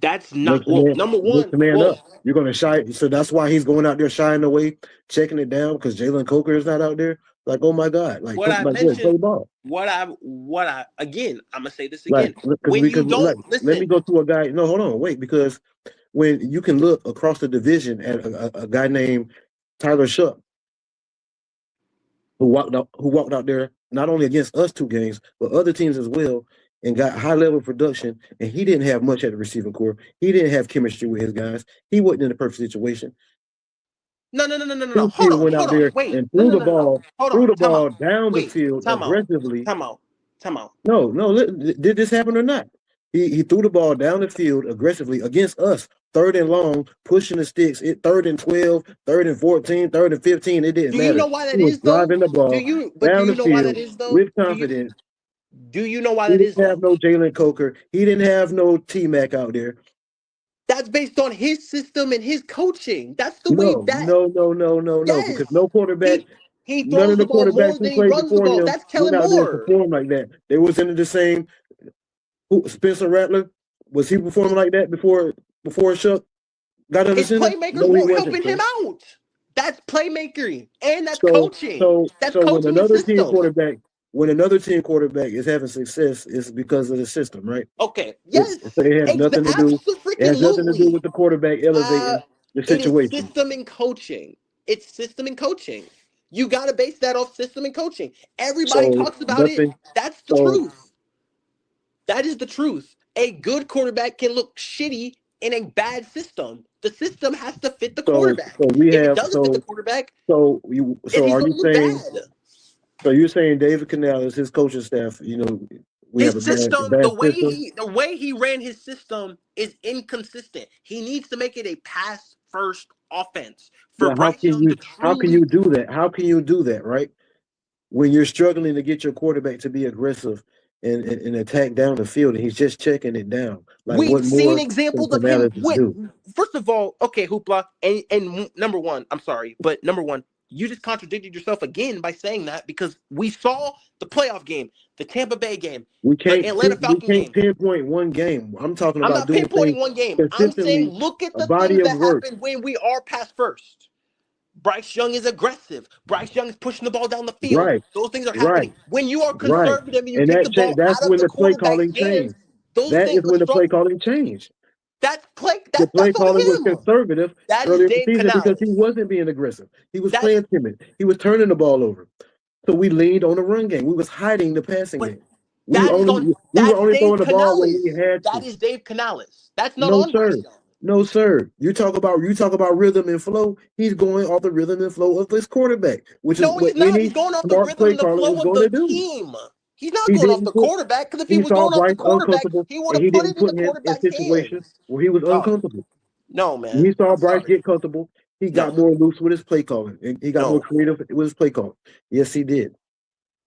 That's not number one. The man up. You're gonna shy, so that's why he's going out there shying away, checking it down because Jalen Coker is not out there. Like, oh my God! Like, what I mentioned, play ball. What I again, I'm gonna say this again. When you don't listen, let me go to a guy. No, hold on, wait, because when you can look across the division at a guy named Tyler Shuck, who walked out there not only against us 2 games, but other teams as well, and got high level production. And he didn't have much at the receiving core. He didn't have chemistry with his guys. He wasn't in a perfect situation. No. Hold on. Went out there and threw the ball down the field aggressively. Time out. No. Did this happen or not? He threw the ball down the field aggressively against us. 3rd and long, pushing the sticks. 3rd and 12, 3rd and 14, 3rd and 15. It didn't matter. Do you know why that is, though? Driving the ball down the field with confidence. Do you know why that is? He didn't have no Jalen Coker. He didn't have no T-Mac out there. That's based on his system and his coaching. That's the way that. No. Yes. Because no quarterback. He throws the ball more than he runs the ball. That's Kellen Moore. Perform like that. They was in the same. Spencer Rattler, was he performing like that before Shuck got on the center? His playmakers were helping him out. That's playmaking and that's coaching. That's coaching when another team quarterback is having success, it's because of the system, right? Okay. Yes. It has nothing to do. It has nothing to do with the quarterback elevating the situation. It's system and coaching. You got to base that off system and coaching. Everybody talks about it. That's the truth. That is the truth. A good quarterback can look shitty in a bad system. The system has to fit the quarterback. If it doesn't fit the quarterback, are you saying? So you're saying David Canales, his coaching staff, his system, the way he ran his system is inconsistent. He needs to make it a pass first offense for Bryce Young to truly. How can you do that? How can you do that, right? When you're struggling to get your quarterback to be aggressive and attack down the field, and he's just checking it down. Like, we've seen examples of him. First of all, okay, Hoopla, and number one, you just contradicted yourself again by saying that, because we saw the playoff game, the Tampa Bay game, the Atlanta Falcons game. Pinpoint one game. I'm talking about. I'm not pinpointing one game. I'm saying look at the things that happen when we are pass first. Bryce Young is aggressive. Bryce Young is pushing the ball down the field. Right. Those things are happening. When you are conservative and you take the ball out of the quarterback's hands, that is when the play calling changed. The play calling was conservative earlier in the season because he wasn't being aggressive. He was playing timid. He was turning the ball over. So we leaned on the run game. We was hiding the passing game. We were only throwing the ball when we had to. That is Dave Canales. That's not on Bryce Young. No, sir. You talk about rhythm and flow. He's going off the rhythm and flow of this quarterback, which is what he's going off the rhythm and the flow of the team. He's not going off the quarterback, because if he was going off the quarterback, he would have put it in the quarterback's hands. Where he was uncomfortable. No, man. When he saw Bryce get comfortable, he got more loose with his play calling. And he got more creative with his play calling. Yes, he did.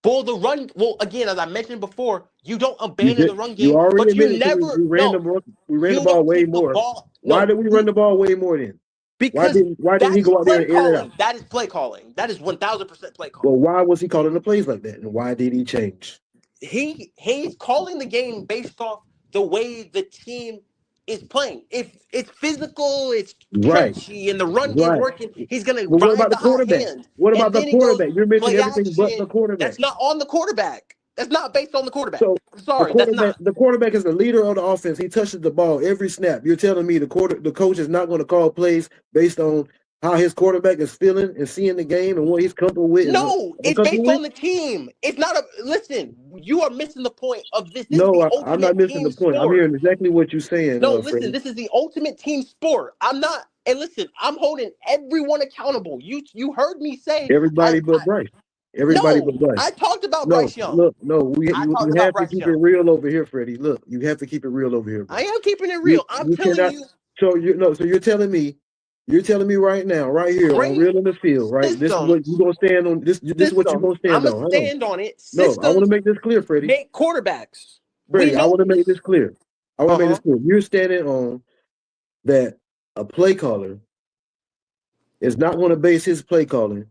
Well, again, as I mentioned before, you don't abandon the run game, but you never. We ran the ball way more. Why did we run the ball way more then? Because why didn't he go out there and air it out? That is play calling. That is 1,000% play calling. Well, why was he calling the plays like that, and why did he change? He's calling the game based off the way the team is playing. If it's physical, it's stretchy, and the run game working, he's going to ride the hot hand. What about the quarterback? You're mentioning everything but the quarterback. That's not on the quarterback. That's not based on the quarterback. So I'm sorry, that's not. The quarterback is the leader of the offense. He touches the ball every snap. You're telling me the coach is not going to call plays based on how his quarterback is feeling and seeing the game and what he's comfortable with? No, it's based on the team. It's not listen, you are missing the point of this. I'm not missing the point. I'm hearing exactly what you're saying. No, listen, Freddie. This is the ultimate team sport. I'm I'm holding everyone accountable. You heard me say everybody but Bryce. Everybody but Bryce. I talked about Bryce Young. Look, you have to keep it real over here, Freddie. Look, you have to keep it real over here. Bro. I am keeping it real. I'm telling you. So you're telling me right now, right here, on Real in the Field, right? This is what you're gonna stand on. This is what you're gonna stand on. I'm gonna stand on it. No, I want to make this clear, Freddie. Make quarterbacks. Freddie, I want to make this clear. You're standing on that a play caller is not going to base his play calling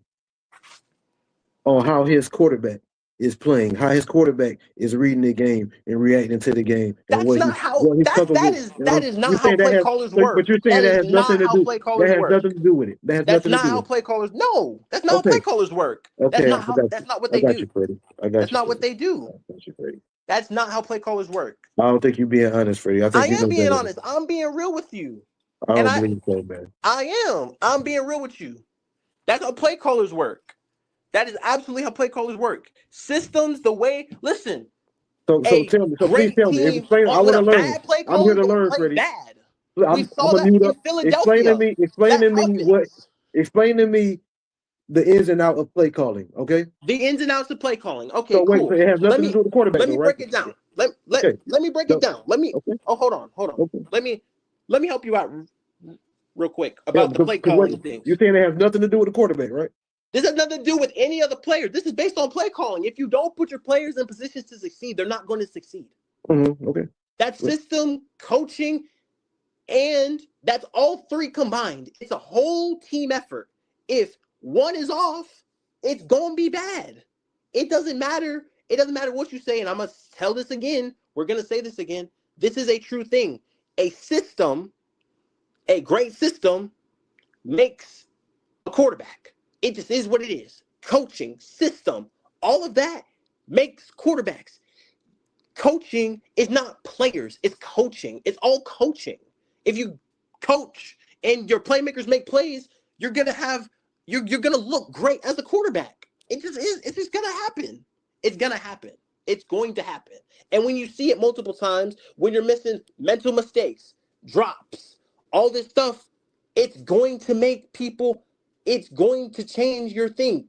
on how his quarterback is playing, how his quarterback is reading the game and reacting to the game, and That's what not how he's comfortable with. that is You not how saying that play has, callers work. but you're saying That that is has nothing not to how do. play That callers has work. nothing to do with it. That has That's nothing to not do how with play callers. No, that's it. not how play Okay, callers work. okay, I got That's you. not what I they got do. you, Freddie. I got That's you, not what Freddie. they do. I got you, Freddie. That's not how play callers work. I don't think you're being honest, Freddie. I I think you am know being better. honest. I'm being real with you. I And don't believe so, man. I am. I'm being real with you. That's how play callers work. That is absolutely how play callers work. Systems, the way, listen, So a tell me. So please great tell me. team Explain. I with want a to learn. bad play I'm caller here is to going to learn, play Freddie. bad. We I'm saw gonna that mute in up. Explain to Philadelphia. me. Explain That to me what. happens. Explain to me the ins and out of play calling. Okay. The ins and outs of play calling. Okay, So wait. So cool. it has nothing to do with the quarterback, Let though, me right? break it down. Okay. Let me break it No. down. Let me. Okay. Oh, hold on. Okay. Let me help you out real quick Yeah, about the play because what calling things. you're saying it has nothing to do with the quarterback, right? This has nothing to do with any other player. This is based on play calling. If you don't put your players in positions to succeed, they're not going to succeed. Okay. That system, coaching, and that's all three combined. It's a whole team effort. If one is off, it's going to be bad. It doesn't matter. It doesn't matter what you say. And I'm going to tell this again. We're going to say this again. This is a true thing. A system, a great system, makes a quarterback. It just is what it is. Coaching, system, all of that makes quarterbacks. Coaching is not players, it's coaching. It's all coaching. If you coach and your playmakers make plays, you're gonna have you're gonna look great as a quarterback. It just is. It's just gonna happen. It's gonna happen. It's going to happen. And when you see it multiple times, when you're missing mental mistakes, drops, all this stuff, it's going to make people. It's going to change your thing.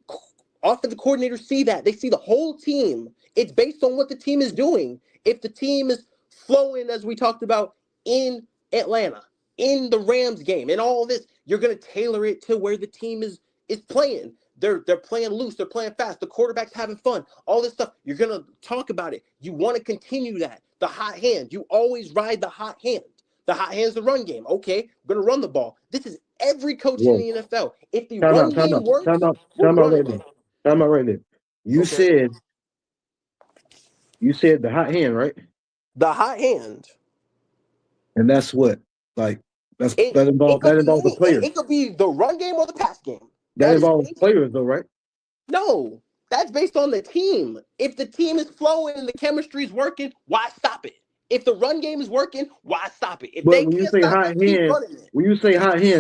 Offensive coordinators see that. They see the whole team. It's based on what the team is doing. If the team is flowing, as we talked about in Atlanta, in the Rams game, and all this, you're going to tailor it to where the team is playing. They're playing loose. They're playing fast. The quarterback's having fun. All this stuff. You're going to talk about it. You want to continue that. The hot hand. You always ride the hot hand. The hot hand's the run game. Okay, we're going to run the ball. This is every coach in Whoa. the NFL. If the Time run out. Time game out. works, Time out. we're Time out right running there. it. Time out right there. You Okay. said the hot hand, right? The hot hand. And that's what, like, It that it involves could be the any. players. It could be the run game or the pass game. That That is involves based. players, though, right? No, that's based on the team. If the team is flowing and the chemistry is working, why stop it? If the run game is working, why stop it? If But they when you can't say stop hot it, keep hand, running it.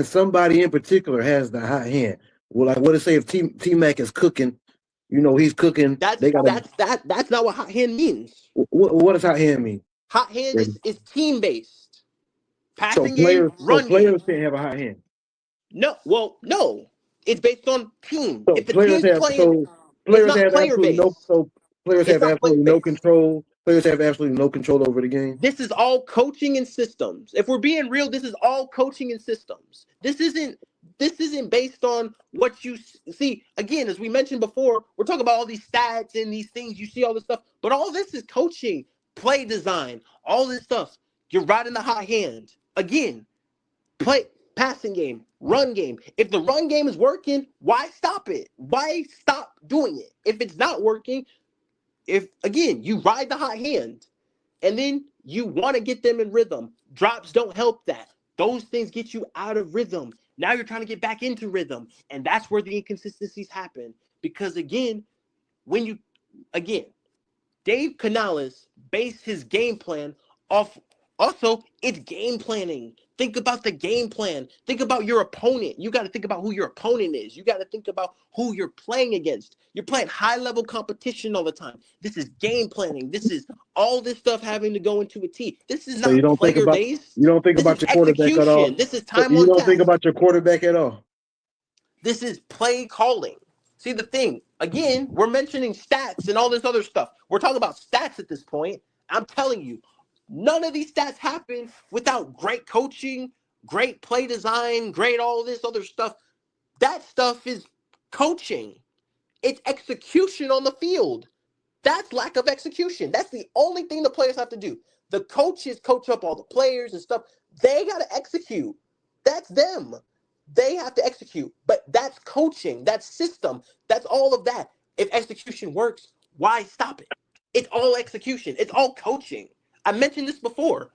somebody in particular has the hot hand. Well, like, what to say if T Mac is cooking? You know, he's cooking. That's They got that's not what hot hand means. what does hot hand mean? Hot hand is team based. So Passing game, run game. players can't have a hot hand. No, well, no. It's based on team. So If the team's playing, it's players not have player absolutely no based. players It's have not player absolutely no based. control. Players have absolutely no control over the game. This is all coaching and systems. If we're being real, this is all coaching and systems. This isn't based on what you see. Again, as we mentioned before, we're talking about all these stats and these things. You see all this stuff, but all this is coaching, play design, all this stuff. You're riding the hot hand. Again, play passing game, run game. If the run game is working, why stop it? Why stop doing it? If it's not working, if again, you ride the hot hand. And then you want to get them in rhythm. Drops don't help that. Those things get you out of rhythm. Now you're trying to get back into rhythm. And that's where the inconsistencies happen. Because again, Dave Canales based his game plan off. Also, it's game planning. Think about the game plan. Think about your opponent. You got to think about who your opponent is. You got to think about who you're playing against. You're playing high-level competition all the time. This is game planning. This is all this stuff having to go into a T. This is So you not don't think about player-based. you don't think This is about your quarterback at all. execution. This is So time you on don't think task. about your quarterback at all. This is play calling. See, the thing, again, we're mentioning stats and all this other stuff. We're talking about stats at this point. I'm telling you, none of these stats happen without great coaching, great play design, great all this other stuff. That stuff is coaching. It's execution on the field. That's lack of execution. That's the only thing the players have to do. The coaches coach up all the players and stuff. They got to execute. That's them. They have to execute. But that's coaching. That's system. That's all of that. If execution works, why stop it? It's all execution. It's all coaching. I mentioned this before.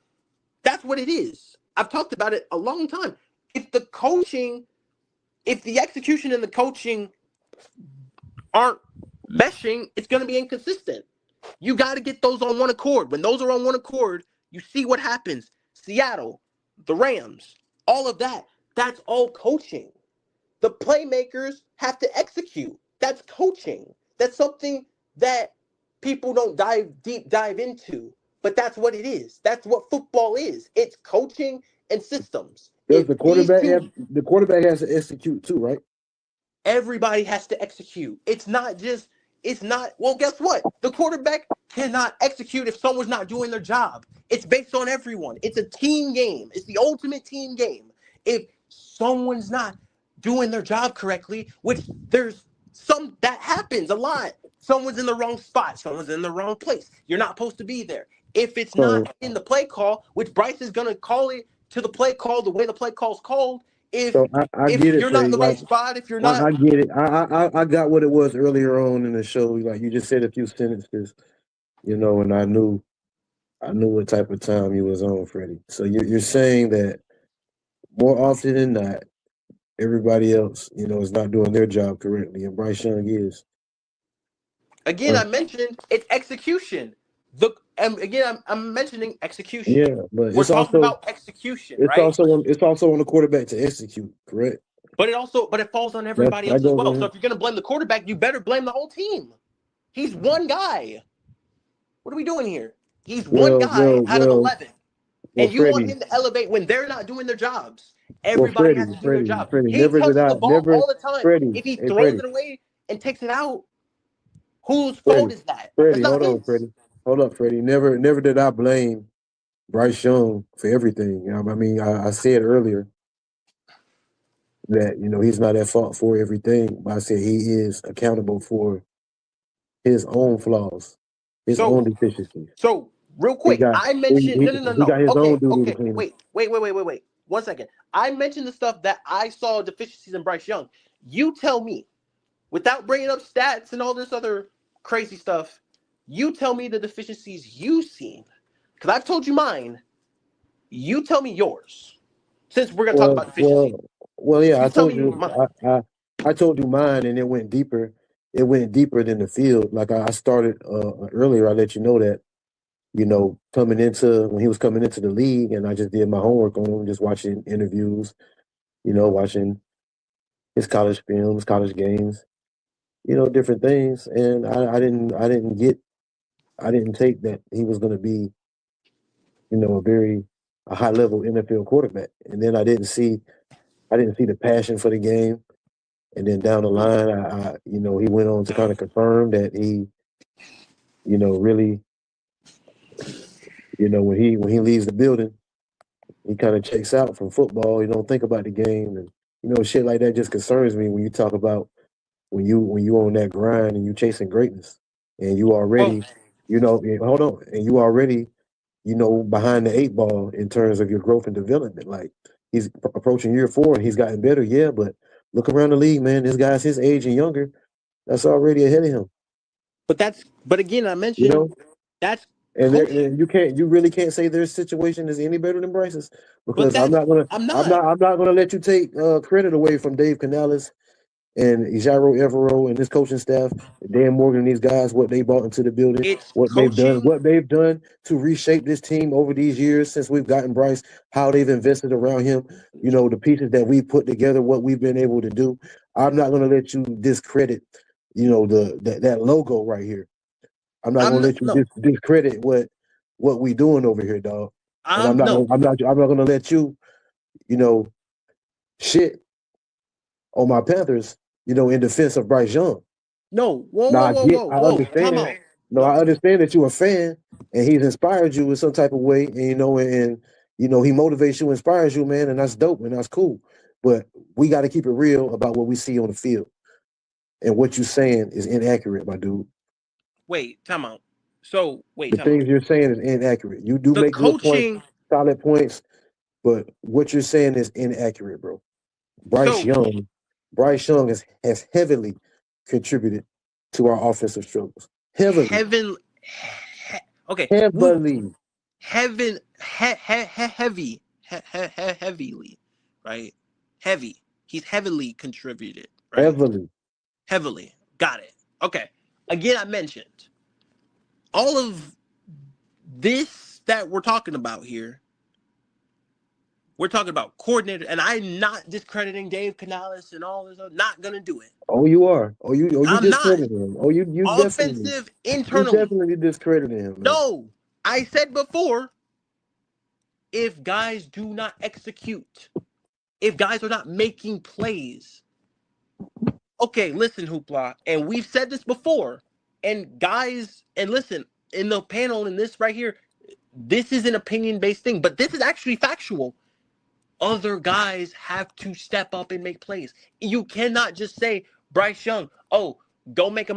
That's what it is. I've talked about it a long time. If the execution and the coaching aren't meshing, it's going to be inconsistent. You got to get those on one accord. When those are on one accord, you see what happens. Seattle, the Rams, all of that. That's all coaching. The playmakers have to execute. That's coaching. That's something that people don't deep dive into. But that's what it is. That's what football is. It's coaching and systems. Does the quarterback has to execute too, right? Everybody has to execute. It's not, well, guess what? The quarterback cannot execute if someone's not doing their job. It's based on everyone. It's a team game. It's the ultimate team game. If someone's not doing their job correctly, which that happens a lot. Someone's in the wrong spot. Someone's in the wrong place. You're not supposed to be there. If it's not in the play call, which Bryce is going to call it to the play call, the way the play call's called, if you're not in the right spot, if you're not. I get it. I got what it was earlier on in the show. Like you just said a few sentences, and I knew what type of time you was on, Freddie. So you're saying that more often than not, everybody else, is not doing their job correctly, and Bryce Young is. Again, I mentioned it's execution. I'm mentioning execution. Yeah, but we're talking about execution, right? It's also on the quarterback to execute, correct? But it falls on everybody else as well. So if you're going to blame the quarterback, you better blame the whole team. He's one guy. What are we doing here? He's one guy out of 11. And you want him to elevate when they're not doing their jobs. Everybody has to do their job. He touches the ball all the time. If he throws it away and takes it out, whose fault is that? Freddie, hold up, Freddie. Never did I blame Bryce Young for everything. I mean, I said earlier that he's not at fault for everything, but I said he is accountable for his own flaws, his own deficiencies. So real quick, I mentioned no. He got his own duty to clean up. Wait. 1 second. I mentioned the stuff that I saw deficiencies in Bryce Young. You tell me, without bringing up stats and all this other crazy stuff, you tell me the deficiencies you've seen. Because I've told you mine. You tell me yours. Since we're going to talk about deficiencies. Well, yeah, I told you. I told you mine, and it went deeper. It went deeper than the field. Like I started earlier, I let you know that, when he was coming into the league, and I just did my homework on him, just watching interviews, watching his college films, college games, different things. And I didn't take that he was going to be, a high level NFL quarterback. And then I didn't see the passion for the game. And then down the line, he went on to kind of confirm that he, really, when he leaves the building, he kind of checks out from football. He don't think about the game, and shit like that just concerns me when you talk about when you on that grind and you chasing greatness, and you already, hold on, and you already, behind the 8 ball in terms of your growth and development. Like he's approaching year 4 and he's gotten better, yeah, but look around the league, man. This guy's his age and younger. That's already ahead of him. But again, I mentioned that's and you really can't say their situation is any better than Bryce's, because I'm not gonna let you take credit away from Dave Canales and Jairo Evero and this coaching staff, Dan Morgan and these guys, what they brought into the building, what they've done to reshape this team over these years since we've gotten Bryce, how they've invested around him, the pieces that we put together, what we've been able to do. I'm not going to let you discredit, that logo right here. I'm not going to let you discredit what we doing over here, dog. And I'm not going to let you, shit on my Panthers, in defense of Bryce Young. No, I understand. I understand that you're a fan and he's inspired you in some type of way, and he motivates you, inspires you, man, and that's dope and that's cool. But we got to keep it real about what we see on the field, and what you're saying is inaccurate, my dude. Wait, time out. So the things you're saying is inaccurate. You do make good points, solid points, but what you're saying is inaccurate, bro. Bryce Young has heavily contributed to our offensive struggles. Heavily. Okay. Heavily. Heavily, right? Heavy. He's heavily contributed, right? Heavily. Got it. Okay. Again, I mentioned all of this that we're talking about here. We're talking about coordinator, and I'm not discrediting Dave Canales and all this. I'm not gonna do it. Oh, you are. Oh, you discrediting him. Oh, you offensive internally. You definitely discrediting him. Man. No, I said before, if guys do not execute, if guys are not making plays, okay, listen, Hoopla, and we've said this before, and guys, and listen, in the panel, in this right here, this is an opinion-based thing, but this is actually factual. Other guys have to step up and make plays. You cannot just say, Bryce Young, oh, go make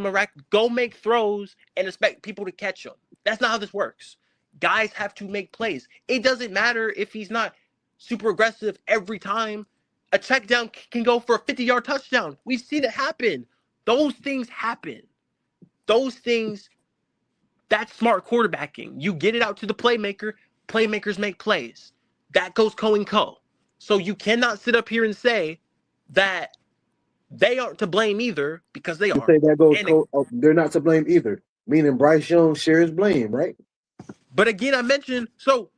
throws and expect people to catch them. That's not how this works. Guys have to make plays. It doesn't matter if he's not super aggressive every time. A check down can go for a 50-yard touchdown. We've seen it happen. Those things happen. Those things, that's smart quarterbacking. You get it out to the playmaker. Playmakers make plays. That goes co and co. So you cannot sit up here and say that they aren't to blame either, because they are. Say that goes they're not to blame either. Meaning Bryce Young shares blame, right? But again, I mentioned, so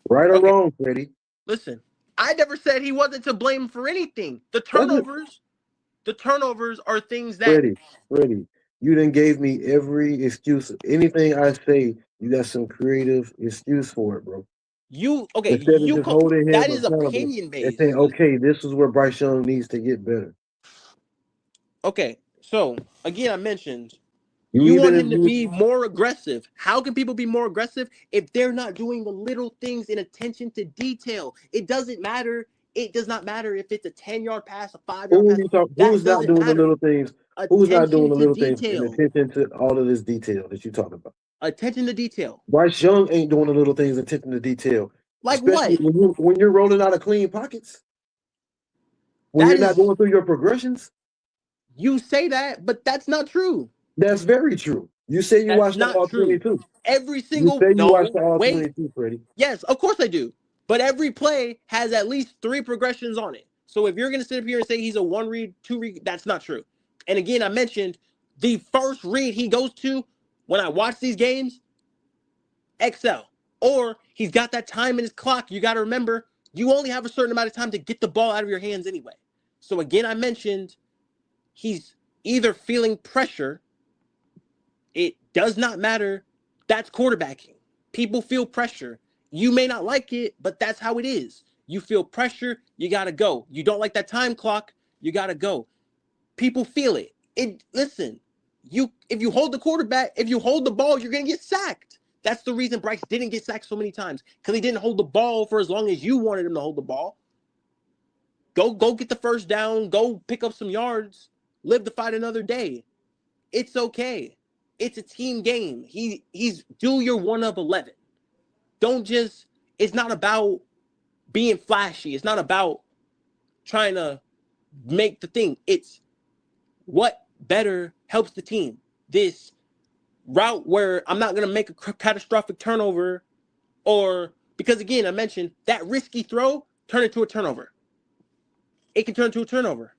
right or wrong, Freddie. Listen, I never said he wasn't to blame for anything. The turnovers are things that Freddie, you done gave me every excuse. Anything I say, you got some creative excuse for it, bro. That is opinion based. Saying, okay, this is where Bryce Young needs to get better. Okay, so again, I mentioned you want him to be more aggressive. How can people be more aggressive if they're not doing the little things in attention to detail? It doesn't matter. It does not matter if it's a 10-yard pass, a 5-yard pass. Who's not doing the little things? Who's not doing the little things in attention to all of this detail that you're talking about? Attention to detail. Bryce Young ain't doing the little things, attention to detail. Like especially what? When you're rolling out of clean pockets? When you're not going through your progressions? You say that, but that's not true. That's very true. You say you watched all 22. Every single you watched all 22, Freddie. Yes, of course I do. But every play has at least 3 progressions on it. So if you're going to sit up here and say he's a 1 read, 2 read, that's not true. And again, I mentioned the first read he goes to when I watch these games, Excel. Or he's got that time in his clock. You got to remember, you only have a certain amount of time to get the ball out of your hands anyway. So again, I mentioned he's either feeling pressure. It does not matter. That's quarterbacking. People feel pressure. You may not like it, but that's how it is. You feel pressure, you got to go. You don't like that time clock, you got to go. People feel it. Listen, if you hold the quarterback, if you hold the ball, you're going to get sacked. That's the reason Bryce didn't get sacked so many times, because he didn't hold the ball for as long as you wanted him to hold the ball. Go get the first down. Go pick up some yards. Live to fight another day. It's okay. It's a team game. He's do your 1 of 11. Don't just. It's not about being flashy. It's not about trying to make the thing. It's what better helps the team. This route where I'm not going to make a catastrophic turnover, or because again, I mentioned that risky throw turn into a turnover. It can turn into a turnover.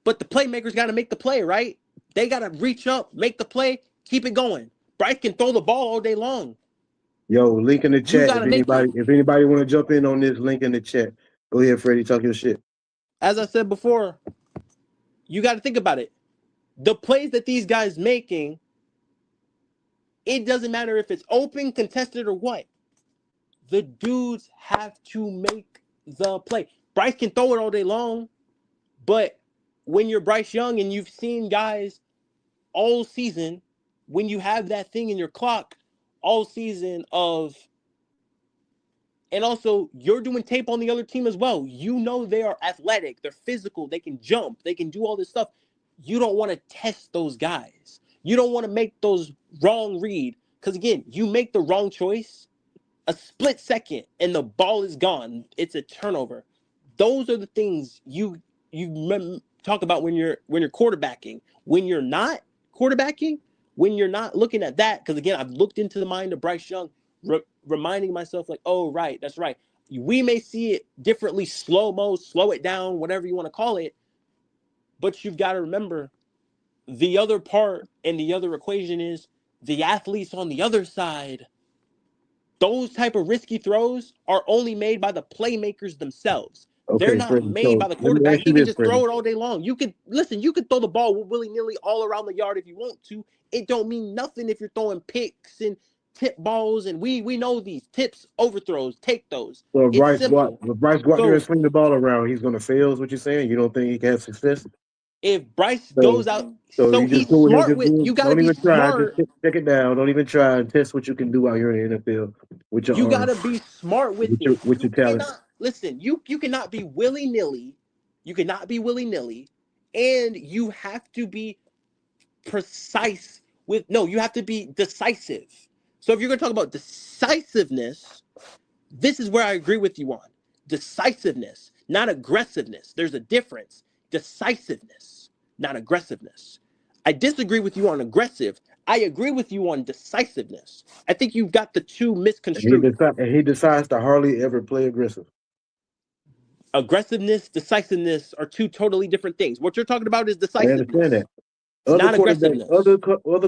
But the playmakers got to make the play, right? They got to reach up, make the play, keep it going. Bryce can throw the ball all day long. Yo, link in the chat. If anybody want to jump in on this, link in the chat. Go ahead, Freddie, talk your shit. As I said before, you got to think about it. The plays that these guys making, it doesn't matter if it's open, contested, or what. The dudes have to make the play. Bryce can throw it all day long, but when you're Bryce Young and you've seen guys all season, when you have that thing in your clock all season and also you're doing tape on the other team as well. You know they are athletic, they're physical, they can jump, they can do all this stuff. You don't want to test those guys. You don't want to make those wrong read, because again, you make the wrong choice, a split second, and the ball is gone. It's a turnover. Those are the things you talk about when you're quarterbacking. When you're not quarterbacking, when you're not looking at that, because again, I've looked into the mind of Bryce Young, reminding myself like, oh, right, that's right. We may see it differently, slow-mo, slow it down, whatever you want to call it. But you've got to remember the other part and the other equation is the athletes on the other side. Those type of risky throws are only made by the playmakers themselves. Okay, they're not Freddie, made so by the let me quarterback. ask You you can this, just Freddie. throw it all day long. You could throw the ball willy-nilly all around the yard if you want to. It don't mean nothing if you're throwing picks and tip balls, and we know these tips, overthrows, take those. So if It's simple. Bryce go out there and swing the ball around, he's going to fail, is what you're saying? You don't think he can have success? If Bryce goes out, so you he's just go in there, smart with you. Got to don't be even try, smart. just check it down. Don't even try and test what you can do out here in the NFL with your You arm. got to be smart with it. With your talent. Listen, you cannot be willy-nilly. You cannot be willy-nilly, and you have to be precise you have to be decisive. So if you're going to talk about decisiveness, this is where I agree with you on. Decisiveness, not aggressiveness. There's a difference. Decisiveness, not aggressiveness. I disagree with you on aggressive. I agree with you on decisiveness. I think you've got the two misconstrued. And he decides to hardly ever play aggressive. Aggressiveness, decisiveness are two totally different things. What you're talking about is decisiveness. I understand that. Other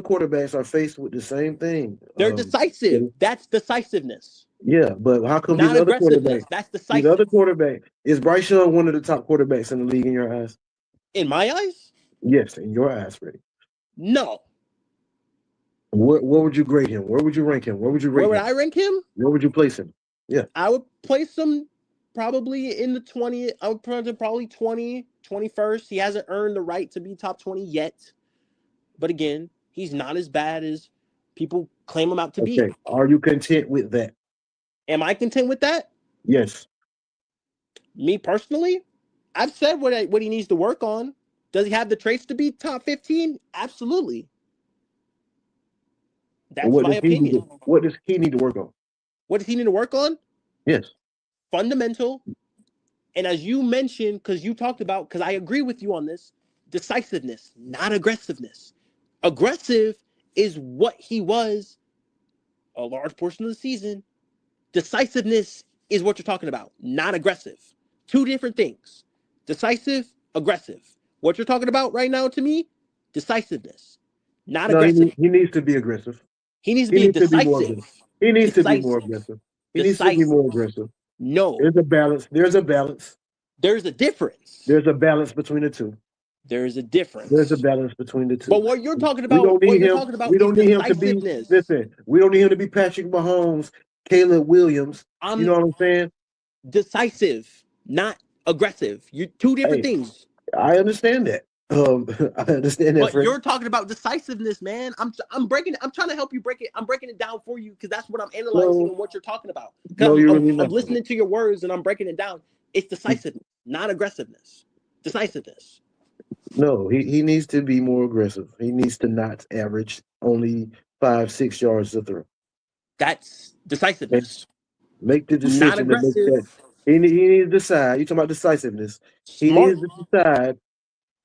quarterbacks are faced with the same thing. They're decisive. That's decisiveness. Yeah, but how come not these other aggressiveness? That's decisive. These other quarterbacks, is Bryce Young one of the top quarterbacks in the league in your eyes? In my eyes? Yes, in your eyes, Freddie. No. Where would you grade him? Where would you rank him? Where would you rate him? Where would I rank him? Where would you place him? Yeah. I would place him probably in the 20. I would put him probably 20, 21st. He hasn't earned the right to be top 20 yet. But again, he's not as bad as people claim him out to be. Are you content with that? Am I content with that? Yes. Me personally, I've said what he needs to work on. Does he have the traits to be top 15? Absolutely. That's my opinion. What does he need to work on? What does he need to work on? Yes. Fundamental. And as you mentioned, because you talked about, because I agree with you on this, decisiveness, not aggressiveness. Aggressive is what he was a large portion of the season. Decisiveness is what you're talking about, not aggressive. Two different things. Decisive, aggressive. What you're talking about right now to me, decisiveness, not aggressive. He needs to be aggressive. He needs to be decisive. He needs to be more aggressive. He needs to be more aggressive. No. There's a balance. There's a balance. There's a difference. There's a balance between the two. There's a difference. There's a balance between the two. But what you're talking about, we don't need him to be. Listen, we don't need him to be Patrick Mahomes, Caleb Williams. You know what I'm saying? Decisive, not aggressive. You two different things. I understand that. I understand that. But you're talking about decisiveness, man. I'm trying to help you break it. I'm breaking it down for you because that's what I'm analyzing and what you're talking about. I'm listening to your words and I'm breaking it down. It's decisiveness, not aggressiveness. Decisiveness. No, he needs to be more aggressive. He needs to not average only 5-6 yards to throw. That's decisiveness. Make the decision. Not aggressive. He needs to decide. You're talking about decisiveness. He needs to decide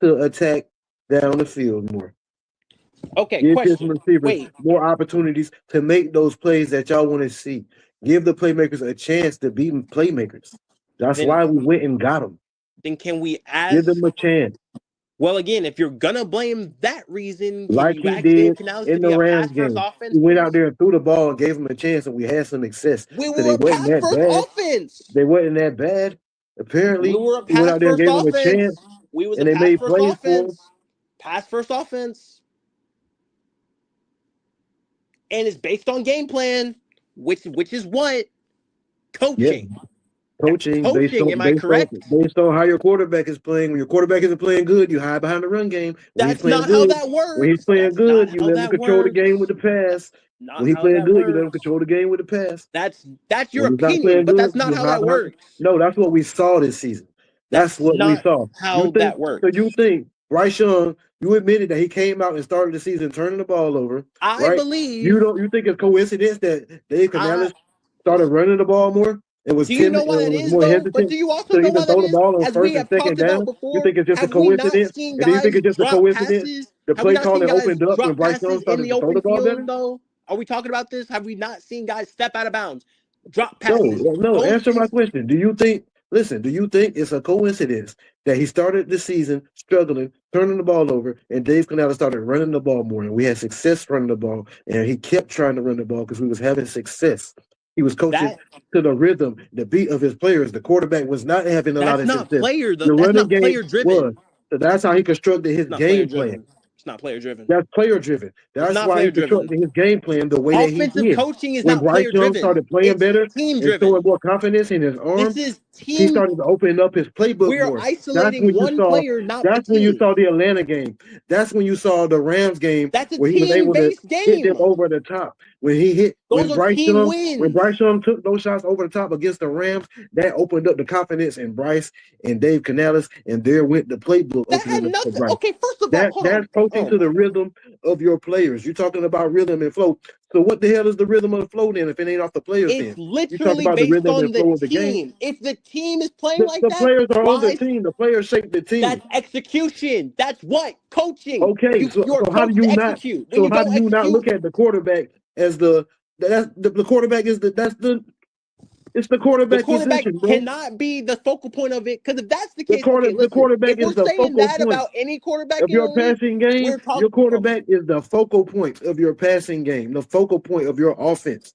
to attack down the field more. Okay, give question. His receivers more opportunities to make those plays that y'all want to see. Give the playmakers a chance to be playmakers. That's why we went and got them. Then can we ask? Give them a chance. Well, again, if you're gonna blame that reason, like he did in the Rams game, he went out there and threw the ball and gave them a chance, and we had some success. We were a pass-first offense. They wasn't that bad. Apparently, we were a went out there and gave them a chance. We was and a they made plays offense. Pass-first offense. And it's based on game plan, which is what? Coaching. Yeah. Coaching, am I correct? Based on how your quarterback is playing. When your quarterback isn't playing good, you hide behind the run game. That's not how that works. When he's playing good, you let him control the game with the pass. When he's playing good, you let him control the game with the pass. That's your opinion, but that's not how that works. No, that's what we saw this season. That's what we saw. How that works. So you think Bryce Young, you admitted that he came out and started the season turning the ball over. I believe you think it's coincidence that Dave Canales started running the ball more? It was Do you know timid. why It that was is, more though? But hesitant do you also to know even why that throw the is? ball on As we first and have second talked about down. You before, think it's just a have we not coincidence? seen And do you think guys it's just a drop coincidence? passes? The Have we play not seen calling guys opened up when drop Bryce Young passes in started the to throw the open ball better? field, though? Are we talking about this? Have we not seen guys step out of bounds, drop No, passes? no. Those Answer my things. question. Do you think? Listen. Do you think it's a coincidence that he started the season struggling, turning the ball over, and Dave Canales started running the ball more, and we had success running the ball, and he kept trying to run the ball because we was having success. He was coaching to the rhythm, the beat of his players. The quarterback was not having a lot of success. The That's running not game player driven. was. So that's how he constructed his It's not player game plan. driven. It's not player driven. That's player driven. That's why he constructed his game plan the way that he Offensive did. coaching is When not Bryce player Young driven. started playing It's better team and driven. showing more confidence in his arm, This is he team. started opening up his playbook We're more. That's isolating when you one saw. player, not the That's when you team. saw the Atlanta game. That's when you saw the Rams game That's a where he was able to team-based hit them game. over the top. When he hit, Those are team wins. when Bryce Young took those shots over the top against the Rams, that opened up the confidence in Bryce and Dave Canales, and there went the playbook That had opening up for nothing. Bryce. Okay, first of all, hold That's on. coaching to the rhythm of your players. You're talking about rhythm and flow. So what the hell is the rhythm of the flow then if it ain't off the players then? It's You talk literally about the based rhythm on and the flow of the game. team. If the team is playing like The that, players are on the Bryce, team. The players shape the team. that's execution. That's what? Coaching. Okay, so how do you not? Execute. So how do you not look at the quarterback as the quarterback is it's the quarterback position, bro. Cannot be the focal point of it, because if that's the case, The quarterback if we're is the saying focal that point about any quarterback of in the your league, passing game. we're talking. Your quarterback is the focal point of your passing game, the focal point of your offense,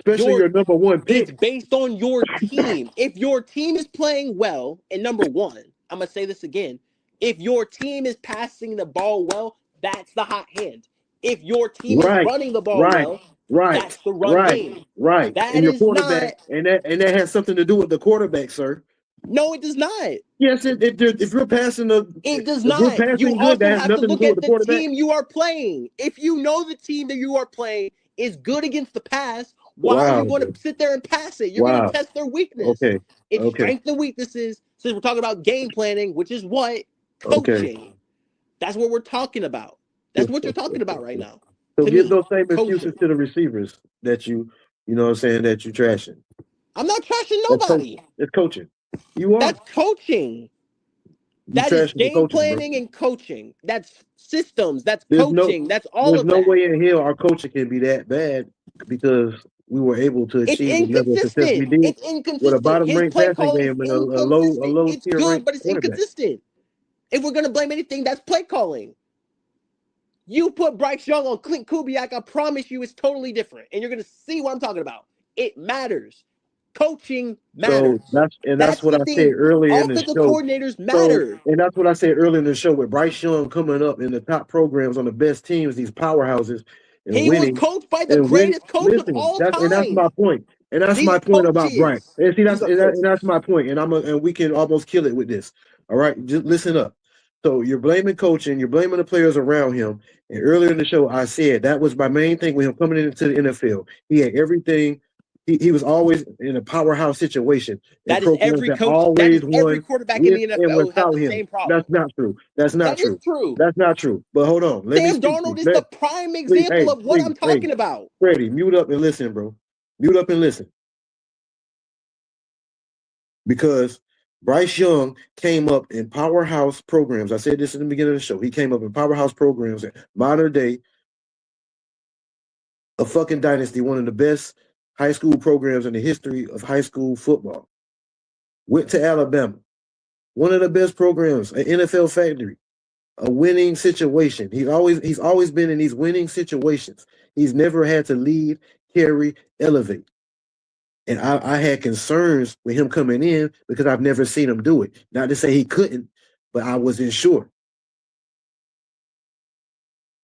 especially your number one pick. It's based on your team. If your team is playing well, and number one, I'm gonna say this again: if your team is passing the ball well, that's the hot hand. If your team is running the ball well, that's the run game. Right. That and your is quarterback, not. and that has something to do with the quarterback, sir. No, it does not. Yes, if you're passing it does not. You also have to look at the team you are playing. If you know the team that you are playing is good against the pass, why are you going to sit there and pass it? You're going to test their weakness. Okay. It's strengths and weaknesses. Since we're talking about game planning, which is what? Coaching. Okay. That's what we're talking about. That's what you're talking about right now. So give those same excuses to the receivers that you know what I'm saying, that you trashing. I'm not trashing nobody. It's coaching. You are. That's coaching. That is game planning and coaching. That's systems. That's coaching. That's all of that. There's no way in hell our coaching can be that bad because we were able to achieve the level of success we did. It's inconsistent. With a bottom-ranked passing game and a low it's good, but it's inconsistent. If we're going to blame anything, that's play calling. You put Bryce Young on Clint Kubiak, I promise you it's totally different. And you're going to see what I'm talking about. It matters. Coaching matters. So that's what I said earlier in the show. Coordinators matter. And that's what I said earlier in the show with Bryce Young coming up in the top programs on the best teams, these powerhouses, and he winning. Was coached by the greatest coach of all time. And that's my point. And that's my point about Bryce. And see, that's my point. And we can almost kill it with this. All right, just listen up. So you're blaming coaching, you're blaming the players around him. And earlier in the show, I said that was my main thing with him coming into the NFL. He had everything. He was always in a powerhouse situation. That is every coach. That is every quarterback in the NFL has the same problem. That's not true. That's not true. That's not true. But hold on. Sam Darnold is the prime example of what I'm talking about. Freddie, mute up and listen, bro. Mute up and listen. Because Bryce Young came up in powerhouse programs. I said this in the beginning of the show. He came up in powerhouse programs, modern day, a fucking dynasty, one of the best high school programs in the history of high school football. Went to Alabama, one of the best programs, an NFL factory, a winning situation. He's always been in these winning situations. He's never had to lead, carry, elevate. And I had concerns with him coming in because I've never seen him do it. Not to say he couldn't, but I wasn't sure.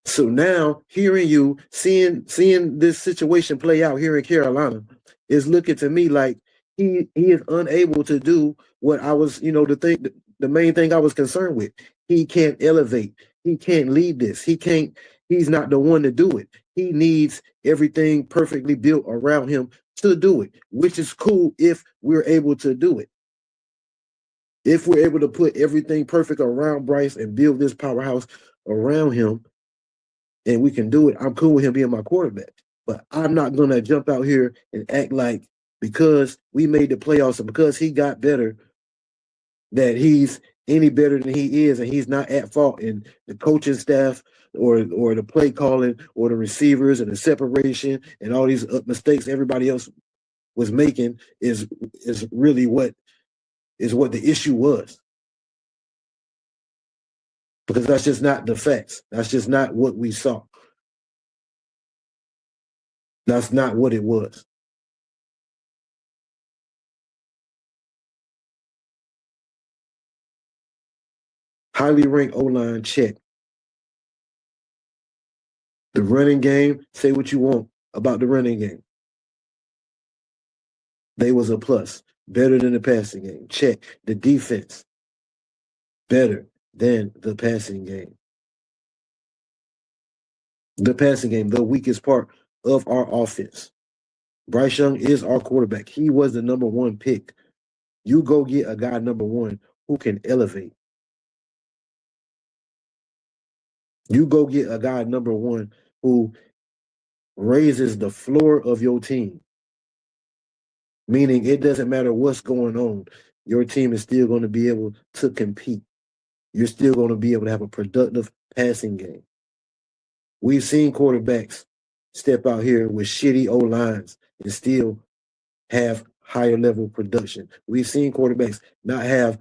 So now hearing you, seeing this situation play out here in Carolina is looking to me like he is unable to do what I was, the main thing I was concerned with. He can't elevate. He can't lead this. He's not the one to do it. He needs everything perfectly built around him to do it, which is cool if we're able to do it. If we're able to put everything perfect around Bryce and build this powerhouse around him, and we can do it, I'm cool with him being my quarterback. But I'm not going to jump out here and act like because we made the playoffs and because he got better, that he's any better than he is, and he's not at fault. And the coaching staff or the play calling or the receivers and the separation and all these mistakes everybody else was making is really what the issue was. Because that's just not the facts. That's just not what we saw. That's not what it was. Highly ranked O-line, check. The running game, say what you want about the running game. They was a plus. Better than the passing game, check. The defense, better than the passing game. The passing game, the weakest part of our offense. Bryce Young is our quarterback. He was the number one pick. You go get a guy number one who can elevate. You go get a guy number one who raises the floor of your team. Meaning it doesn't matter what's going on. Your team is still going to be able to compete. You're still going to be able to have a productive passing game. We've seen quarterbacks step out here with shitty O-lines and still have higher level production. We've seen quarterbacks not have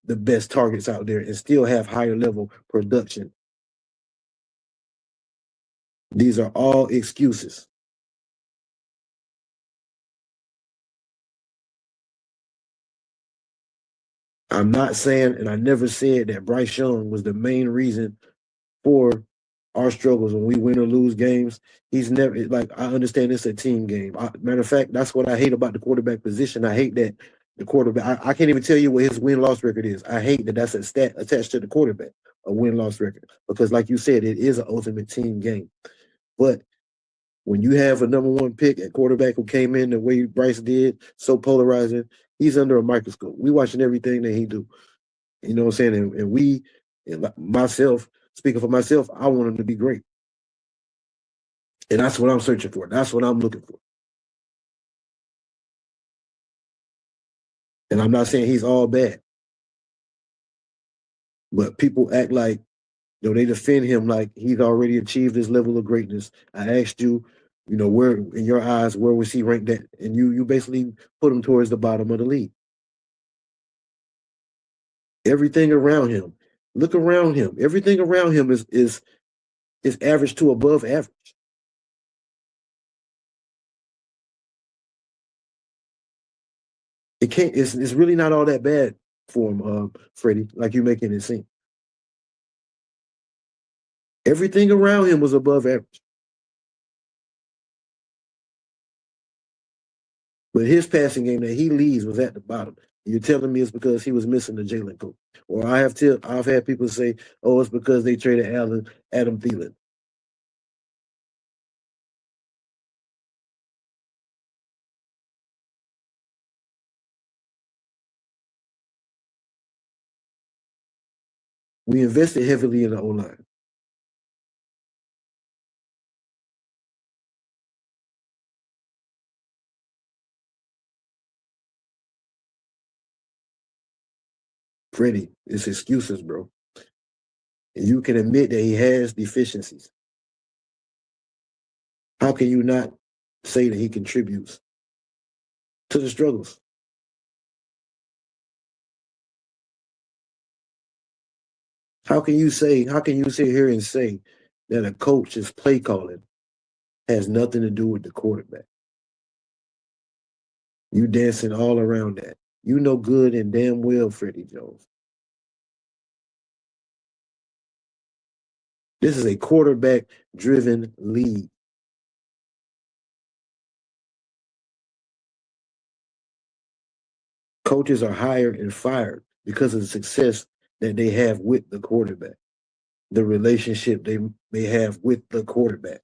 the best targets out there and still have higher level production. These are all excuses. I'm not saying, and I never said that Bryce Young was the main reason for our struggles when we win or lose games. He's never, like, I understand it's a team game. Matter of fact, that's what I hate about the quarterback position. I hate that the quarterback, I can't even tell you what his win-loss record is. I hate that that's a stat attached to the quarterback, a win-loss record. Because like you said, it is an ultimate team game. But when you have a number one pick at quarterback who came in the way Bryce did, so polarizing, he's under a microscope. We watching everything that he do. You know what I'm saying? And we, and myself, speaking for myself, I want him to be great. And that's what I'm searching for. That's what I'm looking for. And I'm not saying he's all bad. But people act like, they defend him like he's already achieved this level of greatness. I asked you, where in your eyes, where was he ranked at? And you basically put him towards the bottom of the league. Everything around him, look around him. Everything around him is average to above average. It's really not all that bad for him, Freddie, like you making it seem. Everything around him was above average. But his passing game that he leads was at the bottom. You're telling me it's because he was missing the Jalen coach. Or I've had people say, oh, it's because they traded Adam Thielen. We invested heavily in the O-line. Freddie, it's excuses, bro. And you can admit that he has deficiencies. How can you not say that he contributes to the struggles? How can you sit here and say that a coach's play calling has nothing to do with the quarterback? You dancing all around that. You know good and damn well, Freddie Jones. This is a quarterback-driven league. Coaches are hired and fired because of the success that they have with the quarterback, the relationship they have with the quarterback.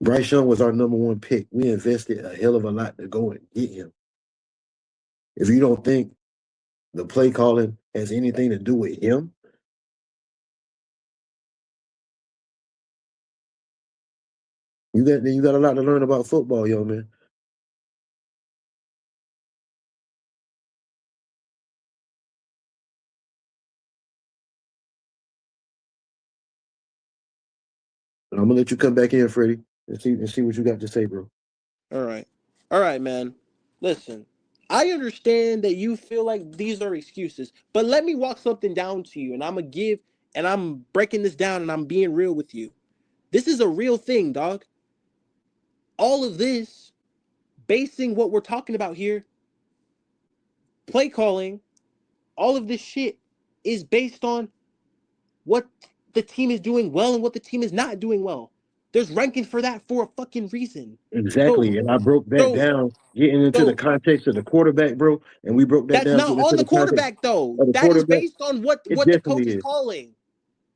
Bryce Young was our number one pick. We invested a hell of a lot to go and get him. If you don't think the play calling has anything to do with him, You got a lot to learn about football, young man. I'm gonna let you come back in, Freddie, and see what you got to say, bro. All right, man. Listen, I understand that you feel like these are excuses, but let me walk something down to you, and I'm breaking this down, and I'm being real with you. This is a real thing, dog. All of this, basing what we're talking about here, play calling, all of this shit is based on what the team is doing well and what the team is not doing well. There's ranking for that for a fucking reason. Exactly, and I broke that down, getting into the context of the quarterback, bro. And we broke that down. That's not on the quarterback, though. That is based on what the coach is calling.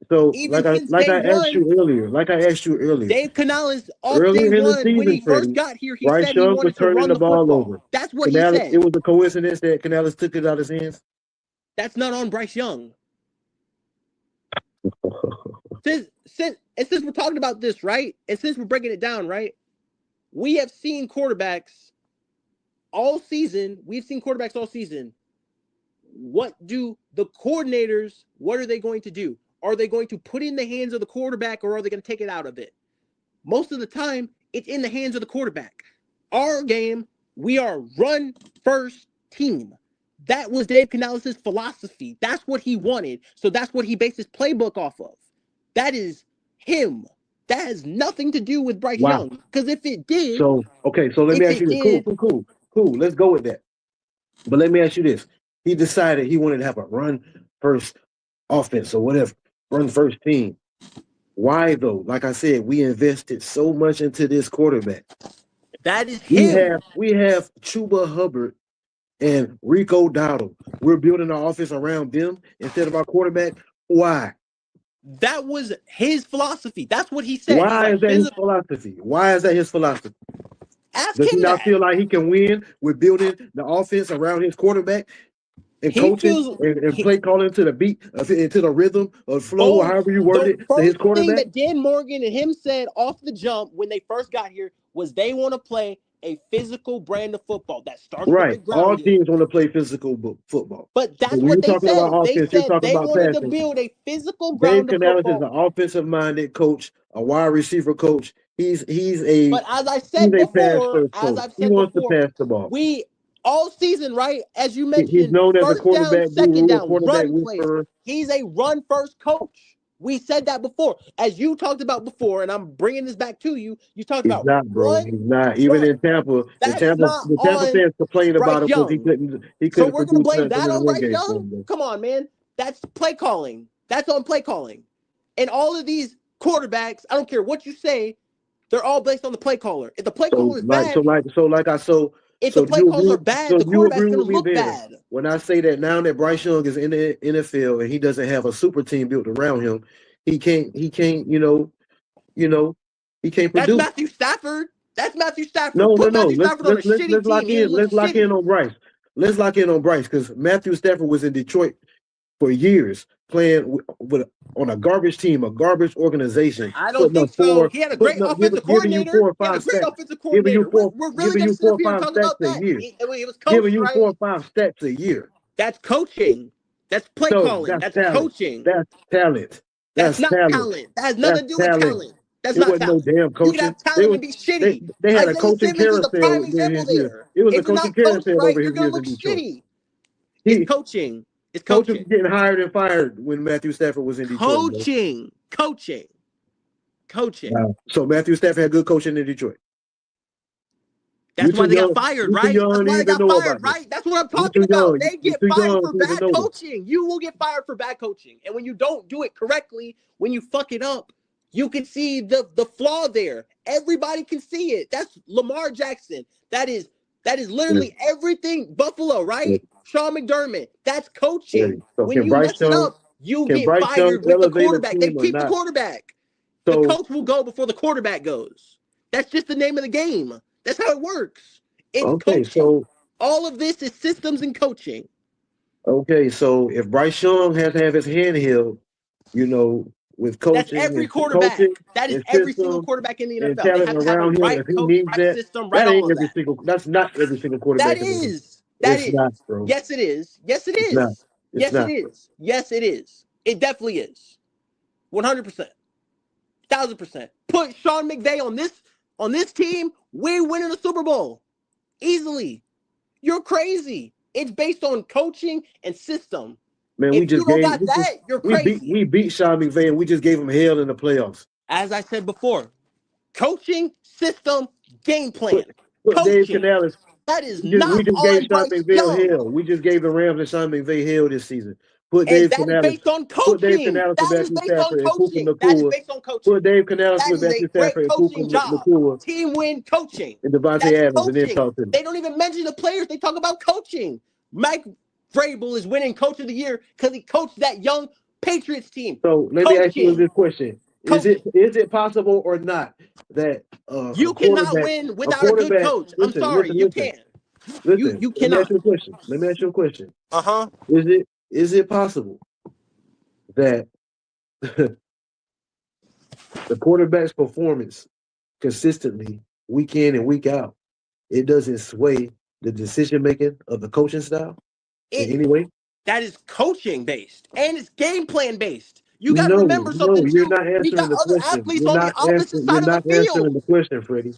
So, like I asked you earlier, Dave Canales off day one when he first got here, he said he wanted to run the football. That's what he said. It was a coincidence that Canales took it out of his hands. That's not on Bryce Young. Since we're talking about this, right? And since we're breaking it down, right? We have seen quarterbacks all season. What do the coordinators, what are they going to do? Are they going to put in the hands of the quarterback, or are they going to take it out of it? Most of the time, it's in the hands of the quarterback. Our game, we are run first team. That was Dave Canales' philosophy. That's what he wanted. So that's what he based his playbook off of. That is him. That has nothing to do with Bryce Young. Because if it did... So let me ask you this. Cool. Let's go with that. But let me ask you this. He decided he wanted to have a run first offense or whatever. Run first team. Why, though? Like I said, we invested so much into this quarterback. That is him. We have Chuba Hubbard and Rico Dowdle. We're building our offense around them instead of our quarterback. Why? That was his philosophy. That's what he said. Why is that his philosophy? Why is that his philosophy? Does he not feel like he can win with building the offense around his quarterback and coaching and play calling to the beat, into the rhythm or flow, however you word it, to his quarterback? The first thing that Dan Morgan and him said off the jump when they first got here was they want to play a physical brand of football that starts with the ground. All teams want to play physical football. But that's what they said. They said they wanted to build a physical brand of football. Dave Canales is an offensive-minded coach, a wide receiver coach. But as I said before, he wants to pass the ball. We all season, right? As you mentioned, he's known as a quarterback down, second down, run plays. He's a run first coach. We said that before, as you talked about before, and I'm bringing this back to you. You talked about not, bro. He's not. Even in Tampa, the Tampa fans complained about him because he couldn't. So we're going to blame that on Bryce Young? Come on, man. That's play calling. That's on play calling. And all of these quarterbacks, I don't care what you say, they're all based on the play caller. If the play caller is bad, if the play callers are bad, the quarterback's going to look bad. When I say that now that Bryce Young is in the NFL and he doesn't have a super team built around him, he can't, he can't produce. That's Matthew Stafford. No. Let's lock in. Let's lock in on Bryce. Let's lock in on Bryce because Matthew Stafford was in Detroit for years playing on a garbage team, a garbage organization. I don't think so. He had a great offensive coordinator. Giving you 4 or 5 stats a year. Giving you 4 or 5 stats a year. That's coaching. That's play calling. That's coaching. That's talent. That's not talent. That has nothing to do with talent. That's not talent. No damn coaching. You can have talent and be shitty. They had a coaching carousel. It was a coaching carousel over here. You're going to look shitty. It's coaching. It's coaching. Coaches getting hired and fired when Matthew Stafford was in Detroit. Coaching. Wow. So Matthew Stafford had good coaching in Detroit. That's why they got fired, right? That's why they got fired, right? That's what I'm talking about. They get fired for bad coaching. You will get fired for bad coaching. And when you don't do it correctly, when you fuck it up, you can see the flaw there. Everybody can see it. That's Lamar Jackson. That is literally everything. Buffalo, right? Sean McDermott. That's coaching. So when you mess it up, you get fired with the quarterback. They keep the quarterback. The coach will go before the quarterback goes. That's just the name of the game. That's how it works. It's coaching. So all of this is systems and coaching. Okay, so if Bryce Young has to have his hand held, with coaching. That's every quarterback. That is every single quarterback in the NFL. They have to have a right coach, right system, right all of that. That's not every single quarterback. That is. That is. Not, bro. Yes, it is. Yes, it is. Yes, it is. Yes, it is. It definitely is. 100%. 1,000%. Put Sean McVay on this team, we're winning the Super Bowl. Easily. You're crazy. It's based on coaching and system. Man, if you don't got that, you're crazy. We beat Sean McVay and we just gave him hell in the playoffs. As I said before, coaching, system, game plan. Put Dave Canales. That is not we just gave Sean McVay hell. We just gave the Rams and Sean McVay hell this season. Put Dave Canales. Based on coaching. Put Dave Canales with Matthew Stafford and Cooper McCool. That is based on coaching. Put Dave Canales with Matthew Stafford and Cooper McCool. Team win coaching. And Devontae Adams and then talk to them. They don't even mention the players. They talk about coaching. Mike Vrabel is winning Coach of the Year because he coached that young Patriots team. So let me ask you this question: Is it possible or not that you cannot win without a good coach? I'm sorry, you can't. Listen, you cannot. Let me ask you a question. Uh-huh. Is it possible that the quarterback's performance consistently, week in and week out, it doesn't sway the decision making of the coaching style in any way? That is coaching based and it's game plan based. You got to remember something. You're not answering the question. You're not answering the question, Freddie.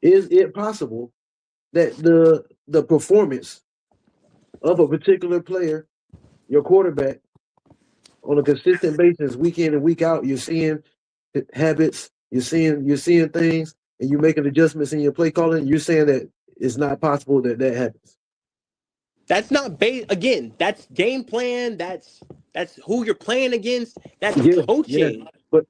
Is it possible that the performance of a particular player, your quarterback, on a consistent basis, week in and week out, you're seeing habits, you're seeing things, and you're making adjustments in your play calling? You're saying that it's not possible that happens? That's not again. That's game plan. That's who you're playing against. That's coaching. Yeah, but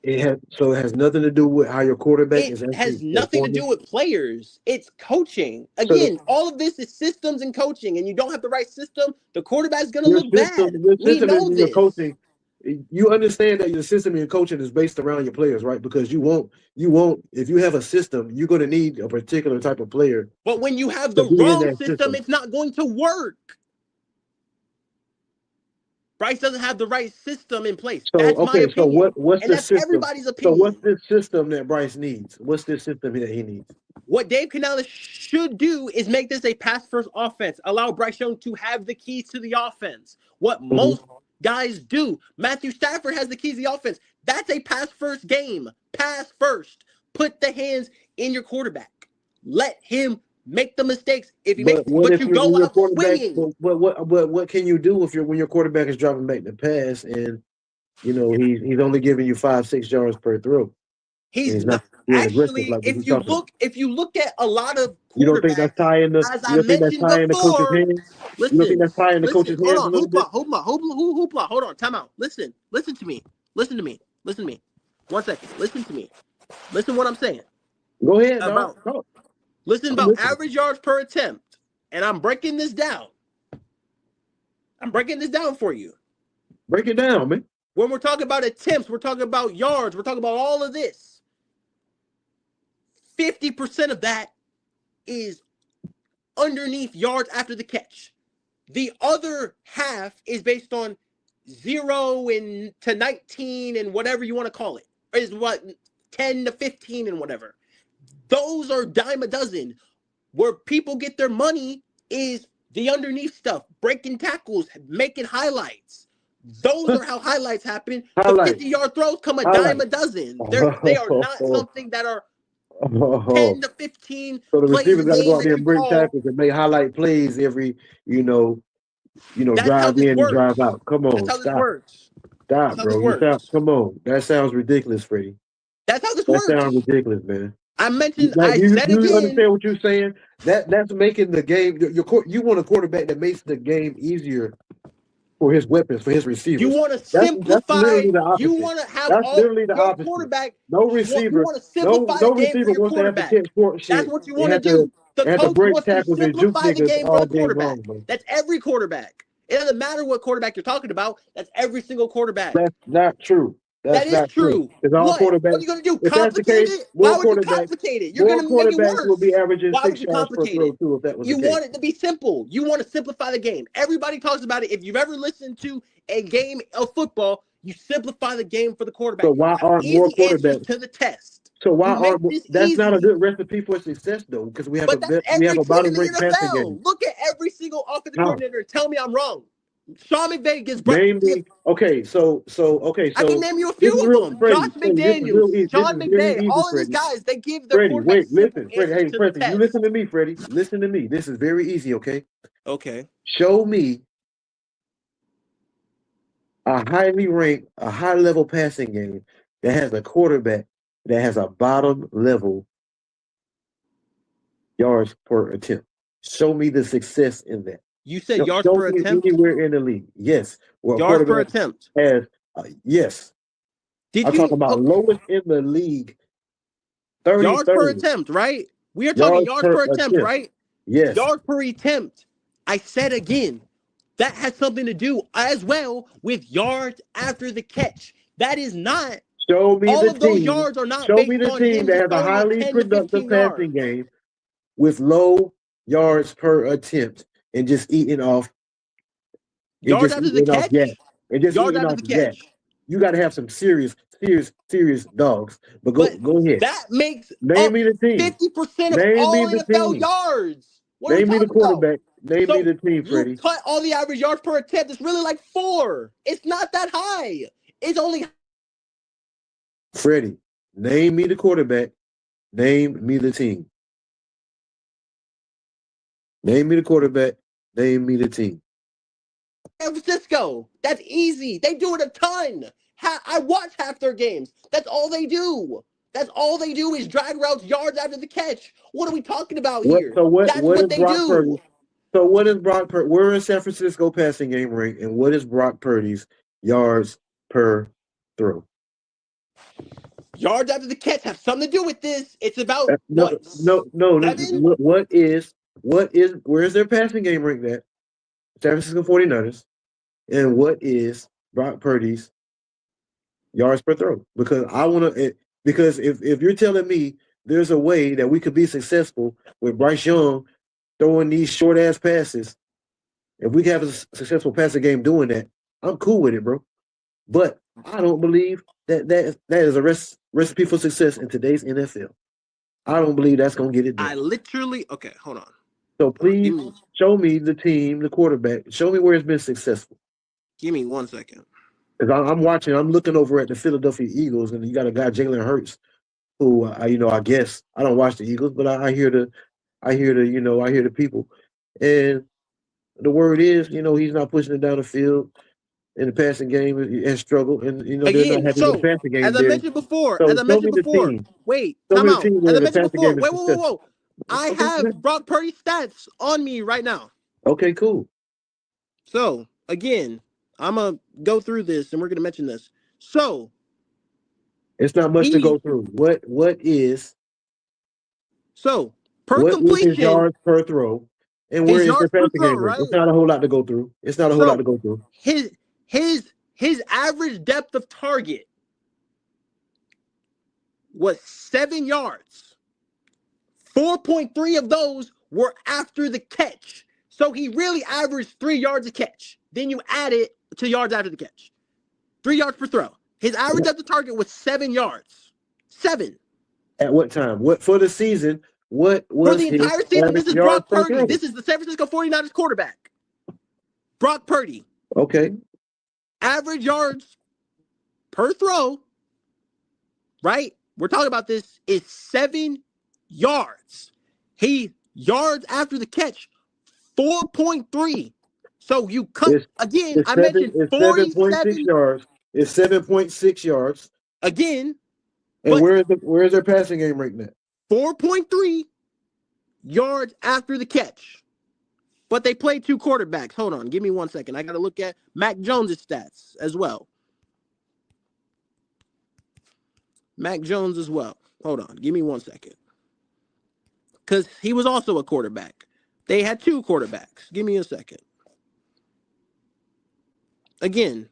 it has nothing to do with how your quarterback is. It has nothing to do with players. It's coaching. Again, all of this is systems and coaching, and you don't have the right system, the quarterback's going to look bad. We know this. Coaching, you understand that your system and your coaching is based around your players, right? Because you won't. If you have a system, you're going to need a particular type of player. But when you have the wrong system, it's not going to work. Bryce doesn't have the right system in place. That's my opinion. So what's the system? Everybody's opinion. So what's this system that Bryce needs? What's this system that he needs? What Dave Canales should do is make this a pass-first offense. Allow Bryce Young to have the keys to the offense. What most guys do. Matthew Stafford has the keys to the offense. That's a pass-first game. Pass first. Put the hands in your quarterback. Let him make the mistakes. If he makes, but you go out swinging. But what can you do when your quarterback is dropping back the pass and he's only giving you 5-6 yards per throw? He's not actually. Like if you look at a lot of quarterbacks, you don't think that's tying the coach's hands? Listen, you don't think that's tying the coach's hands? Hoopla. Hold on. Time out. Listen to me. 1 second. Listen to me. Listen what I'm saying. Go ahead. Listen about average yards per attempt, and I'm breaking this down. For you. Break it down, man. When we're talking about attempts, we're talking about yards, we're talking about all of this. 50% of that is underneath yards after the catch. The other half is based on 0 to 19 and whatever you want to call it. Is 10 to 15 and whatever. Those are dime a dozen. Where people get their money is the underneath stuff, breaking tackles, making highlights. Those are how highlights happen. The 50-yard throws come a dime a dozen. They are not something that are 10 to 15. So the receivers got to go out there and break tackles and make highlight plays every, drive in and drive out. Come on, that's how this works. Stop, bro. Come on. That sounds ridiculous, Freddie. That's how this works. That sounds ridiculous, man. I said again. You understand what you're saying? That's making the game. You want a quarterback that makes the game easier for his weapons, for his receivers. You want to simplify. You want to have literally the opposite. Quarterback. No receiver. No receiver wants to have to catch short shit. That's what you want to do. The coach wants to simplify the game for the quarterback. That's every quarterback. It doesn't matter what quarterback you're talking about. That's every single quarterback. That's not true. That That's is not true. true. Because all What are quarterbacks, you going to do? if that's the Complicate case, it? Why would you complicate it? You're going to make it quarterbacks will worse. be averaging Why would 6 you yards per complicate throw it? too, if that was the You case. want it to be simple. You want to simplify the game. Everybody talks about it. If you've ever listened to a game of football, you simplify the game for the quarterback. So why aren't more Easy answers quarterbacks? to the test. So why You make aren't this that's easy. not a good recipe for success though? Because we have But that's every a team bottom in the rate passing game. NFL. Look at every single offensive How? coordinator. Tell me I'm wrong. Sean McVay gets Name me. Okay, so I can name you a this few is of real, them. Freddie. Josh Freddie, this is real McDaniels, easy. This Sean is very McVay, easy, all of these Freddie. guys, they give their Freddie, quarterbacks wait, simple listen, Freddie. answers Hey, to the Freddie, you test. listen to me, Freddie. Listen to me. This is very easy, okay? Okay. Show me a highly ranked, a high level passing game that has a quarterback that has a bottom level yards per attempt. Show me the success in that. You said yards Show per me attempt? anywhere in the league. Yes. Well, Yards per attempt. has, yes. I'm talking about Okay. lowest in the league. 30, yards 30. per attempt, right? We are talking yards per attempt, right? Yes. Yards per attempt. I said again, that has something to do as well with yards after the catch. That is not. Show me all the of those team. yards are not Show me based the on team him that just has a throwing it highly 10 to productive 15 passing yards. game with low yards per attempt and just eating off. Yards after the catch? And just Yards eating after off the catch. You got to have some serious dogs. But go ahead. That makes Name me the team. 50% of Name all me the NFL team. yards. What Name are we me the talking about? quarterback. Name me the team, Freddie. You cut all the average yards per attempt. It's really like 4. It's not that high. It's only. Freddie, name me the quarterback. Name me the team. Name me the quarterback. Name me the team. San Francisco. That's easy. They do it a ton. I watch half their games. That's all they do. That's all they do is drag routes, yards after the catch. What are we talking about here? That's what they do. Purdy? So what is Brock Purdy? We're in San Francisco passing game rank, and what is Brock Purdy's yards per throw? Yards after the catch have something to do with this. It's about No. Where's their passing game rank at? San Francisco 49ers. And what is Brock Purdy's yards per throw? Because if you're telling me there's a way that we could be successful with Bryce Young throwing these short ass passes, if we have a successful passing game doing that, I'm cool with it, bro. But I don't believe that is a recipe for success in today's NFL. I don't believe that's gonna get it done. Okay, hold on. So please show me the team, the quarterback. Show me where it's been successful. Give me 1 second. Because I'm looking over at the Philadelphia Eagles, and you got a guy, Jalen Hurts, who I guess I don't watch the Eagles, but I hear the people, and the word is, he's not pushing it down the field in the passing game and struggle, and they're not happy with the passing game. As I mentioned before, wait, time out. As I mentioned before, whoa. I have Brock Purdy stats on me right now. Okay, cool. So again, I'm gonna go through this, and we're gonna mention this. So it's not much to go through. What is? So per completion, his yards per throw, and where is the passing game? Right? It's not a whole lot to go through. His average depth of target was 7 yards. 4.3 of those were after the catch. So he really averaged 3 yards a catch. Then you add it to yards after the catch. 3 yards per throw. His average depth of target was 7 yards. 7. At what time? What for the season? What was for the entire season? This is Brock Purdy. This is the San Francisco 49ers quarterback. Brock Purdy. Okay. Average yards per throw, right? We're talking about this, is 7 yards. Yards after the catch, 4.3. So you cut again. I mentioned 7.6 yards. It's 7.6 yards. Again. And where is their passing game right now? 4.3 yards after the catch. But they played 2 quarterbacks. Hold on. Give me 1 second. I got to look at Mac Jones' stats as well. Mac Jones as well. Hold on. Give me 1 second. Because he was also a quarterback. They had 2 quarterbacks. Give me a second. Again.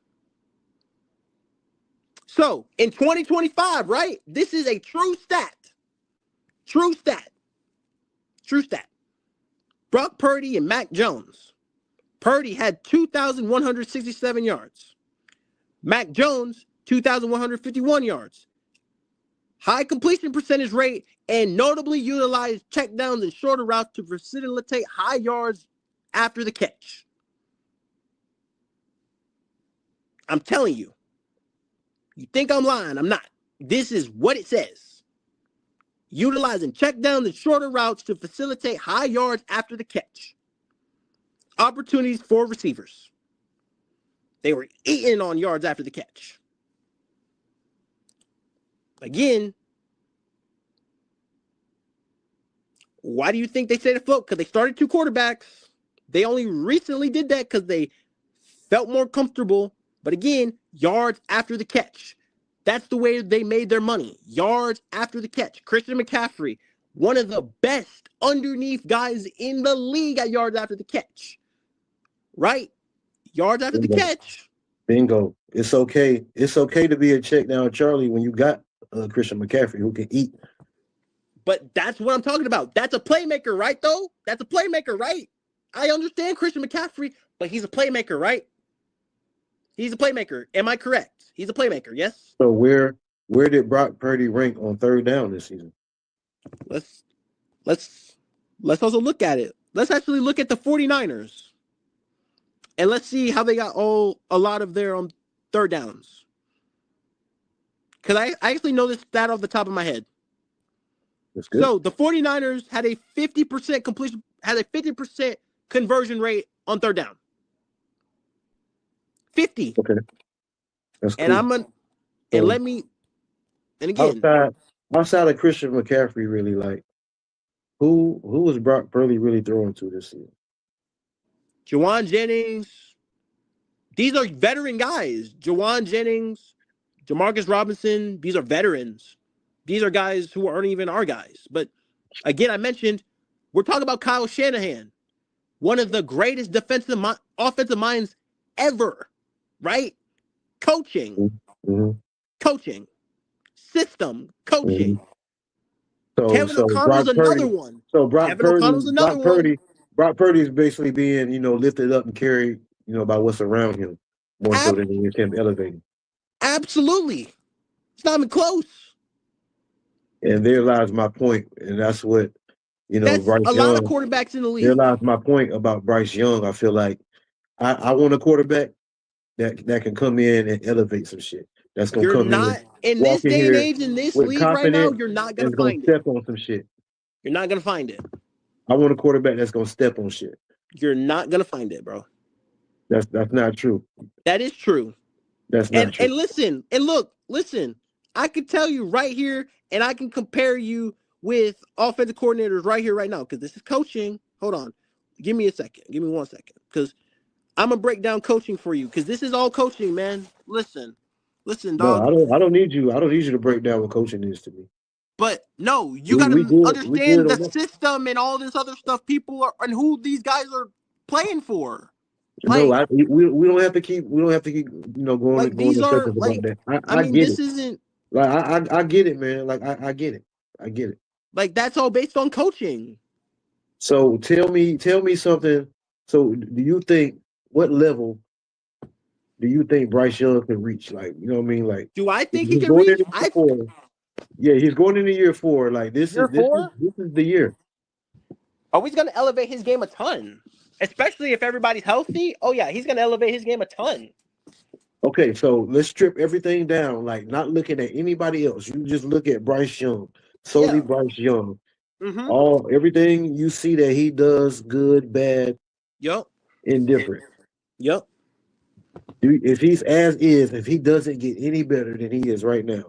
So in 2025, right? This is a true stat. True stat. True stat. Brock Purdy and Mac Jones. Purdy had 2,167 yards. Mac Jones, 2,151 yards. High completion percentage rate and notably utilized checkdowns and shorter routes to facilitate high yards after the catch. I'm telling you. You think I'm lying? I'm not. This is what it says. Utilizing checkdowns and shorter routes to facilitate high yards after the catch. Opportunities for receivers. They were eating on yards after the catch. Again, why do you think they stayed afloat? Because they started 2 quarterbacks. They only recently did that because they felt more comfortable. But again, yards after the catch. That's the way they made their money. Yards after the catch. Christian McCaffrey, one of the best underneath guys in the league at yards after the catch. Right? Yards after the catch. Bingo. It's okay. It's okay to be a check down Charlie when you got Christian McCaffrey who can eat. But that's what I'm talking about. That's a playmaker, right, though? That's a playmaker, right? I understand Christian McCaffrey, but he's a playmaker, right? He's a playmaker. Am I correct? He's a playmaker, yes? So where did Brock Purdy rank on third down this season? Let's also look at it. Let's actually look at the 49ers. And let's see how they got a lot of their third downs. Because I actually know this stat off the top of my head. That's good. So the 49ers had a 50% completion, had a 50% conversion rate on third down. 50. Okay. That's cool. And again, outside of Christian McCaffrey, really, like who was Brock Purdy really throwing to this season? Juwan Jennings. These are veteran guys. Juwan Jennings, Jamarcus Robinson. These are veterans. These are guys who aren't even our guys. But again, I mentioned we're talking about Kyle Shanahan, one of the greatest offensive minds ever. Right? Coaching. Mm-hmm. Coaching. System. Coaching. Mm-hmm. Kevin O'Connell's another one. So Brock Purdy is basically being, lifted up and carried, by what's around him more so than him elevating. Absolutely. It's not even close. And there lies my point. And that's what, that's Bryce a Young, lot of quarterbacks in the league. There lies my point about Bryce Young. I feel like I want a quarterback that can come in and elevate some shit. That's gonna come in this day and age, in this league right now, you're not gonna find it. Step on some shit. You're not gonna find it. I want a quarterback that's gonna step on shit. You're not gonna find it, bro. That's not true. That is true. That's not true. And listen. I can tell you right here, and I can compare you with offensive coordinators right here, right now, because this is coaching. Hold on. Give me a second. Give me 1 second. Because I'm gonna break down coaching for you, because this is all coaching, man. Listen, dog. No, I don't need you. I don't need you to break down what coaching is to me. But no, you gotta understand the system and all this other stuff. People are and who these guys are playing for. Like, we don't have to keep going like these are like that. I mean get this it. isn't like I get it, man. Like I get it. I get it. Like that's all based on coaching. So tell me something. So do you think what level do you think Bryce Young can reach? Like, you know what I mean? Like, do I think he can reach? Yeah, he's going into year 4. Like this is the year. Oh, he's gonna elevate his game a ton. Especially if everybody's healthy. Oh yeah, he's gonna elevate his game a ton. Okay, so let's strip everything down, like not looking at anybody else. You just look at Bryce Young, solely Bryce Young. Mm-hmm. Everything you see that he does, good, bad, indifferent. Yep. If he's if he doesn't get any better than he is right now,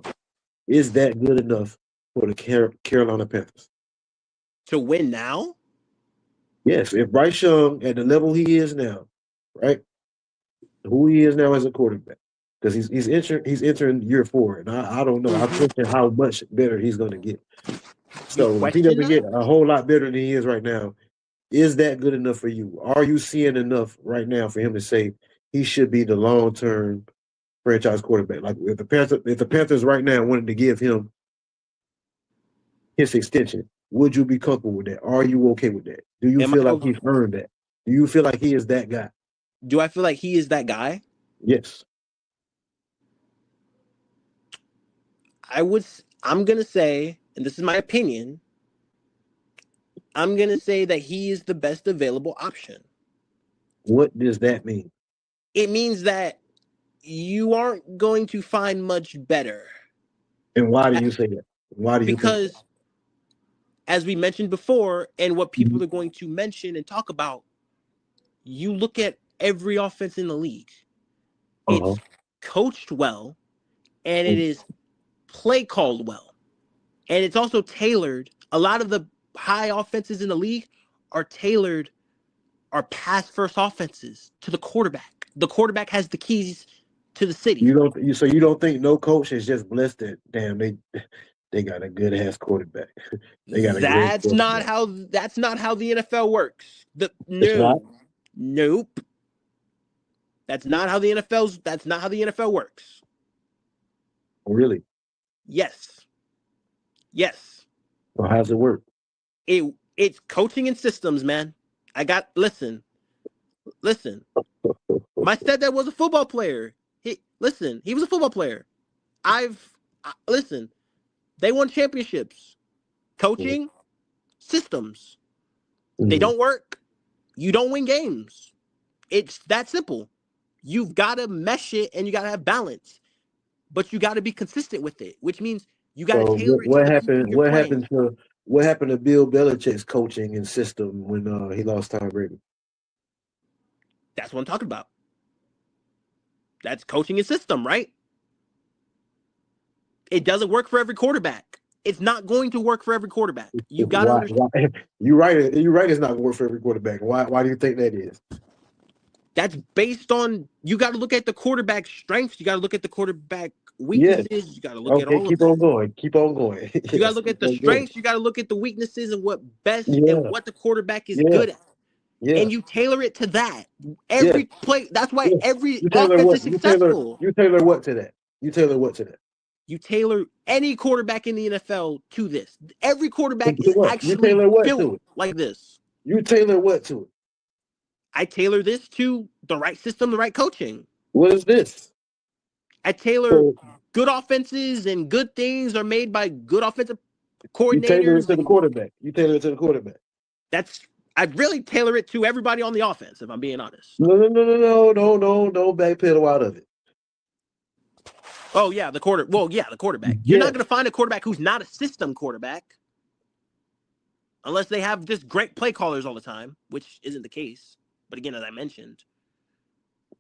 is that good enough for the Carolina Panthers to win now? Yes, if Bryce Young at the level he is now, right? Who he is now as a quarterback, because he's entering year 4, and I don't know. I question how much better he's going to get. So if he doesn't get a whole lot better than he is right now, is that good enough for you? Are you seeing enough right now for him to say he should be the long-term franchise quarterback. Like if the Panthers right now wanted to give him his extension, would you be comfortable with that? Are you okay with that? Do you feel like he's earned that? Do you feel like he is that guy? Do I feel like he is that guy? Yes. I'm gonna say, and this is my opinion, I'm gonna say that he is the best available option. What does that mean? It means that you aren't going to find much better. And why do you say that? Why do you because think as we mentioned before, and what people are going to mention and talk about, you look at every offense in the league. It's coached well, and it is play called well. And it's also tailored. A lot of the high offenses in the league are pass first offenses to the quarterback. The quarterback has the keys to the city. You don't think no coach is just blessed that damn they got a good ass quarterback. They got that's not how the NFL works. Nope. That's not how the NFL works. Really? Yes. Well, how's it work? It's coaching and systems, man. Listen. My stepdad was a football player. He was a football player. Listen. They won championships. Coaching, systems. They don't work. You don't win games. It's that simple. You've got to mesh it and you got to have balance, but you got to be consistent with it, which means you got to tailor it. What happened to Bill Belichick's coaching and system when he lost Tom Brady? That's what I'm talking about. That's coaching and system, right? It doesn't work for every quarterback. It's not going to work for every quarterback. You got to understand. You're right. It's not going to work for every quarterback. Why do you think that is? That's based on, you got to look at the quarterback's strengths. You got to look at the quarterback weaknesses. Yes. You got to look at all keep on going. Keep on going. You got to look at the strengths. You got to look at the weaknesses and what best and what the quarterback is good at. Yeah. And you tailor it to that. Every play. That's why every offense is successful. You tailor what to that? You tailor any quarterback in the NFL to this. Every quarterback is actually built like this. You tailor what to it? I tailor this to the right system, the right coaching. What is this? I tailor good offenses, and good things are made by good offensive coordinators. You tailor it to the quarterback. I'd really tailor it to everybody on the offense, if I'm being honest. No, backpedal out of it. Oh, yeah, the quarterback. Yes. You're not going to find a quarterback who's not a system quarterback unless they have just great play callers all the time, which isn't the case. But again, as I mentioned,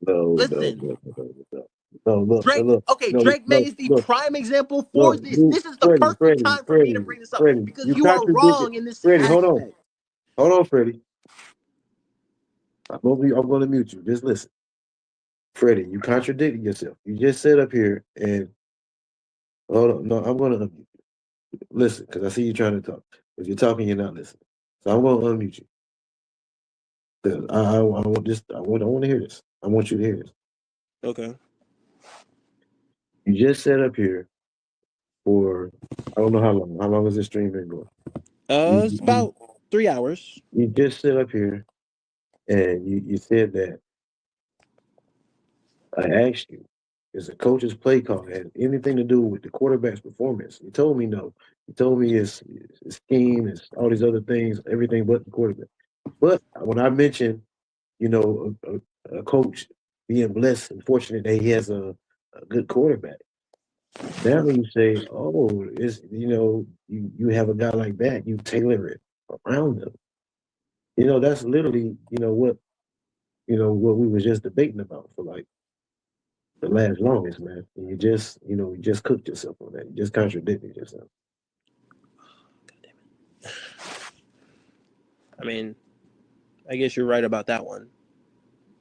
Drake May is the prime example for this. This is the perfect time for me to bring this up because you are wrong in this aspect. Hold on, Freddie. I'm going to mute you. Just listen. Freddie, you contradicted yourself. You just sat up here and hold on. No, I'm going to unmute you. Listen, because I see you trying to talk. If you're talking, you're not listening. So I'm going to unmute you. I want to hear this. I want you to hear this. Okay. You just sat up here for I don't know how long. How long has this stream been going? It's about 3 hours. You just sit up here and you said that I asked you, is a coach's play call had anything to do with the quarterback's performance? You told me no. You told me it's scheme, it's all these other things, everything but the quarterback. But when I mentioned, a coach being blessed and fortunate that he has a good quarterback, now when you say, it's you have a guy like that, you tailor it around him. That's literally what we was just debating about for like the last longest, man. And you just cooked yourself on that. You just contradicted yourself. God damn it. I mean, I guess you're right about that one.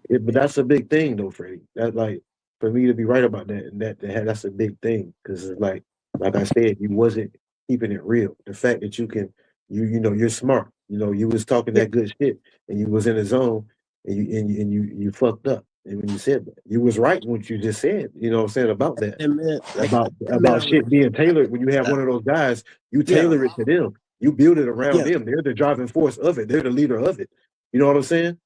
Yeah, but that's a big thing, though, Freddie. That for me to be right about that, and that's a big thing because it's like I said, you wasn't keeping it real. The fact that you can, you're smart. You was talking that good shit, and you was in the zone, and you fucked up. And when you said that, you was right in what you just said. You know what I'm saying about that. That About shit being tailored. When you have one of those guys, you tailor it to them. You build it around them. They're the driving force of it. They're the leader of it. You know what I'm saying?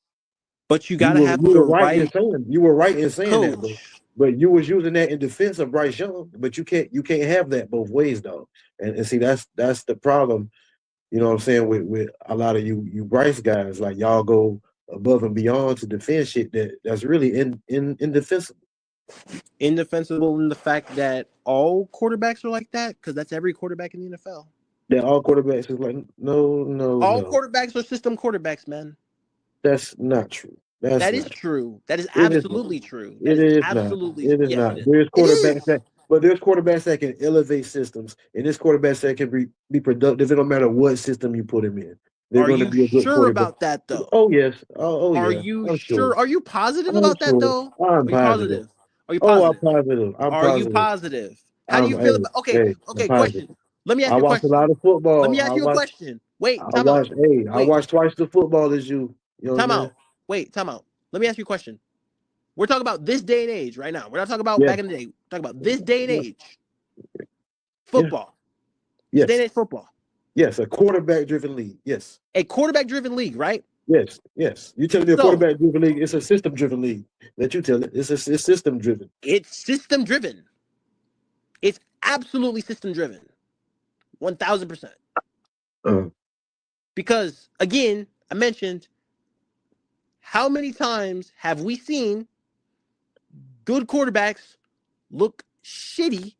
But you gotta have you the were right in right saying you were right in saying coach. that, but you was using that in defense of Bryce Young. But you can't have that both ways, though. And see, that's the problem. You know what I'm saying with a lot of you Bryce guys, like y'all go above and beyond to defend shit that's really indefensible. Indefensible in the fact that all quarterbacks are like that, because that's every quarterback in the NFL. That all quarterbacks is like all quarterbacks are system quarterbacks, man. That's not true. That is true. That is absolutely true. That is absolutely not. It is not. There's quarterbacks there's quarterbacks that can elevate systems, and there's quarterbacks that can be productive. It don't matter what system you put them in. They're going to be a good sure about that, though? Oh yes. Oh yeah. Are you sure? Are you positive about that, though? I'm positive. Are you positive? Oh, I'm positive. Are you positive? How do you feel about? Okay. Question. Let me ask you a question. I watch a lot of football. Let me ask you a question. Wait, I watch twice the football as you. Time out. Wait, time out. Let me ask you a question. We're talking about this day and age right now. We're not talking about back in the day. We're talking about this day and age. Football. Yes. Day and age football. Yes, a quarterback-driven league. Yes. A quarterback-driven league, right? Yes. You tell me a quarterback-driven league, it's a system-driven league. That you tell it. It's system-driven. It's system-driven. It's absolutely system-driven. 1,000%. Because, again, I mentioned, how many times have we seen good quarterbacks look shitty?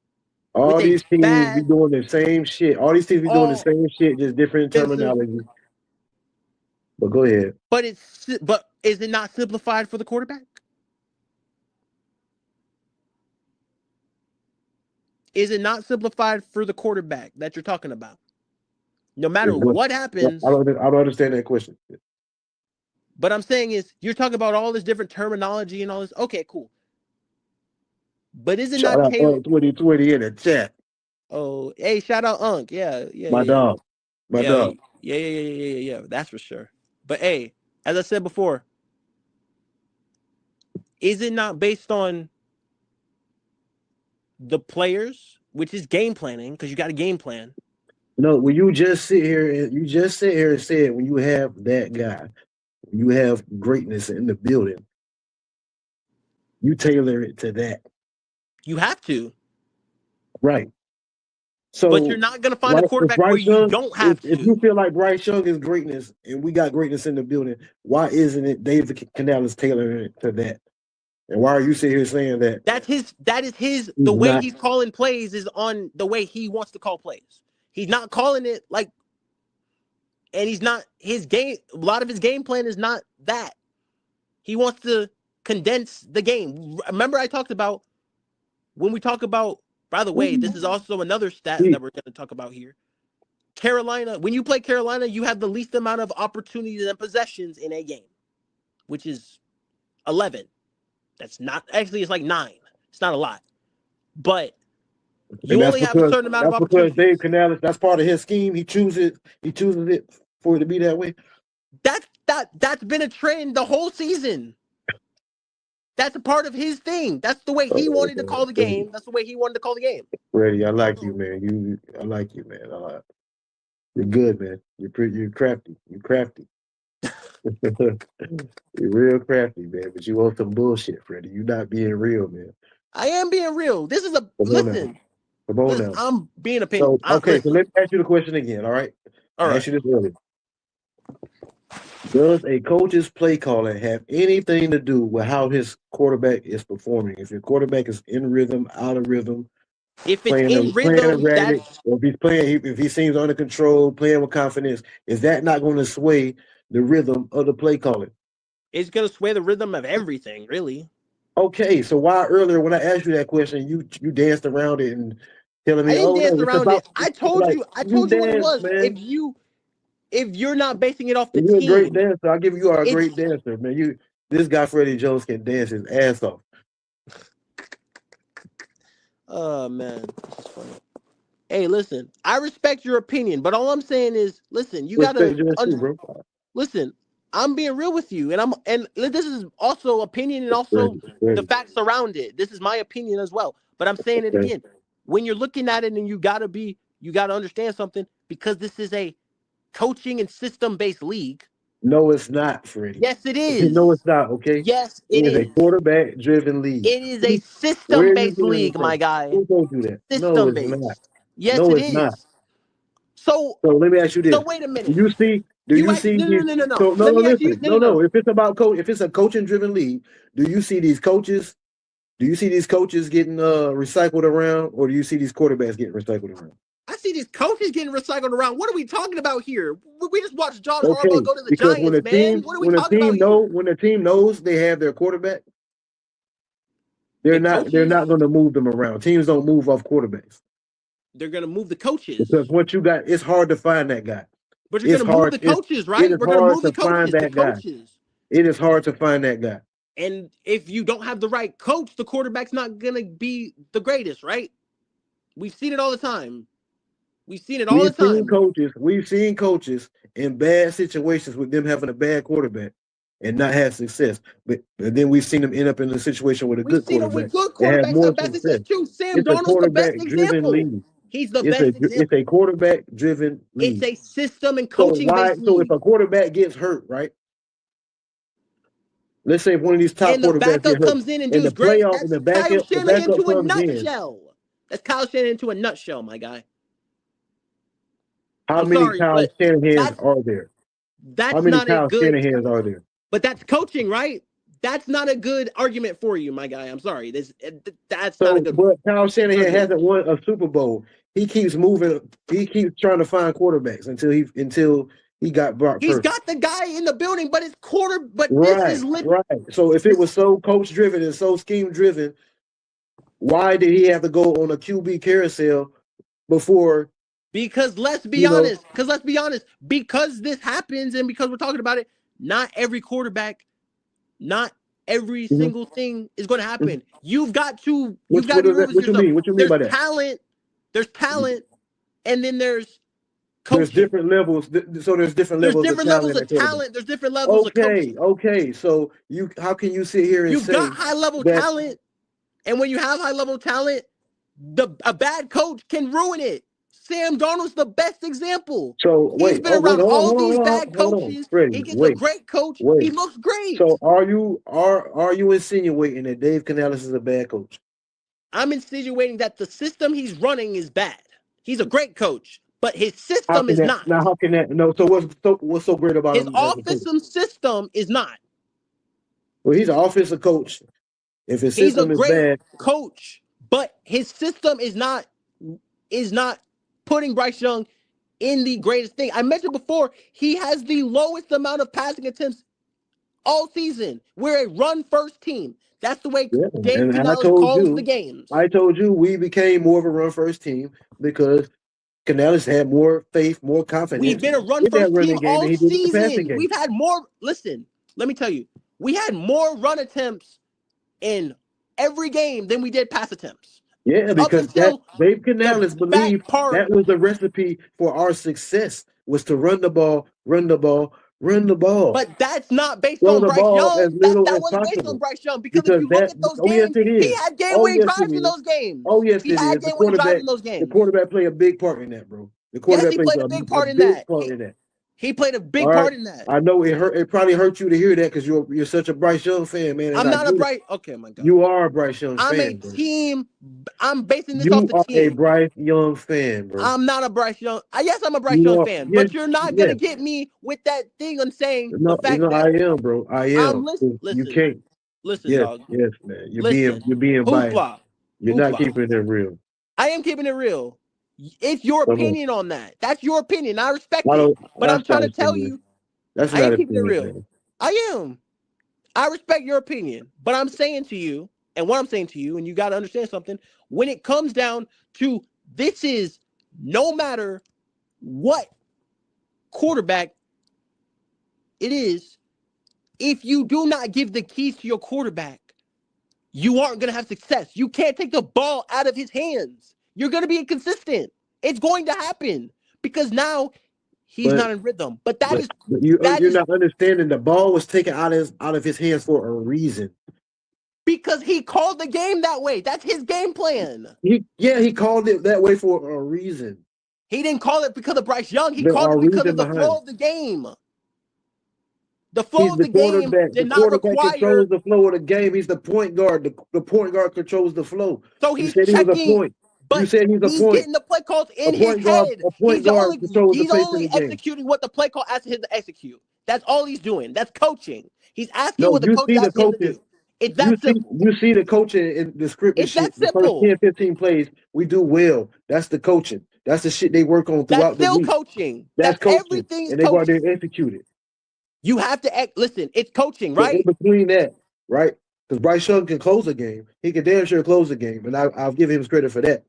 All these teams be doing the same shit. All these teams be doing the same shit, just different terminology. But go ahead. But is it not simplified for the quarterback? Is it not simplified for the quarterback that you're talking about? No matter what happens. I don't understand that question. But I'm saying is, you're talking about all this different terminology and all this. Okay, cool. But is it not tailored? 2020 in the chat. Oh, hey, shout out Unc. Yeah. My dog. Yeah. That's for sure. But hey, as I said before, is it not based on the players, which is game planning, because you got a game plan? No, when you just sit here and say when you have that guy, you have greatness in the building, you tailor it to that. You have to. Right. So, but you're not going to find a quarterback where you don't have to. If you feel like Bryce Young is greatness and we got greatness in the building, why isn't it David Canales tailoring it to that? And why are you sitting here saying that? That is his. The way he's calling plays is on the way he wants to call plays. He's not calling it like, and he's not his game. A lot of his game plan is not that. He wants to condense the game. Remember, I talked about when we talk about. By the way, this is also another stat that we're going to talk about here. Carolina, when you play Carolina, you have the least amount of opportunities and possessions in a game, which is 11. That's not actually, it's like 9. It's not a lot, but you only have a certain amount of opportunities. Because Dave Canales, that's part of his scheme. He chooses it for it to be that way. That's been a trend the whole season. That's a part of his thing. That's the way he wanted to call the game. That's the way he wanted to call the game. Freddie, I like you, man. I like you, man. You're good, man. You're crafty. You're crafty. You're real crafty, man. But you want some bullshit, Freddie. You're not being real, man. I am being real. This is listen. Come on now. I'm being opinion. So let me ask you the question again. All right. I asked you this earlier. Does a coach's play calling have anything to do with how his quarterback is performing? If your quarterback is in rhythm, out of rhythm, if it's in rhythm, or if he seems under control, playing with confidence, is that not going to sway the rhythm of the play calling? It's going to sway the rhythm of everything, really. Okay, so why earlier when I asked you that question, you danced around it and telling me, I didn't dance around it. I told you what it was. Man. If you're not basing it off the team, you're a great dancer. I'll give you a great dancer, man. This guy Freddie Jones can dance his ass off. Oh man, that's funny. Hey, listen, I respect your opinion, but all I'm saying is, listen, you gotta listen. I'm being real with you, and this is also opinion and also the facts around it. This is my opinion as well. But I'm saying it again. When you're looking at it, and you gotta understand something, because this is a coaching and system-based league. No, it's not, Freddie. Yes, it is. No, it's not. Okay. Yes, it is a quarterback-driven league. It is a system-based league, my guy. Who told you that? System-based. No, it's not. Yes, no, it it's is. not. So let me ask you this. So wait a minute. Do you see? No. So, no. Listen. No. If it's a coaching-driven league, do you see these coaches? Do you see these coaches getting recycled around, or do you see these quarterbacks getting recycled around? I see these coaches getting recycled around. What are we talking about here? We just watched John Harbaugh go to the Giants, man. What are we talking about here? When the team knows they have their quarterback, they're not going to move them around. Teams don't move off quarterbacks. They're going to move the coaches. Because what you got, it's hard to find that guy. But you're going to move the coaches, right? We're going to move the coaches. It is hard to find that guy. And if you don't have the right coach, the quarterback's not going to be the greatest, right? We've seen it all the time. We've seen coaches in bad situations with them having a bad quarterback and not have success. But then we've seen them end up in a situation with a good quarterback. We've seen it with good quarterbacks have bad success too. Sam Darnold's the best example. He's the best example. It's a quarterback-driven league. It's a system and coaching-based league. So if a quarterback gets hurt, right? Let's say one of these top quarterbacks gets hurt, comes in and does great. That's Kyle Shanahan into a nutshell. That's Kyle Shanahan into a nutshell, my guy. How many Kyle Shanahans are there? How many Kyle Shanahans are there? But that's coaching, right? That's not a good argument for you, my guy. I'm sorry. That's not a good. But Kyle Shanahan hasn't won a Super Bowl. He keeps moving. He keeps trying to find quarterbacks until he got brought. He's got the guy in the building, but it's But right, this is right. So if it was so coach driven and so scheme driven, why did he have to go on a QB carousel before? Because let's be honest. Because this happens, and because we're talking about it, not every quarterback, not every single thing is going to happen. You've got to be real with yourself. What you mean by that? There's talent, and then there's coaching. There's different levels. So there's different levels. There's different levels of talent. There's different levels of coaching. Okay. So how can you sit here and say you've got high level talent, and when you have high level talent, a bad coach can ruin it. Sam Darnold's the best example. So he's been around all these bad coaches. He gets a great coach. He looks great. So are you insinuating that Dave Canales is a bad coach? I'm insinuating that the system he's running is bad. He's a great coach, but his system is not. Now, how can that? No. So what's so great about his offensive system is not? Well, he's an offensive coach. If his system is bad, he's a great coach, but his system is not putting Bryce Young in the greatest thing. I mentioned before, he has the lowest amount of passing attempts all season. We're a run-first team. That's the way Dave Canales calls the games. I told you we became more of a run-first team because Canales had more faith, more confidence. We've been a run-first team all season. We've had more. Listen, let me tell you. We had more run attempts in every game than we did pass attempts. Yeah, because Dave Canales believed that was the recipe for our success, was to run the ball. But that's not based on Bryce Young. That wasn't based on Bryce Young because if you look at those games, he had game-winning drives in those games. Oh, yes, he had game-winning drives in those games. The quarterback played a big part in that, bro. He played a big part in that. He played a big part in that. I know it hurt. It probably hurt you to hear that because you're such a Bryce Young fan, man. I'm not a Bryce. Okay, my God. You are a Bryce Young fan. I'm a team. I'm basing this off the team. You are a Bryce Young fan, bro. I'm not a Bryce Young. Yes, I'm a Bryce Young fan, but you're not gonna get me with that thing on saying the fact that I am, bro. I am. Listen, you can't. Listen, dog. Yes, man. You're being biased. You're not keeping it real. I am keeping it real. It's your opinion on that. That's your opinion. I respect it. But I'm trying to tell you. I am keeping it real. Man. I am. I respect your opinion, but I'm saying to you, and what I'm saying to you, and you got to understand something, when it comes down to this is no matter what quarterback it is, if you do not give the keys to your quarterback, you aren't going to have success. You can't take the ball out of his hands. You're going to be inconsistent. It's going to happen because now He's not in rhythm. But you're not understanding. The ball was taken out of his hands for a reason. Because he called the game that way. That's his game plan. He called it that way for a reason. He didn't call it because of Bryce Young. He called it because of the flow of the game. The flow of the game did not require. Controls the flow of the game. He's the point guard. The point guard controls the flow. So he's checking. But he's getting the play calls in his head. He's only executing what the play call asks him to execute. That's all he's doing. That's coaching. He's asking what the coach asks him to do. It's that simple. You see the coaching in the script. It's that simple. The first 10, 15 plays, we do well. That's the coaching. That's the shit they work on throughout the week. That's still coaching. That's coaching. Everything is and they go out there and execute it. You have to listen. It's coaching, right? In between that, right? Because Bryce Young can close a game. He can damn sure close a game, and I'll give him credit for that.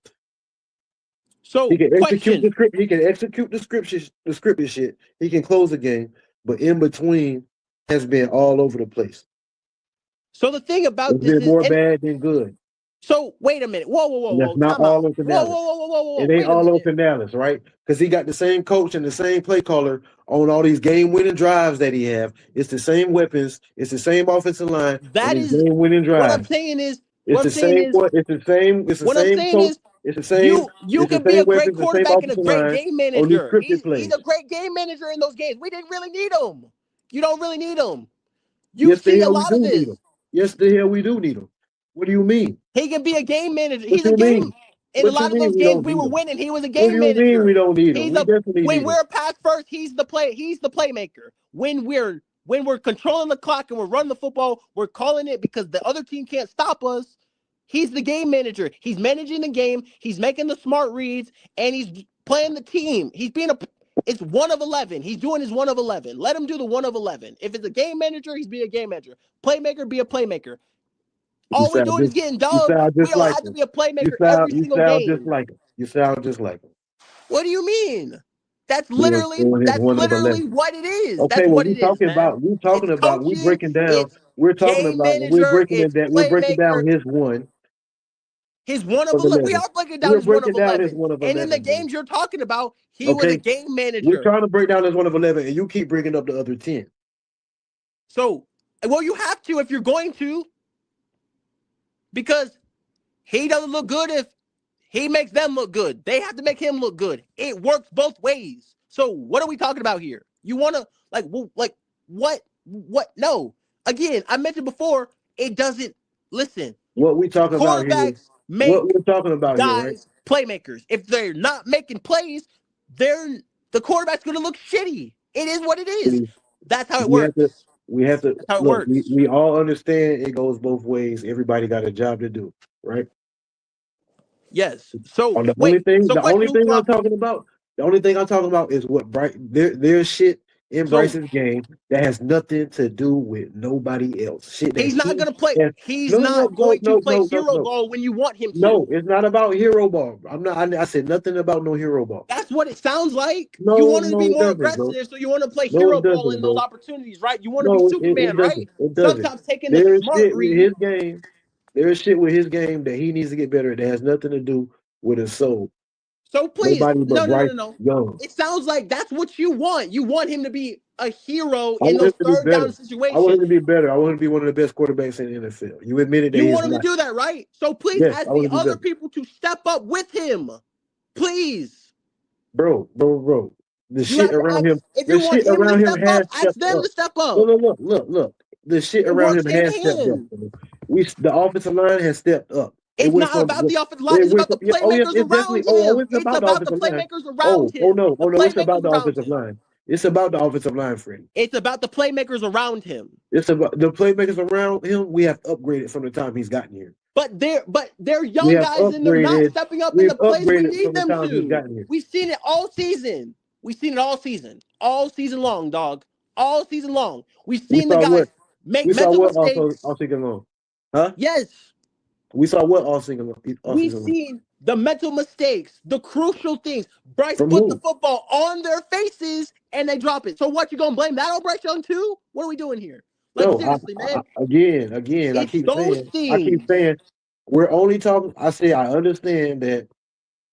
So he can execute the script. He can execute the scripted shit. He can close the game, but in between has been all over the place. So the thing about this is more bad than good. So wait a minute. Whoa. That's not all of Canales. Whoa. It ain't all of Canales, right? Because he got the same coach and the same play caller on all these game-winning drives that he have. It's the same weapons. It's the same offensive line. That is game-winning drives. What I'm saying is. It's the same coach. It's the same. You can be a great quarterback and a great game manager. He's a great game manager in those games. We didn't really need him. You don't really need him. You see a lot of this. Yes, the hell we do need him. What do you mean? He can be a game manager. He's a game. In a lot of those games we were winning, he was a game manager. What do you mean we don't need him? When we're pass first, he's the playmaker. When we're controlling the clock and we're running the football, we're calling it because the other team can't stop us. He's the game manager. He's managing the game. He's making the smart reads, and he's playing the team. It's 1 of 11. He's doing his 1 of 11. Let him do the 1 of 11. If it's a game manager, he's be a game manager. Playmaker, be a playmaker. All we're doing is getting dubs. We don't have to be a playmaker every single game. You sound just like him. What do you mean? That's literally what it is. Okay, that's what we're talking about. We're talking about. We're breaking down. We're talking about. We're breaking down his one. His 1 of 11. We are breaking down his 1 of 11. And in the games you're talking about, he was a game manager. We're trying to break down his 1 of 11, and you keep bringing up the other 10. So, well, you have to if you're going to. Because he doesn't look good if he makes them look good. They have to make him look good. It works both ways. So what are we talking about here? You want to what? No. Again, I mentioned before, it doesn't listen. What we talking about here? What we're talking about guys, here, right? Playmakers. If they're not making plays, the quarterback's going to look shitty. It is what it is. That's how it works. We have to. That's how it works. We all understand it goes both ways. Everybody got a job to do, right? Yes. So the only thing I'm talking about is what there's shit in Bryce's game that has nothing to do with nobody else. Shit. He's not going to play. He's not going to play hero ball when you want him to. No, it's not about hero ball. I said nothing about no hero ball. That's what it sounds like. You want to be more aggressive, so you want to play hero ball in those opportunities, right? You want to be Superman, right? Sometimes taking the smart read. His game. There's shit with his game that he needs to get better. That has nothing to do with his soul. So please, no. Young. It sounds like that's what you want. You want him to be a hero in those third down situations. I want him to be better. I want him to be one of the best quarterbacks in the NFL. You admitted that. You want him to do that, right? So please ask the other people to step up with him. Please. Bro. The shit around him. If you want him to step up, ask them to step up. Look. The shit around him has stepped up. The offensive line has stepped up. It's not about the offensive line. It's about the playmakers around him. It's about the playmakers around him. No. It's about the offensive line. It's about the offensive line, Freddie. It's about the playmakers around him. It's about the playmakers around him. We have upgraded from the time he's gotten here. But they're young guys and they're not stepping up in the place we need them to. We've seen it all season. All season long, dog. All season long. We've seen the guys make mental mistakes. All season long. Huh? Yes. We saw what all season long? We've seen the mental mistakes, the crucial things. Bryce put the football on their faces and they drop it. So what, you gonna blame that on Bryce Young too? What are we doing here? Seriously, man. Again, I keep saying we're only talking. I understand that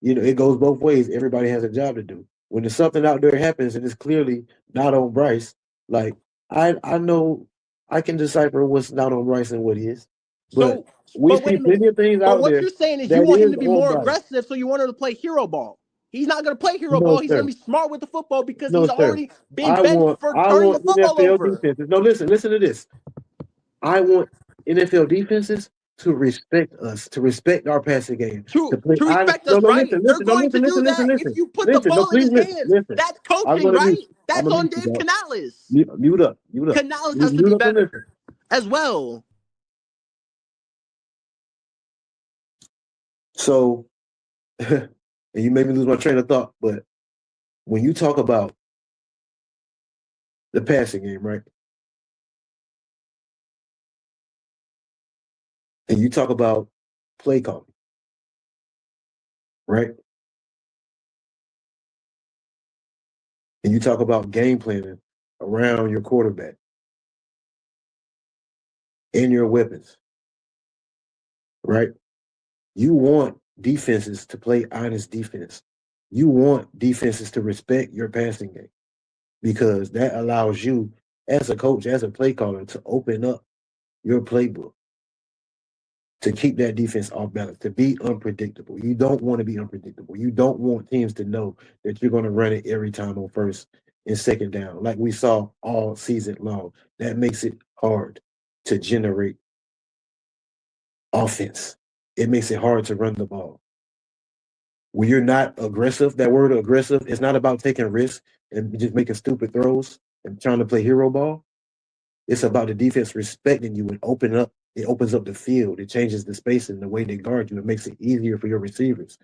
it goes both ways. Everybody has a job to do. when there's something out there happens and it's clearly not on Bryce, like I know I can decipher what's not on Bryce and what is. But we see plenty of things out there. What you're saying is you want him to be more aggressive, so you want him to play hero ball. He's not going to play hero ball. He's going to be smart with the football because he's already been benched for turning the football NFL over. Defenses. No, listen to this. I want NFL defenses to respect us, to respect our passing game. To respect us, right? They're going to do that if you put the ball in his hands. That's coaching, right? That's on Dave Canales. Mute up. Canales has to be better as well. So, and you made me lose my train of thought, but when you talk about the passing game, right? And you talk about play calling, right? And you talk about game planning around your quarterback and your weapons, right? You want defenses to play honest defense. You want defenses to respect your passing game because that allows you, as a coach, as a play caller, to open up your playbook, to keep that defense off balance, to be unpredictable. You don't want to be unpredictable. You don't want teams to know that you're going to run it every time on first and second down, like we saw all season long. That makes it hard to generate offense. It makes it hard to run the ball. When you're not aggressive, that word aggressive, it's not about taking risks and just making stupid throws and trying to play hero ball. It's about the defense respecting you and opening up. It opens up the field. It changes the space and the way they guard you. It makes it easier for your receivers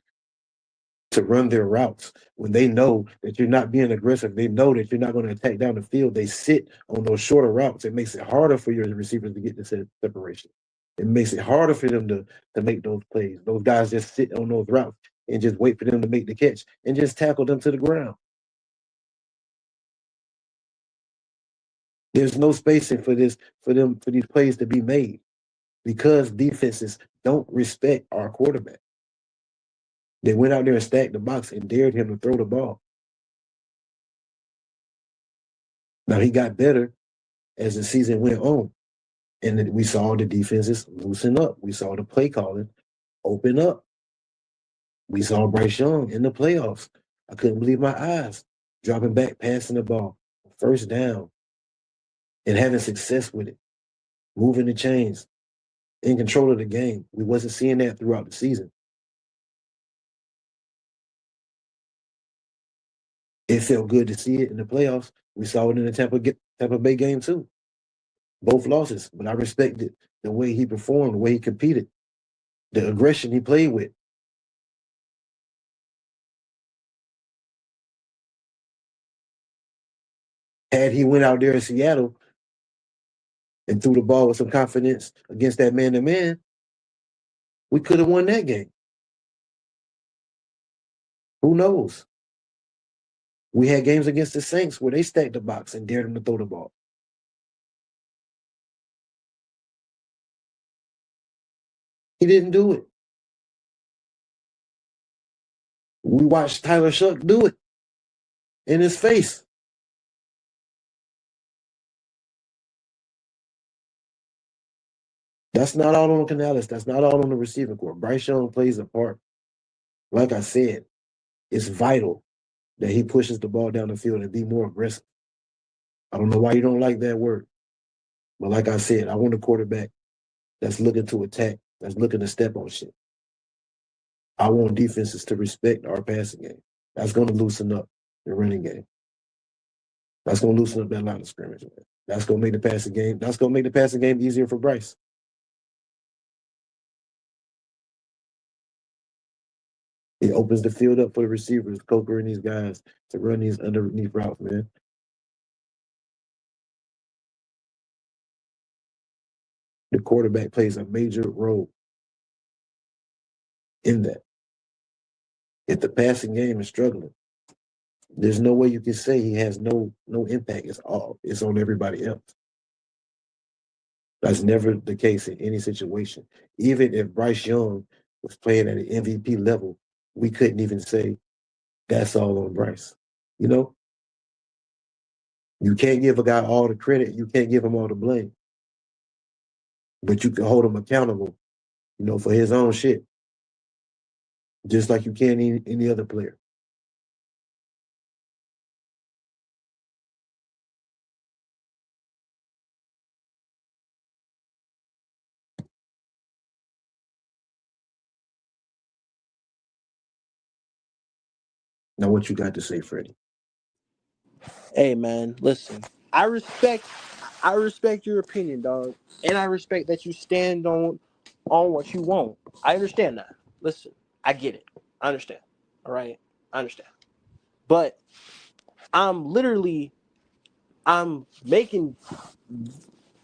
to run their routes. When they know that you're not being aggressive, they know that you're not going to attack down the field. They sit on those shorter routes. It makes it harder for your receivers to get the separation. It makes it harder for them to make those plays. Those guys just sit on those routes and just wait for them to make the catch and just tackle them to the ground. There's no spacing for these plays to be made because defenses don't respect our quarterback. They went out there and stacked the box and dared him to throw the ball. Now he got better as the season went on. And then we saw the defenses loosen up. We saw the play calling open up. We saw Bryce Young in the playoffs. I couldn't believe my eyes. Dropping back, passing the ball, first down, and having success with it. Moving the chains, in control of the game. We wasn't seeing that throughout the season. It felt good to see it in the playoffs. We saw it in the Tampa Bay game too. Both losses, but I respected the way he performed, the way he competed, the aggression he played with. Had he went out there in Seattle and threw the ball with some confidence against that man-to-man, we could have won that game. Who knows? We had games against the Saints where they stacked the box and dared them to throw the ball. He didn't do it. We watched Tyler Shuck do it in his face. That's not all on Canales. That's not all on the receiving corps. Bryce Young plays a part. Like I said, it's vital that he pushes the ball down the field and be more aggressive. I don't know why you don't like that word. But like I said, I want a quarterback that's looking to attack, that's looking to step on shit. I want defenses to respect our passing game. That's going to loosen up the running game. That's going to loosen up that line of scrimmage. Man. That's going to make the passing game. That's going to make the passing game easier for Bryce. It opens the field up for the receivers, Coker and these guys to run these underneath routes, man. The quarterback plays a major role in that. If the passing game is struggling, there's no way you can say he has no impact. It's on everybody else. That's never the case in any situation. Even if Bryce Young was playing at an MVP level, we couldn't even say that's all on Bryce. You know, you can't give a guy all the credit. You can't give him all the blame, but you can hold him accountable, for his own shit, just like you can any other player. Now, what you got to say, Freddie? Hey man, listen. I respect your opinion, dog. And I respect that you stand on what you want. I understand that. Listen, I get it. I understand. All right? I understand. But I'm making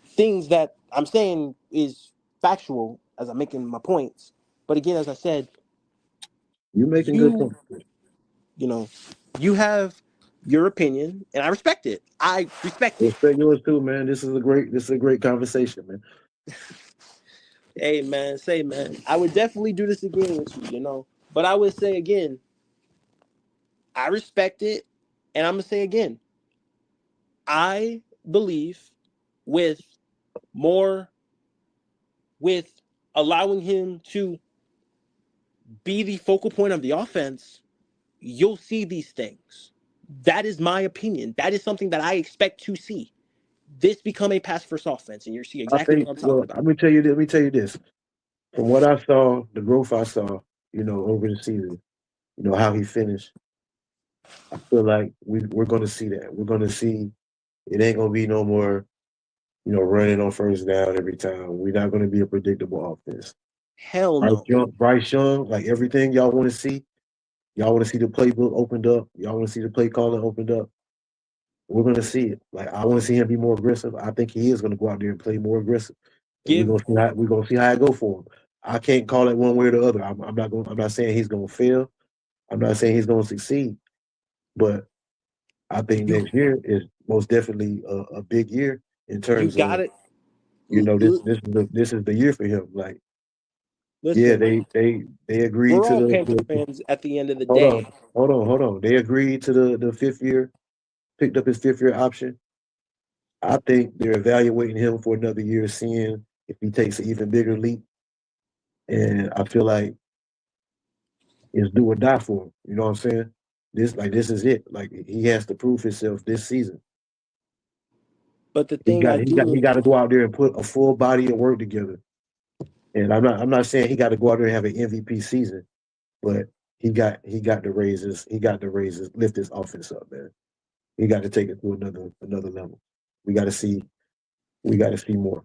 things that I'm saying is factual as I'm making my points. But again, as I said, you're making good points. You have your opinion, and I respect it. I respect yours too, man. This is a great conversation, man. Hey man, man. I would definitely do this again with you, But I would say again, I respect it, and I'm gonna say again, I believe with allowing him to be the focal point of the offense, you'll see these things. That is my opinion. That is something that I expect to see. This become a pass first offense, and you see exactly what I'm talking about. Let me tell you this. From what I saw, the growth I saw, over the season, how he finished. I feel like we're going to see that. We're going to see it ain't going to be no more, running on first down every time. We're not going to be a predictable offense. Hell no. Bryce Young, like everything y'all want to see. Y'all want to see the playbook opened up. Y'all want to see the play calling opened up. We're going to see it. Like I want to see him be more aggressive. I think he is going to go out there and play more aggressive. We're going to see how it go for him. I can't call it one way or the other. I'm not saying he's going to fail. I'm not saying he's going to succeed. But I think next year is most definitely a big year in terms of this is the year for him. Like, listen, they agreed we're to all the Panther fans at the end of the day. Hold on. They agreed to the 5th year, picked up his 5th year option. I think they're evaluating him for another year, seeing if he takes an even bigger leap. And I feel like it's do or die for him. You know what I'm saying? This is it. Like he has to prove himself this season. But the thing he got to go out there and put a full body of work together. And I'm not saying he got to go out there and have an MVP season, but he got the raises. He got the raises. Lift his offense up, man. He got to take it to another level. We got to see more.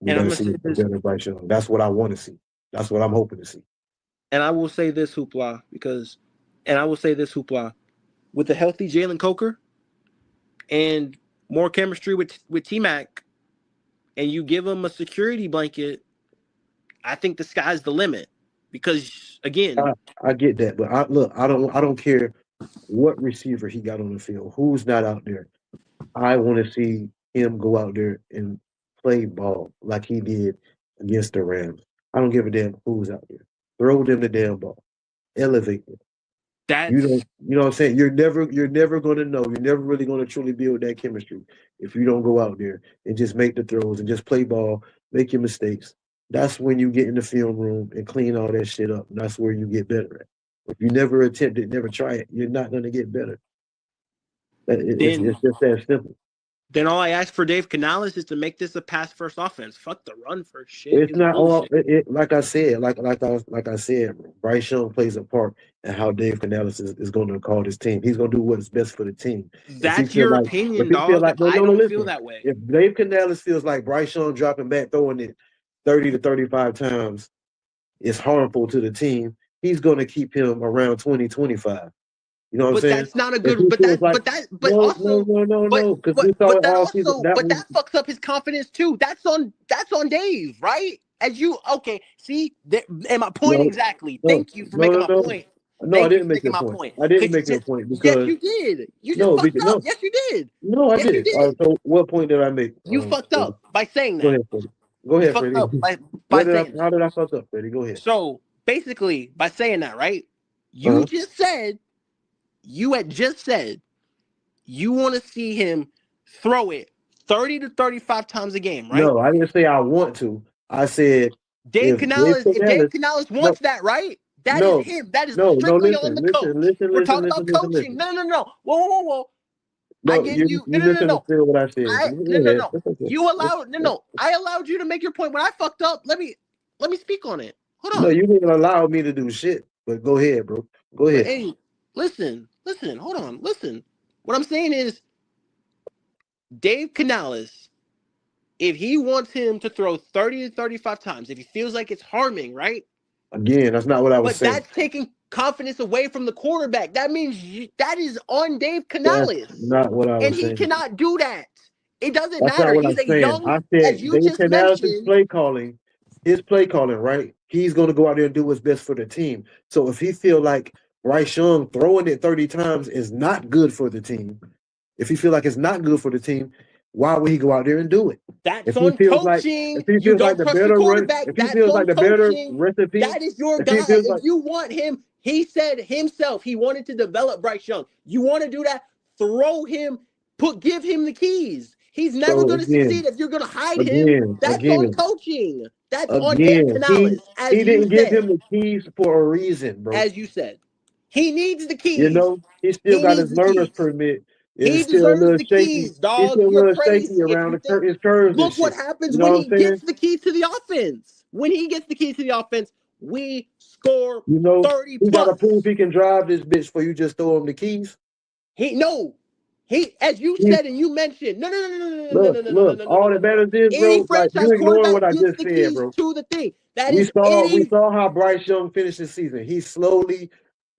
We got to see better Bryce Young. That's what I want to see. That's what I'm hoping to see. And I will say this, Hoopla, with a healthy Jalen Coker and more chemistry with T-Mac, and you give him a security blanket, I think the sky's the limit. Because again, I get that, but I don't care what receiver he got on the field, who's not out there. I want to see him go out there and play ball like he did against the Rams. I don't give a damn who's out there. Throw them the damn ball. Elevate them. You know what I'm saying? You're never going to know. You're never really going to truly build that chemistry if you don't go out there and just make the throws and just play ball, make your mistakes. That's when you get in the film room and clean all that shit up. And that's where you get better at. If you never attempt it, never try it, you're not going to get better. It's just that simple. Then all I ask for Dave Canales is to make this a pass first offense. Fuck the run first shit. It's not all like I said, Bryce Young plays a part in how Dave Canales is going to call this team. He's going to do what's best for the team. That's your opinion, dog. I don't feel that way. If Dave Canales feels like Bryce Young dropping back, throwing it 30 to 35 times is harmful to the team, he's going to keep him around 20, 25. You know what I'm saying? That's not a good. But that fucks up his confidence too. That's on Dave, right? See, and my point exactly. Thank you for making my point. No, I didn't make your point. I didn't make your point because yes, you did. You just fucked up. Yes, you did. No, I didn't. So what point did I make? You fucked up by saying that. Go ahead, Freddie. By saying how did I fuck up, Freddie? Go ahead. So basically, by saying that, right? You just said you had just said you want to see him throw it 30 to 35 times a game, right? No, I didn't say I want to. I said Dave Canales, if Dave Canales wants that, right? That is him. That is strictly on the coach. We're talking about coaching. No. Whoa. No, I give you misunderstood what I said. No. You allowed I allowed you to make your point. When I fucked up, let me speak on it. Hold on. No, you didn't allow me to do shit. But go ahead, bro. Go ahead. But, hey, listen. Hold on. Listen. What I'm saying is, Dave Canales, if he wants him to throw 30 to 35 times, if he feels like it's harming, right? Again, that's not what I was saying. But that's taking confidence away from the quarterback. That means that is on Dave Canales. That's not what I was saying. And he cannot do that. It doesn't That's matter. Not what He's I'm a saying. young, I said, as you just mentioned. His play calling, right? He's going to go out there and do what's best for the team. So if he feel like Bryce Young throwing it 30 times is not good for the team, if he feel like it's not good for the team, why would he go out there and do it? That's on coaching. You don't trust the quarterback. That's on coaching. That is your guy. If you want him, he said himself he wanted to develop Bryce Young. You want to do that? Throw him, give him the keys. He's never going to succeed if you're going to hide him. That's on coaching. That's on Dave Canales. He didn't give him the keys for a reason, bro. As you said, he needs the keys. You know, he still got his learner's permit. He deserves the keys, dog. You're crazy. Around his curves. Look what happens when he gets the keys to the offense. When he gets the keys to the offense, we score 30 plus. He got to prove he can drive this bitch before you just throw him the keys. He, as you said and you mentioned, no. Look, all that matters is, bro, like, you ignoring what I just said, bro. To the thing. We saw how Bryce Young finished the season. He's slowly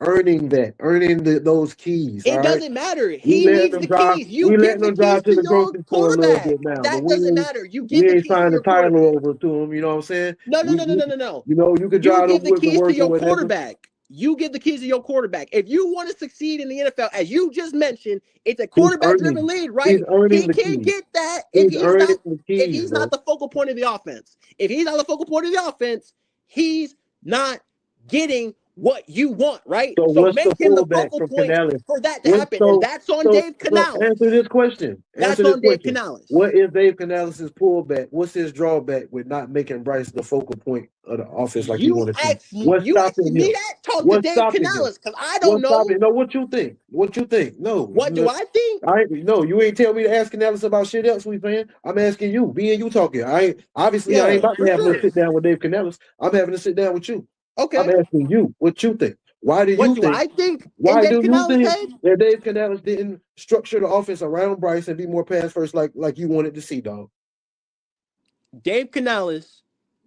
earning those keys. It doesn't matter. He needs the keys. You give the keys to your quarterback. That doesn't matter. You give the keys to your quarterback. over to him. You know what I'm saying? No. You know, you can drive the keys to your quarterback. You give the keys to your quarterback. If you want to succeed in the NFL, as you just mentioned, it's a quarterback-driven league, right? He can't get that if he's not the focal point of the offense. If he's not the focal point of the offense, he's not getting what you want, right? So make him the focal point for that to happen. And that's on Dave Canales. Answer this question. That's on Dave Canales. What is Dave Canales' pullback? What's his drawback with not making Bryce the focal point of the offense like you want to see? What's stopping him? Talk to Dave Canales, because I don't know. No, what you think? No. What do I think? No, you ain't tell me to ask Canales about shit else we saying. I'm asking you. Me and you talking. I ain't about to have no sit down with Dave Canales. I'm having to sit down with you. Okay. I'm asking you what you think. Why do you think? Why do you think that Dave Canales didn't structure the offense around Bryce and be more pass first like you wanted to see, dog? Dave Canales,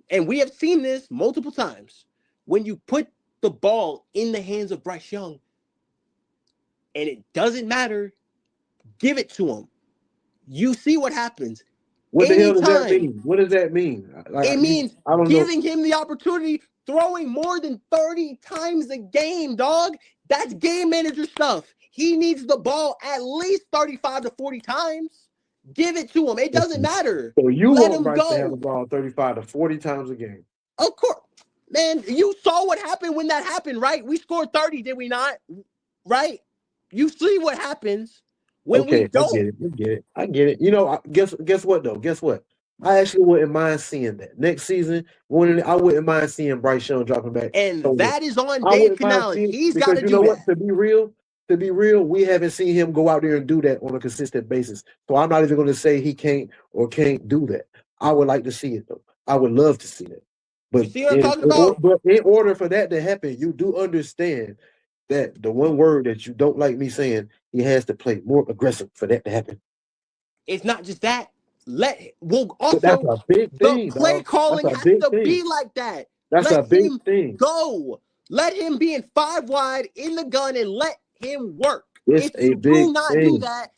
and we have seen this multiple times, when you put the ball in the hands of Bryce Young and it doesn't matter, give it to him. You see what happens. What the hell does that mean? What does that mean? It means giving him the opportunity, throwing more than 30 times a game, dog. That's game manager stuff. He needs the ball at least 35 to 40 times. Give it to him. It doesn't matter. So you want Bryce to have the ball 35 to 40 times a game? Of course. Man, you saw what happened when that happened, right? We scored 30, did we not? Right? You see what happens when we don't. I get it. You know, guess what, though? Guess what? I actually wouldn't mind seeing that. Next season, I wouldn't mind seeing Bryce Young dropping back. And that is on Dave Canales. He's got to do that. To be real, we haven't seen him go out there and do that on a consistent basis. So I'm not even going to say he can't do that. I would like to see it, though. I would love to see that. But you see what I'm talking about? But in order for that to happen, you do understand that the one word that you don't like me saying, he has to play more aggressive for that to happen. It's not just that. That's a big thing. The play calling has to be like that. That's a big thing. Go. Let him be in 5 wide in the gun and let him work. If you do not do that,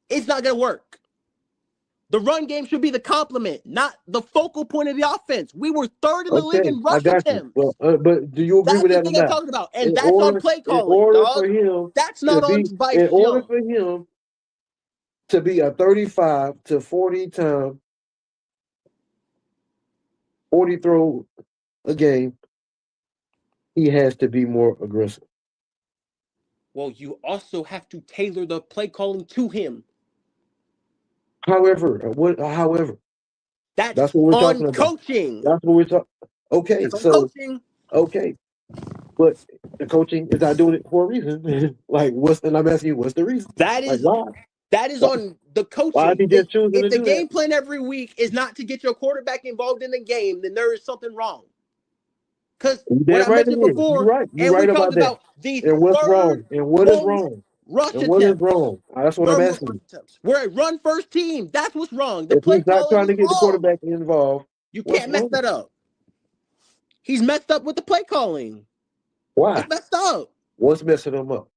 it's not going to work. The run game should be the complement, not the focal point of the offense. We were third in the league in rush attempts. Well, but do you agree with that? That's the thing I'm talking about. And that's on play calling, that's not on Bryce Young. In order for him to be a 35 to 40 time 40 throw a game, he has to be more aggressive. Well, you also have to tailor the play calling to him. However, that's what we're talking about. Coaching. That's what we're talking. Okay, That's on so coaching. okay, but the coaching is not doing it for a reason. Like, and I'm asking you, what's the reason? That is why? That is on the coaching. Why is he just choosing if to the do game that? plan every week is not to get your quarterback involved in the game, then there is something wrong. Because what I mentioned before, You're right we about talked that. about the And what's wrong? third And what is most wrong? rush And what is attempts. wrong? That's what I'm asking you. We're a run first team. That's what's wrong. The If play he's not calling trying to is get the wrong. quarterback involved, You can't mess that up. He's messed up with the play calling. Why? It's messed up. What's messing him up?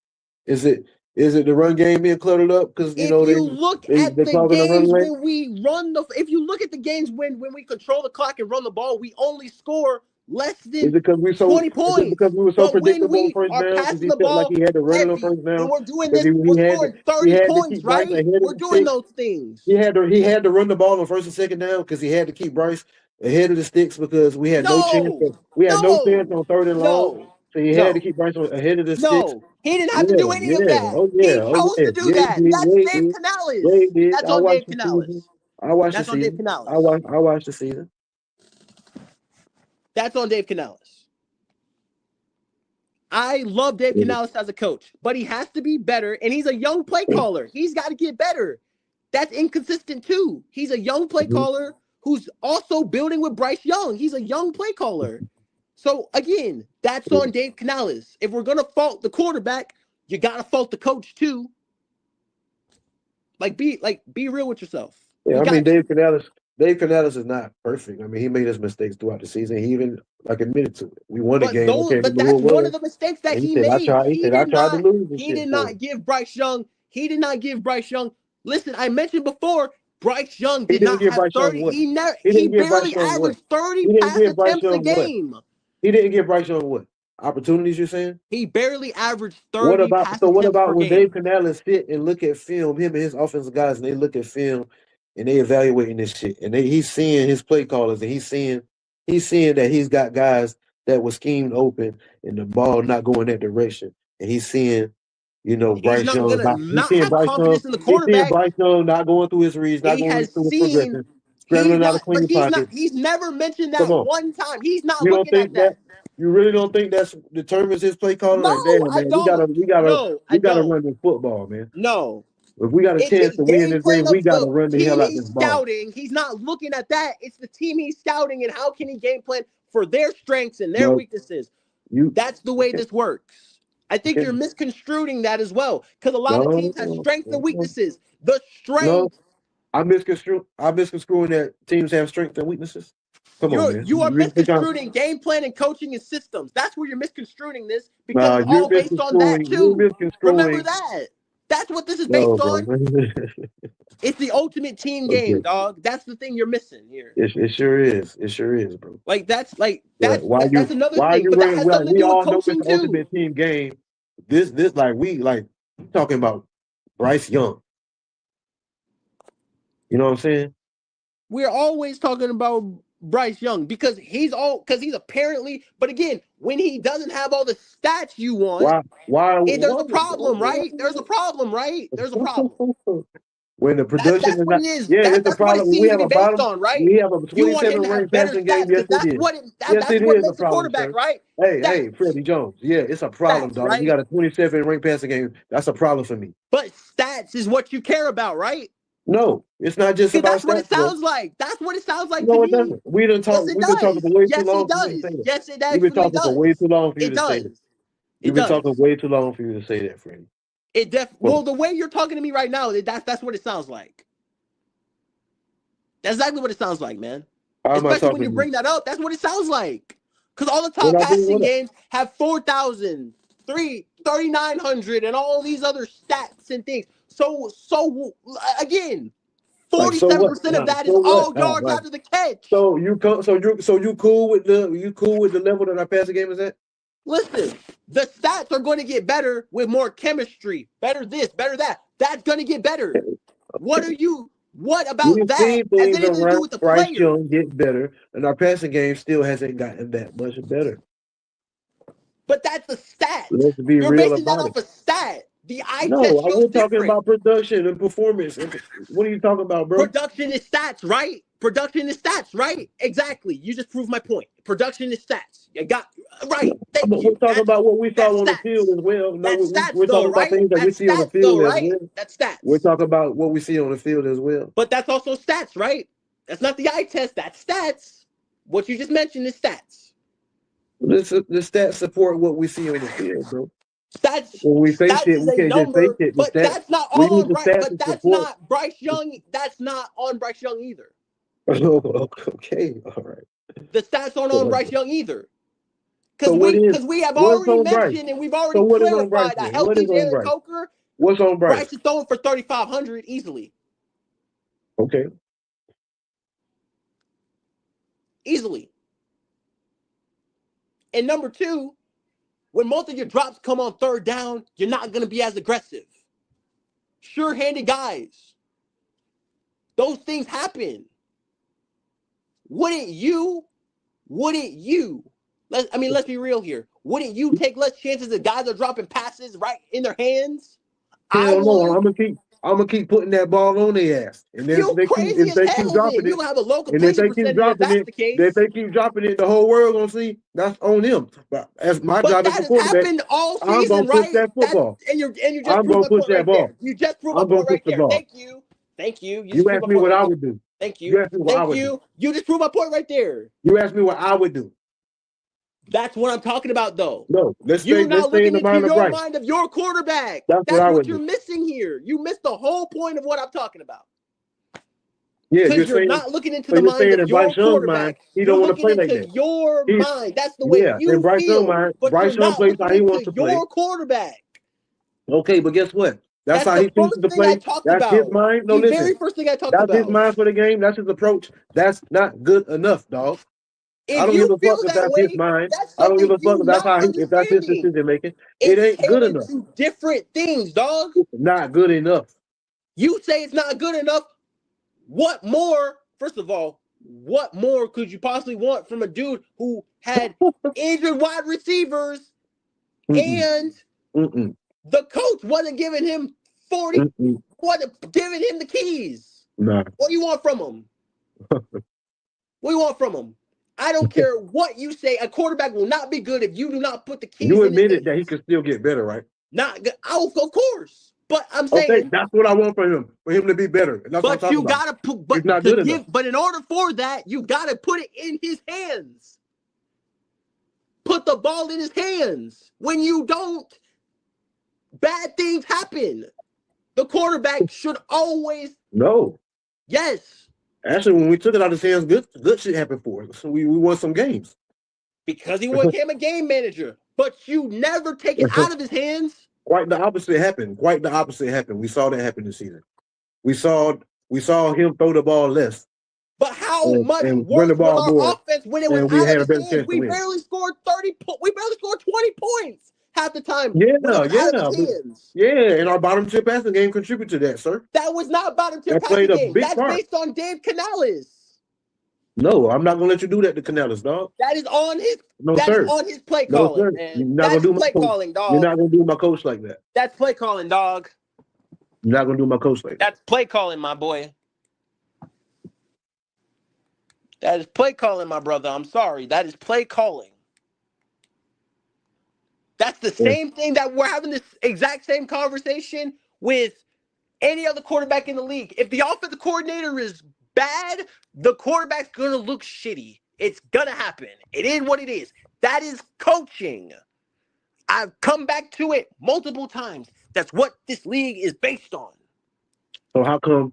Is it the run game being cluttered up? Because if you look at the games when we run if you look at the games when we control the clock and run the ball, we only score less than 20 points. Is it because we were so predictable when on first down? are passing the ball like he had to run it on heavy, first down. and we're doing this, we're scoring 30 points, right? We're doing those things. He had to run the ball on first and second down because he had to keep Bryce ahead of the sticks because we had no chance. We had no chance on third and long. So he had to keep Bryce ahead of the sticks. No, he didn't have to do any of that. He chose to do that. That's Dave Canales. That's on Dave Canales. I watched That's the on season. Dave Canales. I watched the season. That's on Dave Canales. I love Dave Canales as a coach, but he has to be better, and he's a young play caller. He's got to get better. That's inconsistent too. He's a young play caller who's also building with Bryce Young. He's a young play caller. So again, that's on Dave Canales. If we're gonna fault the quarterback, you gotta fault the coach too. Be real with yourself. Yeah, I mean Dave Canales is not perfect. I mean, he made his mistakes throughout the season. He even admitted to it. We won a game. But that's one of the mistakes that he made. He did not give Bryce Young. He did not give Bryce Young. Listen, I mentioned before, Bryce Young did not have 30. He barely averaged 30 pass attempts a game. He didn't give Bryce Young what? Opportunities, you're saying? He barely averaged 30 pass attempts per game. What about when Dave Canales sit and look at film, him and his offensive guys, and they look at film and they evaluating this shit. And he's seeing his play callers, and he's seeing that he's got guys that were schemed open and the ball not going that direction. And he's seeing, Bryce Young not have confidence in the quarterback. Bryce Young not going through his reads, not going through his progression, scrambling out of clean pockets. He's never mentioned that one time. He's not looking at that. You really don't think that determines his play calling? No, I don't. We gotta run this football, man. No. If we got a chance to win this game, we got to run the hell out of this ball. Scouting, he's not looking at that. It's the team he's scouting, and how can he game plan for their strengths and their weaknesses? That's the way this works. I think you're misconstruing that as well, because a lot of teams have strengths and weaknesses. The strength. No, I'm misconstruing that teams have strengths and weaknesses. Come on, man. You are misconstruing game plan and coaching and systems. That's where you're misconstruing this, because it's all based on that too. Remember that. That's what this is based on. It's the ultimate team game, dog. That's the thing you're missing here. It sure is. It sure is, bro. That's another thing. But that has something to do with coaching too. Ultimate team game. This talking about Bryce Young. You know what I'm saying? We're always talking about Bryce Young because he's apparently, but again, when he doesn't have all the stats you want, there's a problem, right? There's a problem. When the production is not, it's a problem. We have a based on, right? We have a 27 ranked passing game. Yes, it is. That's what makes a quarterback, right? Hey, Freddie Jones. Yeah, it's a problem, dog. Right? You got a 27 ranked passing game. That's a problem for me. But stats is what you care about, right? No, it's not just about that's what it sounds like. That's what it sounds like no, to it me. Doesn't. We've been talking for way too long. Yes, it does. We've been talking for way too long for you to say that. You've been talking way too long for you to say that, Freddie. Well, the way you're talking to me right now, that's what it sounds like. That's exactly what it sounds like, man. Especially when you bring that up, that's what it sounds like. Because all the top passing games have 4,000, 3,900, and all these other stats and things. So again, 47% of that is all yards after the catch. So you cool with the level that our passing game is at? Listen, the stats are going to get better with more chemistry. Better this, better that. That's going to get better. What about that? Has anything to do with the Bryce player? Young get better, and our passing game still hasn't gotten that much better. But that's a stat. Let's be You're real basing that about off a stat. The eye No, test shows we're talking different. about production and performance. What are you talking about, bro? Production is stats, right? Production is stats, right? Exactly. You just proved my point. Production is stats. You got right. Thank But you. we're talking about what we saw on the stats. field as well. No, That's stats we're though, talking about right? things that we That's see on the stats field though, as right? well. That's stats. We're talking about what we see on the field as well. But that's also stats, right? That's not the eye test. That's stats. What you just mentioned is stats. The stats support what we see on the field, bro. Stats. When we say Stats shit, is we a can't just say number, shit. but that's not we all need on the Bryce. stats But to that's support. not Bryce Young. That's not on Bryce Young either. Okay, all right. The stats aren't on Bryce Young either. Because we have what's already on Bryce? mentioned and we've already So what is on Bryce clarified a then? healthy What is on Jalen Bryce? Coker. What's on Bryce? Bryce is throwing for 3,500 easily. Okay. Easily. And number two, when most of your drops come on third down, you're not going to be as aggressive. Sure-handed guys. Those things happen. Wouldn't you? Let's be real here. Wouldn't you take less chances if guys are dropping passes right in their hands? Hell no, I'm gonna keep putting that ball on their ass. And then you crazy as hell. Then you have a low completion percentage if that's the case. If they keep dropping it, the whole world gonna see. That's on them. But as my job as a quarterback, happened all season, I'm gonna push that football. And you just I'm gonna push that ball. You just proved my point right there. Thank you. You asked me what I would do. Thank you. You just proved my point right there. You asked me what I would do. That's what I'm talking about, though. No, you're not looking into your mind of your quarterback. That's what you're missing here. You missed the whole point of what I'm talking about. Yeah, you're not looking into the mind of your quarterback. He don't want to play like that. Your mind. That's the way you feel. But Bryce Young plays how he wants to play. Your quarterback. Okay, but guess what? That's how he chooses to play. That's his mind. No, listen. Very first thing I talked about. That's his mind for the game. That's his approach. That's not good enough, dog. I don't give a fuck if that's his mind. I don't give a fuck if that's his decision making. It ain't good enough. Different things, dog. It's not good enough. You say it's not good enough. What more? First of all, what more could you possibly want from a dude who had injured wide receivers and the coach wasn't giving him 40, wasn't giving him the keys? Nah. What do you want from him? What do you want from him? I don't care what you say. A quarterback will not be good if you do not put the keys. You admitted that he could still get better, right? Not good. Oh, of course. But I'm saying that's what I want from him, for him to be better. That's but what I'm you gotta put. But it's not good enough. But in order for that, you gotta put it in his hands. Put the ball in his hands. When you don't, bad things happen. The quarterback should always. No. Yes. Actually, when we took it out of his hands, good shit happened for us. So we won some games. Because he became a game manager. But you never take it out of his hands. Quite the opposite happened. We saw that happen this season. We saw him throw the ball less. But how much worse was our offense when it was out of his hands? We barely scored 30 points. We barely scored 20 points half the time. Yeah, and our bottom tier passing game contributed to that, sir. That was not bottom tier passing game. That's based on Dave Canales. No, I'm not gonna let you do that to Canales, dog. That is on his. No, that sir. Is on his play calling. No, sir. You're not gonna do my calling, dog. You're not gonna do my coach like that. That's play calling, dog. You're not gonna do my coach like that. That's play calling, my boy. That is play calling, my brother. I'm sorry. That is play calling. That's the same thing that we're having this exact same conversation with any other quarterback in the league. If the offensive coordinator is bad, the quarterback's going to look shitty. It's going to happen. It is what it is. That is coaching. I've come back to it multiple times. That's what this league is based on. So how come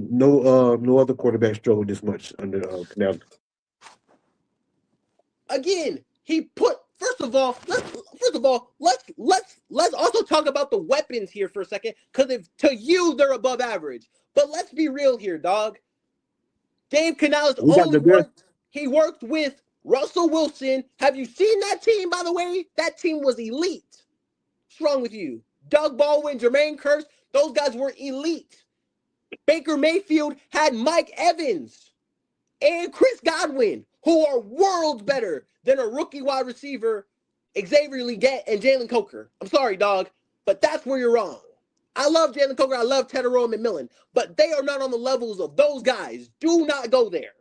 no other quarterback struggled this much under Canales? Again, he put first of all, let's also talk about the weapons here for a second, because if to you they're above average. But let's be real here, dog. Dave Canales he worked with Russell Wilson. Have you seen that team, by the way? That team was elite. What's wrong with you? Doug Baldwin, Jermaine Kearse, those guys were elite. Baker Mayfield had Mike Evans and Chris Godwin. who are worlds better than a rookie wide receiver, Xavier Legette and Jalen Coker. I'm sorry, dog, but that's where you're wrong. I love Jalen Coker. I love Tetairoa McMillan, but they are not on the levels of those guys. Do not go there.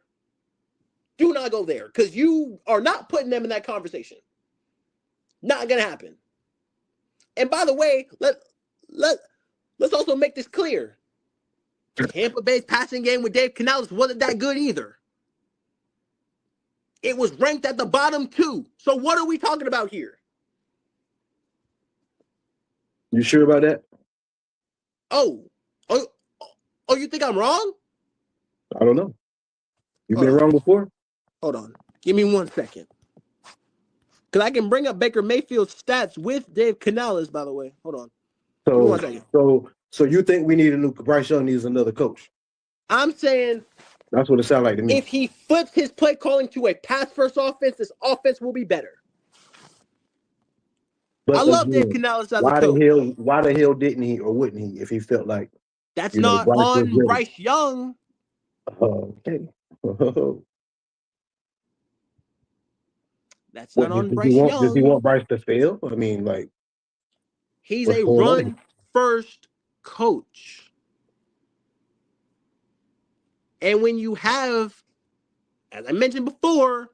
Do not go there, because you are not putting them in that conversation. Not going to happen. And by the way, let's also make this clear. Tampa Bay's passing game with Dave Canales wasn't that good either. It was ranked at the bottom too. So what are we talking about here? You sure about that? Oh, you think I'm wrong? I don't know. You've been wrong before? Hold on. Give me 1 second. Because I can bring up Baker Mayfield's stats with Dave Canales, by the way. Hold on. Give me 1 second. So you think we need a new Bryce Young needs another coach? I'm saying that's what it sounds like to me. If he flips his play calling to a pass-first offense, this offense will be better. But I love Dave Canales as a coach. Why the hell didn't he or wouldn't he if he felt like that's not on Bryce Young? Okay. That's not on Bryce Young. Does he want Bryce to fail? I mean, like, he's a run-first coach. And when you have, as I mentioned before,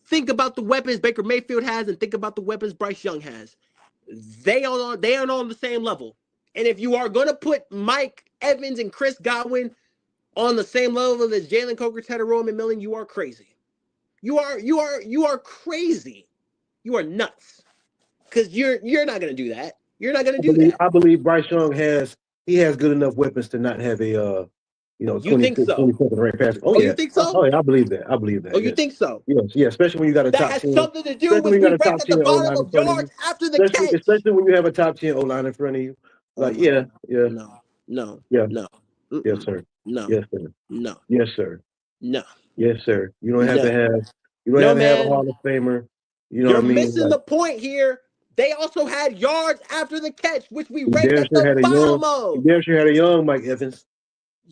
think about the weapons Baker Mayfield has and think about the weapons Bryce Young has. They aren't on the same level. And if you are going to put Mike Evans and Chris Godwin on the same level as Jalen Coker, Tetairoa McMillan, you are crazy. You are crazy. You are nuts. Because you're not going to do that. You're not going to do that. I believe Bryce Young has good enough weapons to not have a you think so? 22nd ranked passer. Oh, yeah. You think so? Oh, yeah, I believe that. Oh, you think so? Yes, yeah. Especially when you got a top 10. That has something to do with we rank at the bottom of yards after the catch. Especially when you have a top 10 O-line in front of you. Like, No. Yeah. No. Yes, sir. No. Yes, sir. No. Yes, sir. No. Yes, sir. You don't have to have. You don't have to have a Hall of Famer. You know what I mean? You're missing the point here. They also had yards after the catch, which we ranked at the bottom of. You damn sure had a young Mike Evans.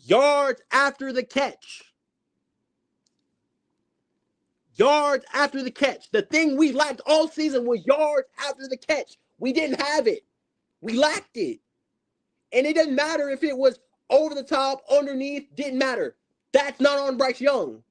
Yards after the catch. Yards after the catch. The thing we lacked all season was yards after the catch. We didn't have it. We lacked it. And it didn't matter if it was over the top, underneath, didn't matter. That's not on Bryce Young.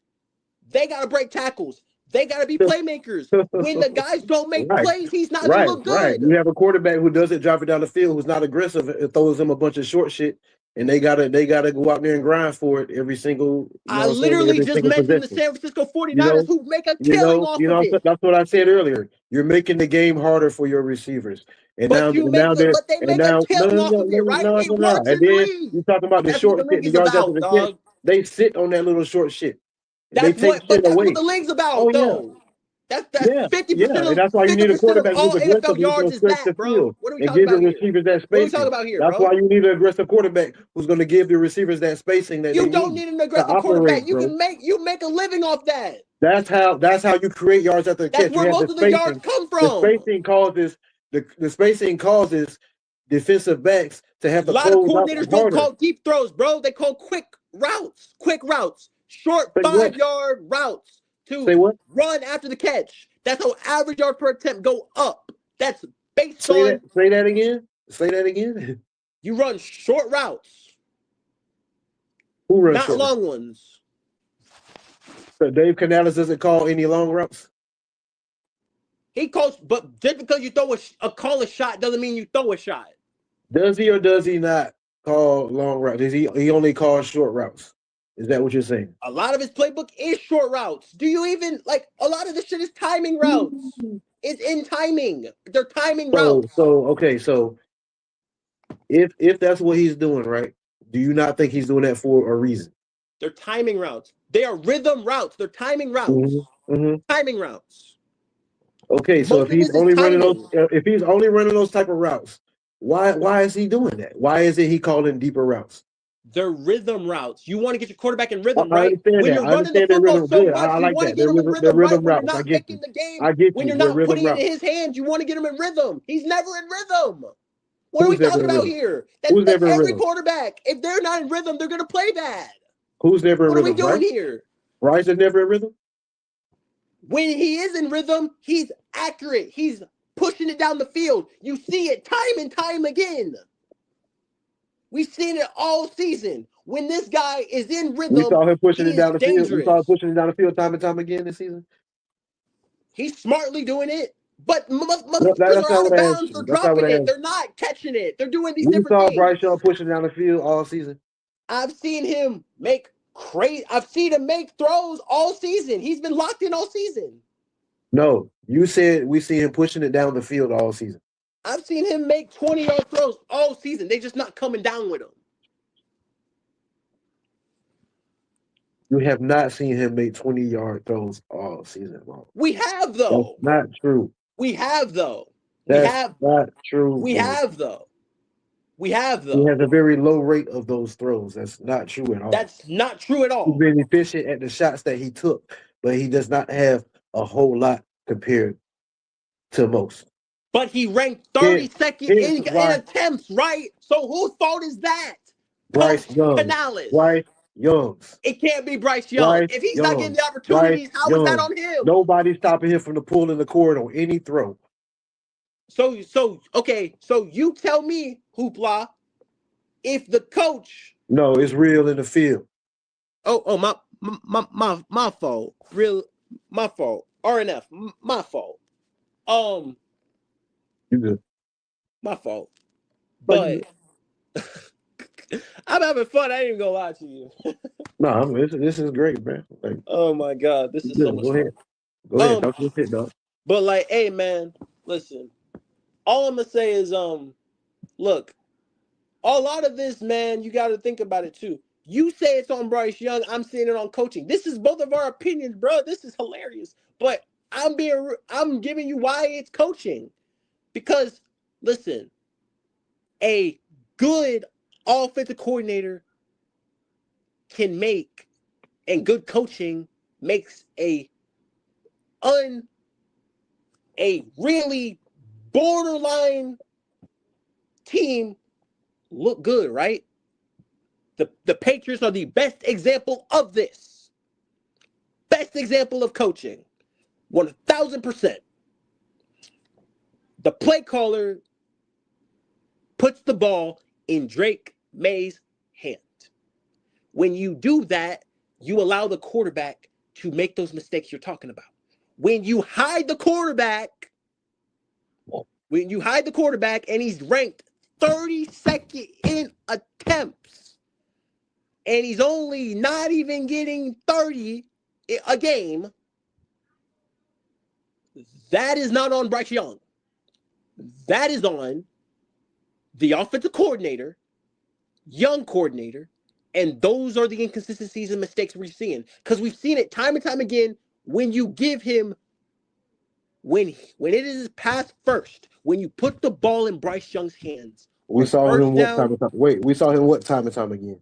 They got to break tackles. They got to be playmakers. When the guys don't make plays, he's not going to look good. Right. You have a quarterback who doesn't drop it down the field, who's not aggressive, and throws them a bunch of short shit, and they gotta go out there and grind for it every single. I literally just mentioned the San Francisco 49ers who make a killing off of it. That's what I said earlier. You're making the game harder for your receivers. And but they make a killing off of it, right? No. And then you're talking about the short shit, the yards after the catch. They sit on that little short shit. That's what the league's about, though. That's 50% of that's why you need a quarterback all NFL yards is that, bro. What are we talking about here? Receivers that spacing. What are we talking about here, That's why you need an aggressive quarterback who's going to give the receivers that spacing that you don't need an aggressive quarterback. You make a living off that. That's how you create yards after the catch. That's where most of the yards come from. The spacing causes defensive backs to have to a lot of coordinators don't call deep throws, bro. They call quick routes, short 5-yard routes to run after the catch. That's how average yards per attempt go up. That's based on. Say that again. You run short routes. Who runs not long ones? So Dave Canales doesn't call any long routes. He calls, but just because you throw a shot doesn't mean you throw a shot. Does he or does he not call long routes? Does he only call short routes? Is that what you're saying? A lot of his playbook is short routes. Do you even a lot of this shit is timing routes? It's in timing. They're timing routes. So if that's what he's doing, right? Do you not think he's doing that for a reason? They're timing routes. They are rhythm routes. They're timing routes. Mm-hmm. Timing routes. Okay, so if he's only running those type of routes, why is he doing that? Why isn't he calling deeper routes? They're rhythm routes. You want to get your quarterback in rhythm, right? I understand that. You're running the football so much, you want to get him in rhythm, right? When you're not making the game, when you're not putting it in his hands, you want to get him in rhythm. He's never in rhythm. What are we talking about here? That's every quarterback. If they're not in rhythm, they're going to play bad. Who's never in rhythm? What are we doing here? Bryce is never in rhythm? When he is in rhythm, he's accurate. He's pushing it down the field. You see it time and time again. We've seen it all season. When this guy is in rhythm, we saw him pushing it down the dangerous. field. We saw him pushing it down the field time and time again this season. He's smartly doing it, but motherfuckers are out of bounds. They're dropping it. They're not catching it. They're doing these different things. We saw Bryce Young pushing down the field all season. I've seen him make I've seen him make throws all season. He's been locked in all season. No, you said we see him pushing it down the field all season. I've seen him make 20-yard throws all season. They're just not coming down with him. You have not seen him make 20-yard throws all season long. We have, though. That's not true. We have, though. That's not true. We have, though. We have, though. He has a very low rate of those throws. That's not true at all. That's not true at all. He's been efficient at the shots that he took, but he does not have a whole lot compared to most. But he ranked 32nd in attempts, right? So whose fault is that? Bryce Young. Canales. Bryce Young's. It can't be Bryce Young. If he's not getting the opportunities, how is that on him? Nobody's stopping him from the pulling the cord on any throw. So you tell me, Hoopla, if the coach. No, it's real in the field. Oh, my fault. My fault. RNF, my fault. You good? My fault. But I'm having fun. I ain't even gonna lie to you. No, this is great, man. Like, oh my God, this is so much fun. Go ahead. Talk your shit, dog. But like, hey man, listen. All I'm gonna say is, look, a lot of this, man, you got to think about it too. You say it's on Bryce Young. I'm seeing it on coaching. This is both of our opinions, bro. This is hilarious. But I'm giving you why it's coaching. Because, listen, a good offensive coordinator can make, and good coaching makes a really borderline team look good, right? The Patriots are the best example of this. Best example of coaching. 1,000%. The play caller puts the ball in Drake May's hand. When you do that, you allow the quarterback to make those mistakes you're talking about. When you hide the quarterback, and he's ranked 32nd in attempts, and he's only not even getting 30 a game, that is not on Bryce Young. That is on the offensive coordinator, young coordinator, and those are the inconsistencies and mistakes we're seeing. Because we've seen it time and time again when you give him, when it is pass first, when you put the ball in Bryce Young's hands. We saw him what time and time? Wait, we saw him what time and time again?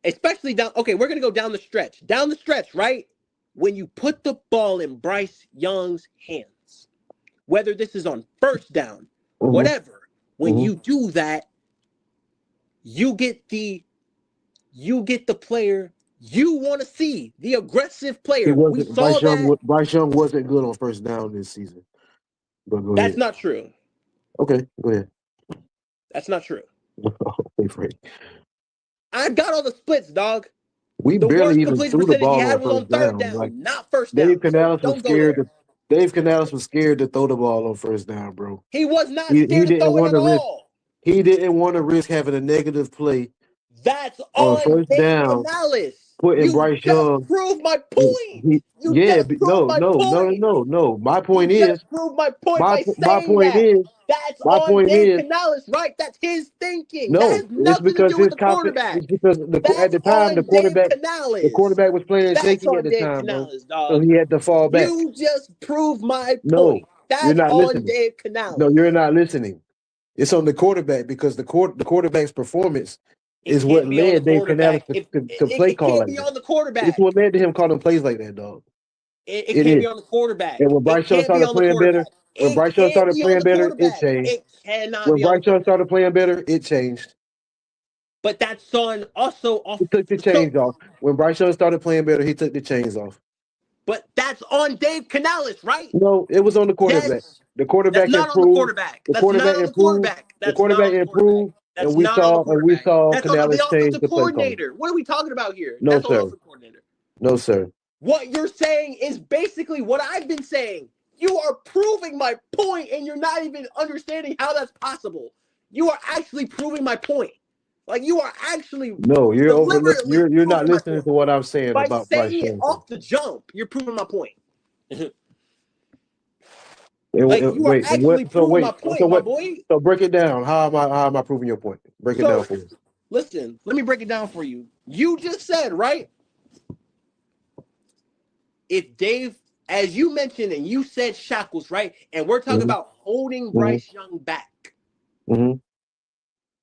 Especially down. Okay, we're gonna go down the stretch. Down the stretch, right? When you put the ball in Bryce Young's hands, whether this is on first down, whatever, when you do that, you get the player you want to see, the aggressive player. We saw Bryce Young wasn't good on first down this season. But go ahead. That's not true. Okay, go ahead. That's not true. Okay, Frank. I got all the splits, dog. We barely even threw the ball on third down. Like, not first down. Dave Canales was scared. Dave Canales was scared to throw the ball on first down, bro. He was not scared to throw it at all. He didn't want to risk having a negative play. That's on first down. Canales. Putting Bryce Young. Prove my point. No. My point is. Prove my point by saying that's on Dave Canales, right? That's his thinking. No, that has nothing to do with the quarterback. It's because at the time the quarterback was playing shaky at the time, Canales, so he had to fall back. You just proved my point. That's you're not on listening. Dave Canales. No, you're not listening. It's on the quarterback because the quarterback's performance is what led Dave Canales to play call like that. It can't be on the quarterback. It's what led to him calling plays like that, dog. It can't be on the quarterback. And when Bryce Young started playing better, it changed. It cannot. When Bryce Young started playing better, it changed. But that's on also off. He took the chains off. When Bryce Young started playing better, he took the chains off. But that's on Dave Canales, right? No, it was on the quarterback. Yes. The quarterback That's not improved. on the quarterback. The That's quarterback not on the improved. quarterback. The That's not quarterback on the quarterback. improved, That's and we not on the quarterback. saw That's on Canales the change offensive the play call. coordinator. What are we talking about here? No, That's on the sir. offensive coordinator. No, sir. What you're saying is basically what I've been saying. You are proving my point, and you're not even understanding how that's possible. You are actually proving my point. Like, you are actually No, you're overlooking. deliberately You're not proving my listening point. to what I'm saying By about Bryce saying it Young. off the jump, you're proving my point. Wait, You are actually proving my point, my boy. So break it down. How am I proving your point? Break it down for me. Listen, let me break it down for you. You just said, right? If Dave, as you mentioned, and you said shackles, right? And we're talking about holding Bryce Young back.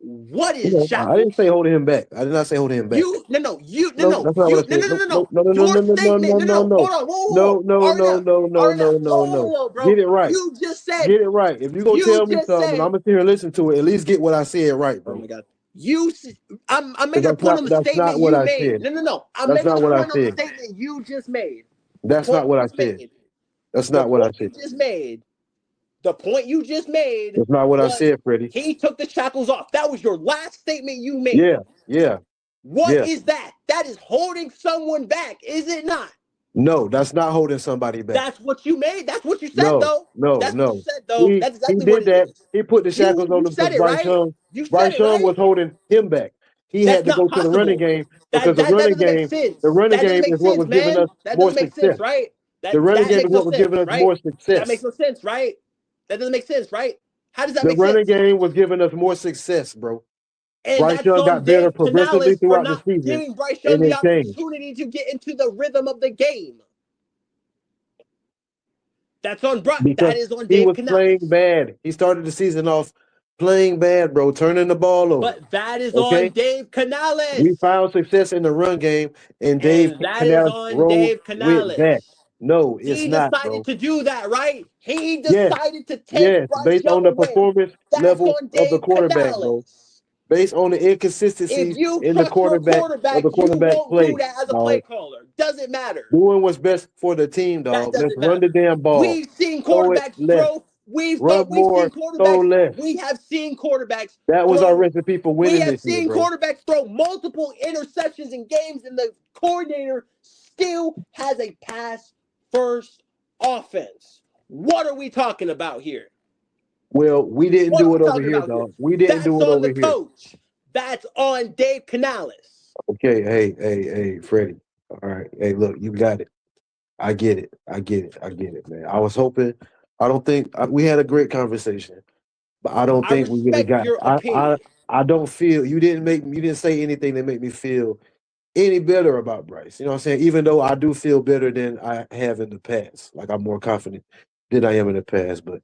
What is shackles? I didn't say holding him back. I did not say holding him back. No. That's not what I said. No. Your statement, no. Hold on, whoa. No. Get it right. You just said. Get it right. If you gonna tell me something, I'm gonna sit here and listen to it. At least get what I said right, bro. Oh my God. I'm making a point on the statement you made. No. I'm making a point on the statement you just made. That's not what I said. That's not what I said. The point you just made. That's not what I said, Freddie. He took the shackles off. That was your last statement you made. Yeah. What is that? That is holding someone back, is it not? No, that's not holding somebody back. That's what you made. That's what you said, though. That's what you said, though. That's exactly what it is. He put the shackles on him because Bryce Young. Bryce Young was holding him back. He had to go to the running game because the running game is what was giving us more success, right? The running game is what was giving us more success. That makes no sense, right? That doesn't make sense, right? How does that make sense? The running game was giving us more success, bro. And Bryce Young got better progressively throughout the season. Giving Bryce Young the opportunity to get into the rhythm of the game. That's on Bryce. That is on Dave Canales. He was playing bad. He started the season off playing bad, bro, turning the ball over. But that is on Dave Canales. We found success in the run game, and Dave Canales rode with that. No, it's not, bro. He decided to do that, right? He decided to take Bryce based Young on the away. performance level of the quarterback, bro. Based on the inconsistencies in the quarterback play. Do that as a play caller. Doesn't matter. Doing what's best for the team, dog. Let's run the damn ball. We've seen quarterbacks throw. We've seen quarterbacks. We have seen quarterbacks. That was our recipe for winning this year, bro. We have seen quarterbacks throw multiple interceptions in games, and the coordinator still has a pass-first offense. What are we talking about here? Well, we didn't do it over here, dog. We didn't do it over here. That's on the coach. That's on Dave Canales. Okay, hey, Freddie. All right. Hey, look, you got it. I get it, man. I was hoping. I don't think we had a great conversation, but I don't think we really got. I don't feel you didn't say anything that made me feel any better about Bryce. You know what I'm saying? Even though I do feel better than I have in the past, like I'm more confident than I am in the past, but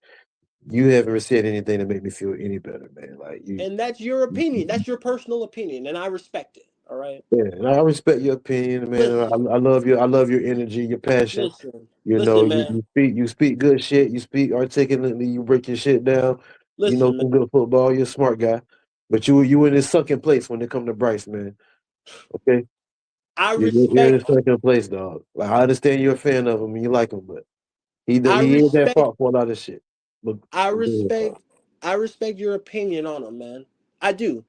you haven't said anything that made me feel any better, man. And that's your opinion. That's your personal opinion, and I respect it. All right. Yeah, and I respect your opinion, man. I love you. I love your energy, your passion. You speak good shit. You speak articulately. You break your shit down. You know some good football. You're a smart guy, but you in this sucking place when it come to Bryce, man. Okay. You're in this sucking place, dog. Like I understand you're a fan of him and you like him, but he is that fault for a lot of shit. But I respect your opinion on him, man. I do.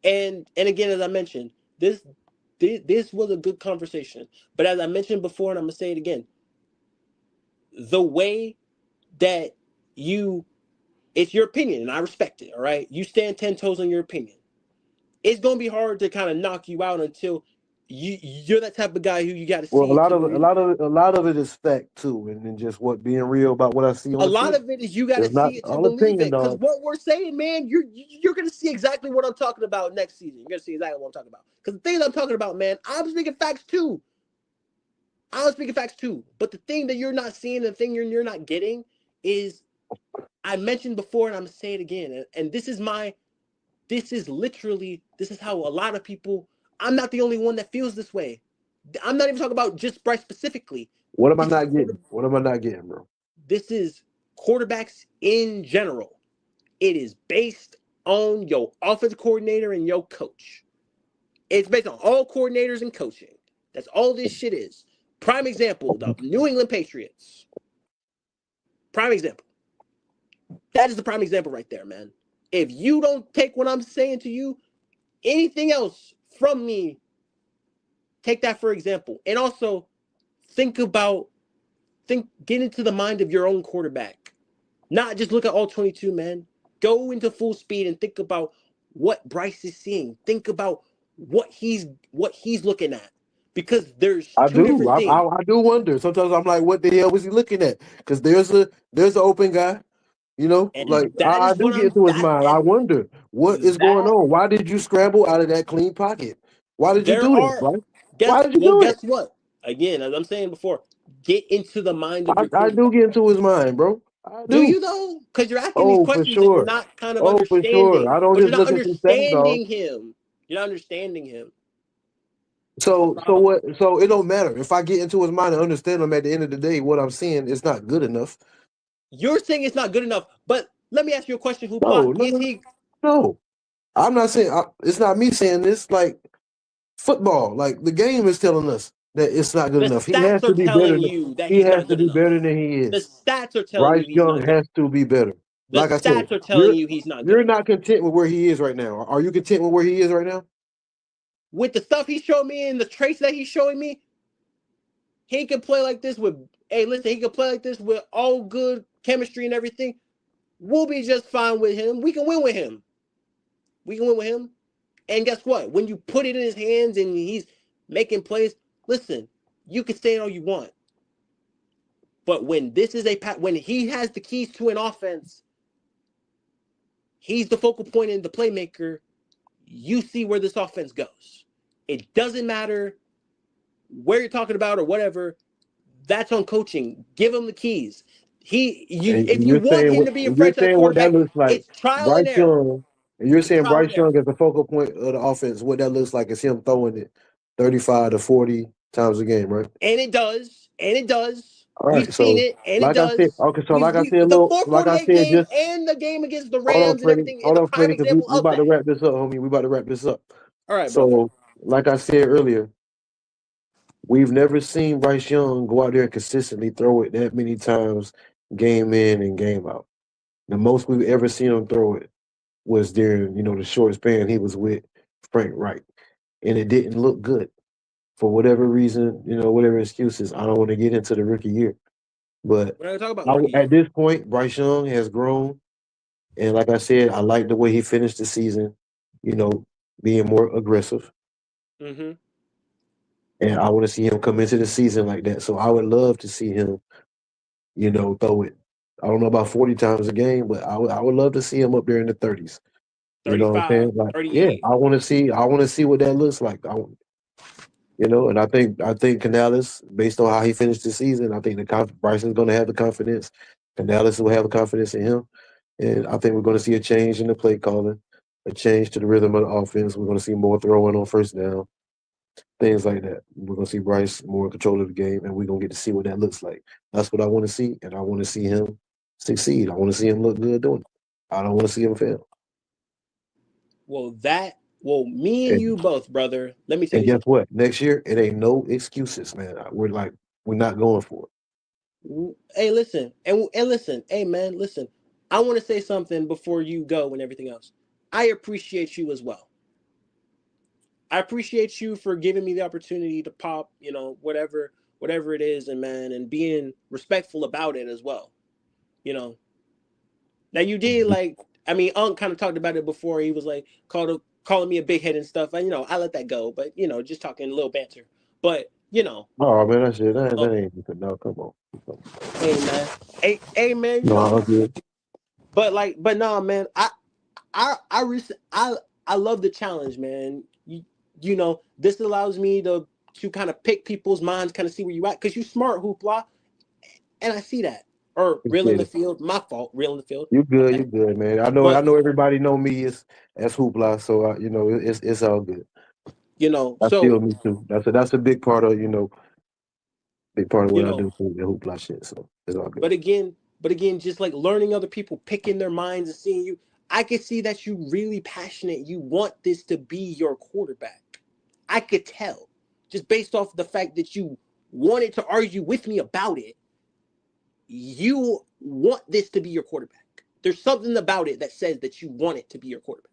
And again, as I mentioned, this was a good conversation. But as I mentioned before, and I'm gonna say it again, the way that it's your opinion, and I respect it. All right, you stand 10 toes on your opinion. It's gonna be hard to kind of knock you out until you're that type of guy who you got to see. Well, a lot of it is fact too, and then just being real about what I see on a lot of it is you got to see it to believe it. Because what we're saying, man, you're gonna see exactly what I'm talking about next season. You're gonna see exactly what I'm talking about. Because the things I'm talking about, man, I'm speaking facts too. But the thing that you're not seeing, the thing you're not getting, is I mentioned before, and I'm gonna say it again. And this is how a lot of people. I'm not the only one that feels this way. I'm not even talking about just Bryce specifically. What am I not getting? What am I not getting, bro? This is quarterbacks in general. It is based on your offensive coordinator and your coach. It's based on all coordinators and coaching. That's all this shit is. Prime example, the New England Patriots. Prime example. That is the prime example right there, man. If you don't take what I'm saying to you, anything else from me, take that for example. And also get into the mind of your own quarterback. Not just look at all 22, man. Go into full speed and think about what Bryce is seeing. Think about what he's looking at. Because there's two different things. I do wonder. Sometimes I'm like, what the hell was he looking at? Because there's an open guy. You know, And like I do get into his mind. I wonder what is going on. Why did you scramble out of that clean pocket? Why did you do that, right? Why did you do it? Guess what? Again, as I'm saying before, get into the mind of your I do get into his mind, bro. I do. You though? Because you're asking these questions and you're not kind of understanding. For sure. I don't just look at some stats, dog. Him. You're not understanding him. So what? So it don't matter if I get into his mind and understand him. At the end of the day, what I'm seeing is not good enough. You're saying it's not good enough, but let me ask you a question. No, I'm not saying it's not me saying this. Like football, like the game is telling us that it's not good enough. He has to be better. He has to be better than he is. The stats are telling you Bryce Young has to be better. Like I said, are telling you he's not good. You're not content with where he is right now. Are you content with where he is right now? With the stuff he showed me and the traits that he's showing me, he can play like this with. Hey, listen, he can play like this with all good chemistry and everything. We'll be just fine with him. We can win with him. And guess what? When you put it in his hands and he's making plays, listen, you can say it all you want. But when when he has the keys to an offense, he's the focal point and the playmaker. You see where this offense goes. It doesn't matter where you're talking about or whatever. That's on coaching. Give him the keys. If you want him to be a franchise quarterback, it's trial and error. And you're saying Bryce Young is the focal point of the offense. What that looks like is him throwing it 35 to 40 times a game, right? And it does. All right, we've seen it, and it does. The 448 game and the game against the Rams and everything. Hold on, Freddie, because we about to wrap this up, homie. We about to wrap this up. All right, so brother. Like I said earlier, we've never seen Bryce Young go out there and consistently throw it that many times, game in and game out. The most we've ever seen him throw it was during, the short span he was with Frank Wright. And it didn't look good. For whatever reason, whatever excuses, I don't want to get into the rookie year. But at this point, Bryce Young has grown. And like I said, I like the way he finished the season, being more aggressive. Mm-hmm. And I want to see him come into the season like that. So I would love to see him, throw it. I don't know about 40 times a game, but I would love to see him up there in the 30s. 35, you know what I'm saying? Like, 38. Yeah, I want to see what that looks like. And I think Canales, based on how he finished the season, I think Bryson's going to have the confidence. Canales will have a confidence in him. And I think we're going to see a change in the play calling, a change to the rhythm of the offense. We're going to see more throwing on first down, things like that. We're going to see Bryce more in control of the game, and we're going to get to see what that looks like. That's what I want to see, and I want to see him succeed. I want to see him look good doing it. I don't want to see him fail. Me and you both, brother. Let me tell you. And guess what? Next year, it ain't no excuses, man. We're not going for it. Hey, listen, and listen, hey, man, listen. I want to say something before you go and everything else. I appreciate you as well. I appreciate you for giving me the opportunity to pop, whatever it is, and being respectful about it as well. Now you did Unc kind of talked about it before. He was like calling me a big head and stuff. And I let that go, but just talking a little banter. But oh man, that ain't even no. Come on. Hey man. No, good. But no, man. I love the challenge, man. This allows me to kind of pick people's minds, kind of see where you at, because you smart, Hoopla, and I see that. Or real in the field. My fault. Real in the field. You good? Okay. You good, man. I know everybody know me as Hoopla, so it's all good. I feel me too. That's a big part of big part of what I do for the Hoopla shit. So it's all good. But again, just like learning other people, picking their minds and seeing you, I can see that you really passionate. You want this to be your quarterback. I could tell just based off the fact that you wanted to argue with me about it. You want this to be your quarterback. There's something about it that says that you want it to be your quarterback.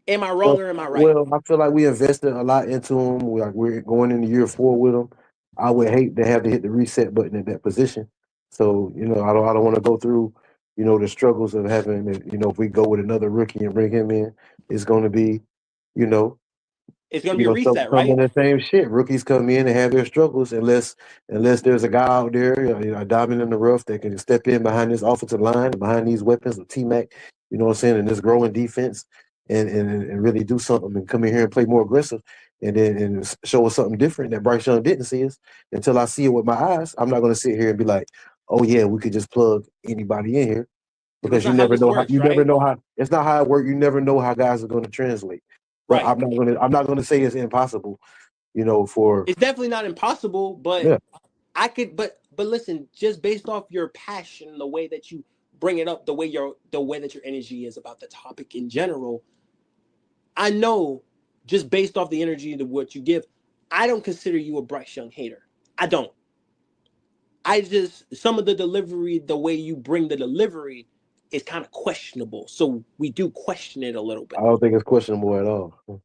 Am I wrong or am I right? Well, I feel like we invested a lot into him. We're going into year 4 with him. I would hate to have to hit the reset button in that position. So, you know, I don't want to go through, you know, the struggles of having, you know, if we go with another rookie and bring him in, it's going to be, you know, it's going to be a reset, some right? of the same shit. Rookies come in and have their struggles unless there's a guy out there, you know, a diamond in the rough that can step in behind this offensive line, behind these weapons of T-Mac, you know what I'm saying, and this growing defense and really do something and come in here and play more aggressive and then and show us something different that Bryce Young didn't see us. Until I see it with my eyes, I'm not going to sit here and be like, oh yeah, we could just plug anybody in here. Because you never know how it's not how it works. You never know how guys are going to translate. But right. I'm not gonna say it's impossible, you know, it's definitely not impossible, but yeah. I could but listen, just based off your passion, the way that you bring it up, the way that your energy is about the topic in general, I know just based off the energy of what you give, I don't consider you a Bryce Young hater. I don't. I just some of the delivery, the way you bring the delivery is kind of questionable. So we do question it a little bit. I don't think it's questionable at all.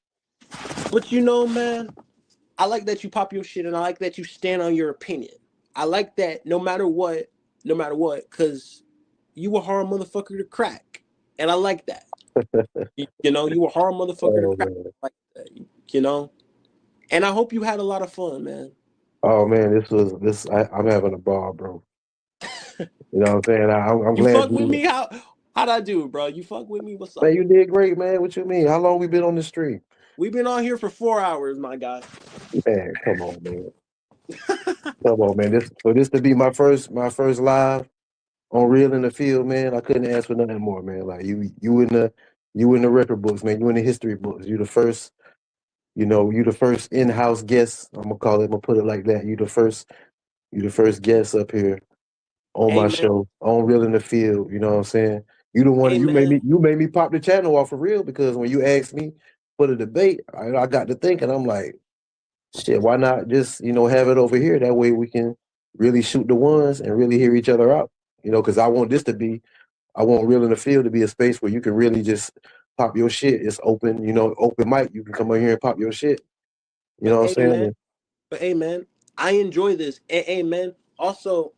But you know, man, I like that you pop your shit and I like that you stand on your opinion. I like that no matter what, because you a hard motherfucker to crack. And I like that. You know, you a hard motherfucker to crack. Like that, you know? And I hope you had a lot of fun, man. Oh man, I'm having a ball, bro. You know what I'm saying? I'm you glad fuck with me. How'd I do, bro? You fuck with me? What's up? Man, you did great, man. What you mean? How long we been on the stream? We've been on here for 4 hours, my guy. Man, come on, man. Come on, man. This to be my first live on Real in the Field, man. I couldn't ask for nothing more, man. Like you in the record books, man. You in the history books. You the first, you know, you the first in-house guest. I'm gonna put it like that. You the first guest up here on my show on Real in the Field. You know what I'm saying? You the one. You made me pop the channel off for real because when you asked me for the debate, I got to thinking. I'm like, shit, why not just, you know, have it over here? That way we can really shoot the ones and really hear each other out. You know, because I want Real in the Field to be a space where you can really just pop your shit. It's open, you know, open mic. You can come in here and pop your shit. You know what I'm saying? But hey, man, I enjoy this. And hey, man, also,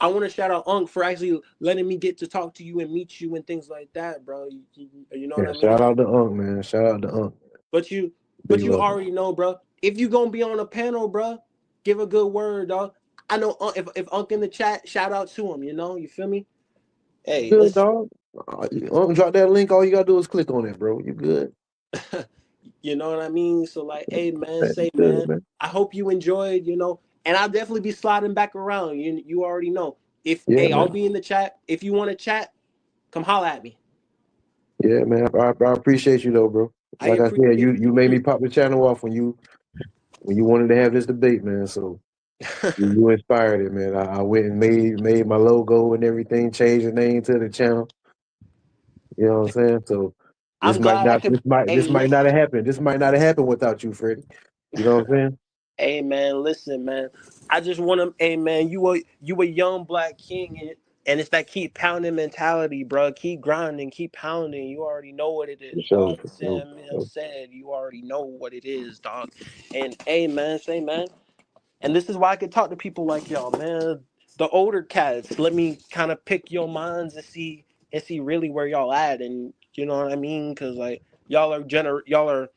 I want to shout out Unc for actually letting me get to talk to you and meet you and things like that, bro. You know what I mean? Shout out to Unc, man. Shout out to Unc. But you already know, bro. If you gonna be on a panel, bro, give a good word, dog. I know if Unc in the chat, shout out to him. You know, you feel me? Hey, good dog. Unc, drop that link. All you gotta do is click on it, bro. You good? You know what I mean? So like, hey, man, man. I hope you enjoyed. You know. And I'll definitely be sliding back around. You already know. I'll be in the chat. If you want to chat, come holla at me. Yeah, man. I appreciate you though, bro. Like I said, you made me pop the channel off when you wanted to have this debate, man. So you inspired it, man. I went and made my logo and everything, changed the name to the channel. You know what I'm saying? So this might not have happened. This might not have happened without you, Freddie. You know what I'm saying? Hey, man, listen, man. I just want to, hey, man, you a young black king, and it's that keep pounding mentality, bro. Keep grinding, keep pounding. You already know what it is, dog. Sam Mill said you already know what it is, dog. And hey, man, say, man. And this is why I could talk to people like y'all, man. The older cats, let me kind of pick your minds and see really where y'all at, and you know what I mean? Because like y'all are,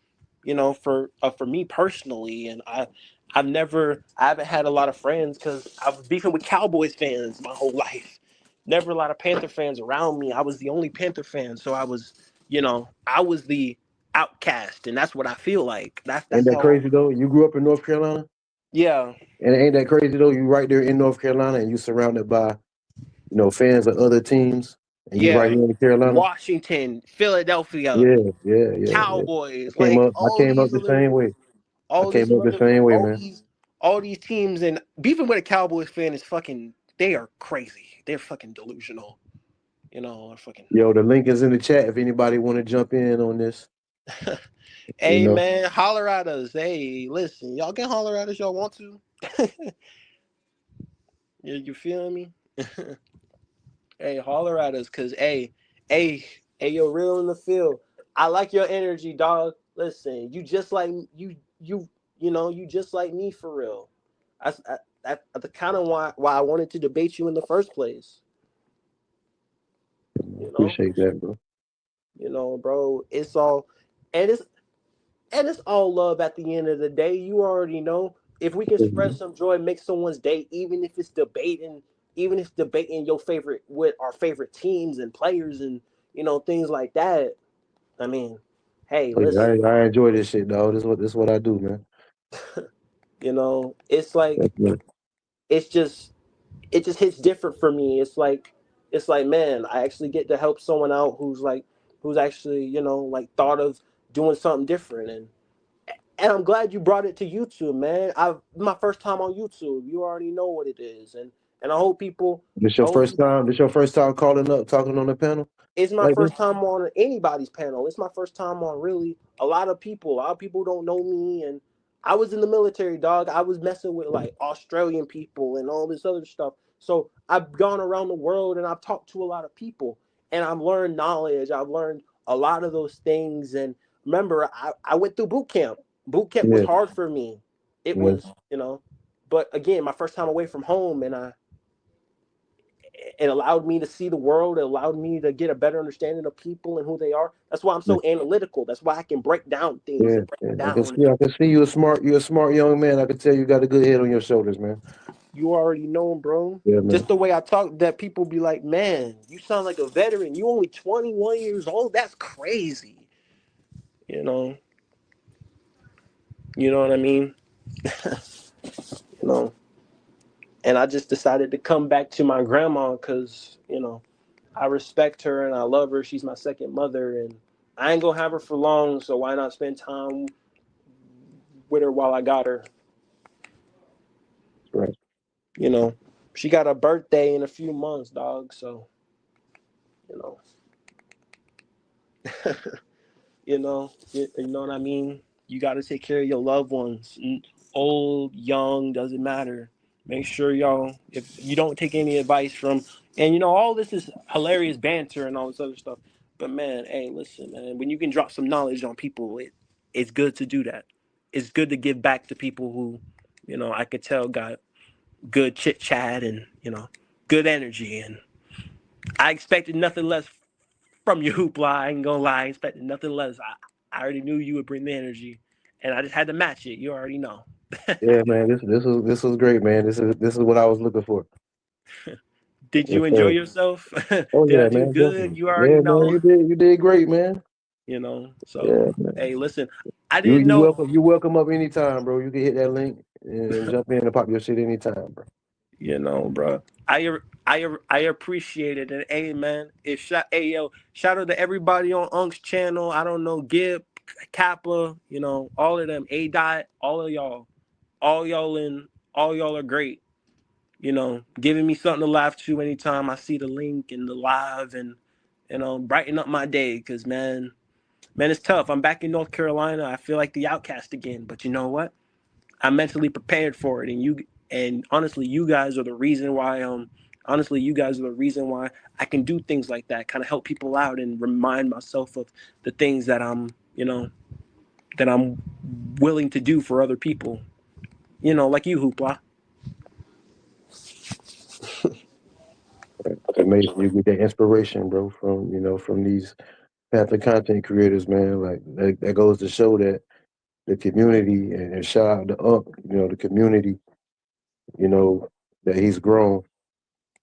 you know, for me personally, and I haven't had a lot of friends because I was beefing with Cowboys fans my whole life. Never a lot of Panther fans around me. I was the only Panther fan, so I was, you know, I was the outcast, and that's what I feel like. That's ain't that crazy though? You grew up in North Carolina? Yeah. And ain't that crazy though? You right there in North Carolina and you surrounded by, you know, fans of other teams. And you right here in Carolina. Washington, Philadelphia. Yeah. Cowboys. I came up the same way. All these teams, and beefing with a Cowboys fan is they are crazy. They're fucking delusional. You know, Yo, the link is in the chat if anybody want to jump in on this. Hey man, holler at us. Hey, listen, y'all can holler at us, y'all want to. You feel me? Hey, holler at us, cause hey, yo, real in the field. I like your energy, dog. Listen, you just like you just like me for real. That's the kind of why I wanted to debate you in the first place. You know, Appreciate that, bro. bro. It's all, and it's all love at the end of the day. You already know. If we can spread some joy, make someone's day, even if debating your favorite with our favorite teams and players and things like that. I mean, hey, Oh, yeah, listen, I enjoy this shit, dog. This what I do, man. it's like Definitely. it's just it just hits different for me. It's like man, I actually get to help someone out who's actually like thought of doing something different. And I'm glad you brought it to YouTube, man. My first time on YouTube. You already know what it is, and I hope people. This I your hope first people. time? This your first time calling up, talking on the panel It's my like this? first time on anybody's panel. It's my first time on really a lot of people. A lot of people don't know me, and I was in the military, dog. I was messing with like Australian people and all this other stuff. So I've gone around the world and I've talked to a lot of people, and I've learned knowledge. I've learned a lot of those things. And remember, I went through boot camp. Boot camp was Yeah, hard for me. It yeah, was, but again, my first time away from home, and it allowed me to see the world. It allowed me to get a better understanding of people and who they are. That's why I'm yeah, so analytical. That's why I can break down things yeah, and break yeah. it down. I can see you're a smart young man. I can tell you got a good head on your shoulders, man. You already know, bro. Yeah, Just man. the way I talk, that people be like, man, you sound like a veteran. You only 21 years old. That's crazy. You know, you know what I mean? You know, and I just decided to come back to my grandma because, I respect her and I love her. She's my second mother, and I ain't gonna have her for long. So why not spend time with her while I got her? Right. You know, she got a birthday in a few months, dog. So, you know, you know what I mean. You got to take care of your loved ones, old, young, doesn't matter. Make sure y'all, if you don't take any advice from, and all this is hilarious banter and all this other stuff. But man, hey, listen, man, when you can drop some knowledge on people, it's good to do that. It's good to give back to people who, I could tell got good chit chat and good energy, and I expected nothing less from you, hoopla. I ain't gonna lie, I expected nothing less. I already knew you would bring the energy, and I just had to match it. You already know. Yeah, man. This was great, man. This is what I was looking for. Did Yes, you enjoy sir. yourself? Oh Did I yeah, do man. good? Definitely. You already Yeah, man. know. You did great, man. So Yeah, man. hey, listen, I You didn't you know. welcome you welcome up anytime, bro. You can hit that link and jump in and pop your shit anytime, bro. Bro. I appreciate it, and hey, man, hey yo, shout out to everybody on Unk's channel. I don't know, Gib, Kappa, all of them, A Dot, all y'all all y'all are great. Giving me something to laugh to anytime I see the link and the live, and brighten up my day. Cause man, it's tough. I'm back in North Carolina. I feel like the outcast again, but you know what? I'm mentally prepared for it, and honestly, you guys are the reason why. Honestly, you guys are the reason why I can do things like that. Kind of help people out and remind myself of the things that that I'm willing to do for other people. Like you, hoopla. It's amazing. You get that inspiration, bro, from these Panther content creators, man. Like that goes to show that the community and shout out to Up, the community, you know, that he's grown,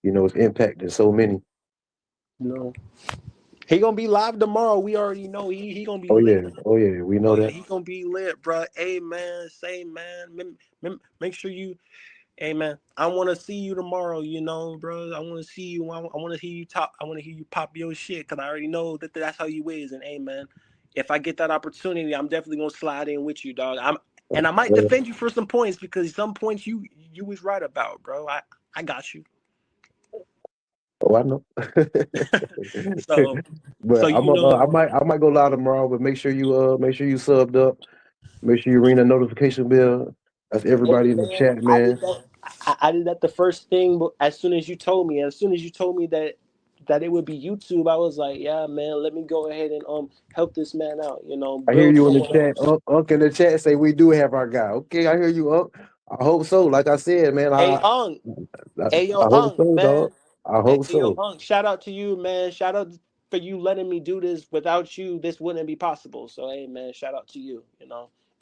it's impacted so many. You know, he gonna be live tomorrow. We already know he gonna be Oh lit. yeah, oh yeah, we Oh know yeah, that. he gonna be lit, bro. Hey man, say man, make sure you. Hey man, I want to see you tomorrow. Bro. I want to see you. I want to hear you talk. I want to hear you pop your shit because I already know that's how you is. And hey man, if I get that opportunity, I'm definitely gonna slide in with you, dog. And I might Yeah, defend you for some points because some points you was right about, bro. I got you. Oh, I know. So But you know, I might go live tomorrow. But make sure you subbed up. Make sure you ring the notification bell. That's everybody hey in the man, chat, man. I did that the first thing, but as soon as you told me, that it would be YouTube, I was like, yeah, man, let me go ahead and help this man out, I hear build you in the someone chat. else. Unc in the chat say we do have our guy. Okay, I hear you, Unc. I hope so. Like I said, man, Hey Unk, hey yo I hope Unk, so, dog. man. I Hey hope yo so. Unk, shout out to you, man. Shout out for you letting me do this. Without you, this wouldn't be possible. So hey man, shout out to you,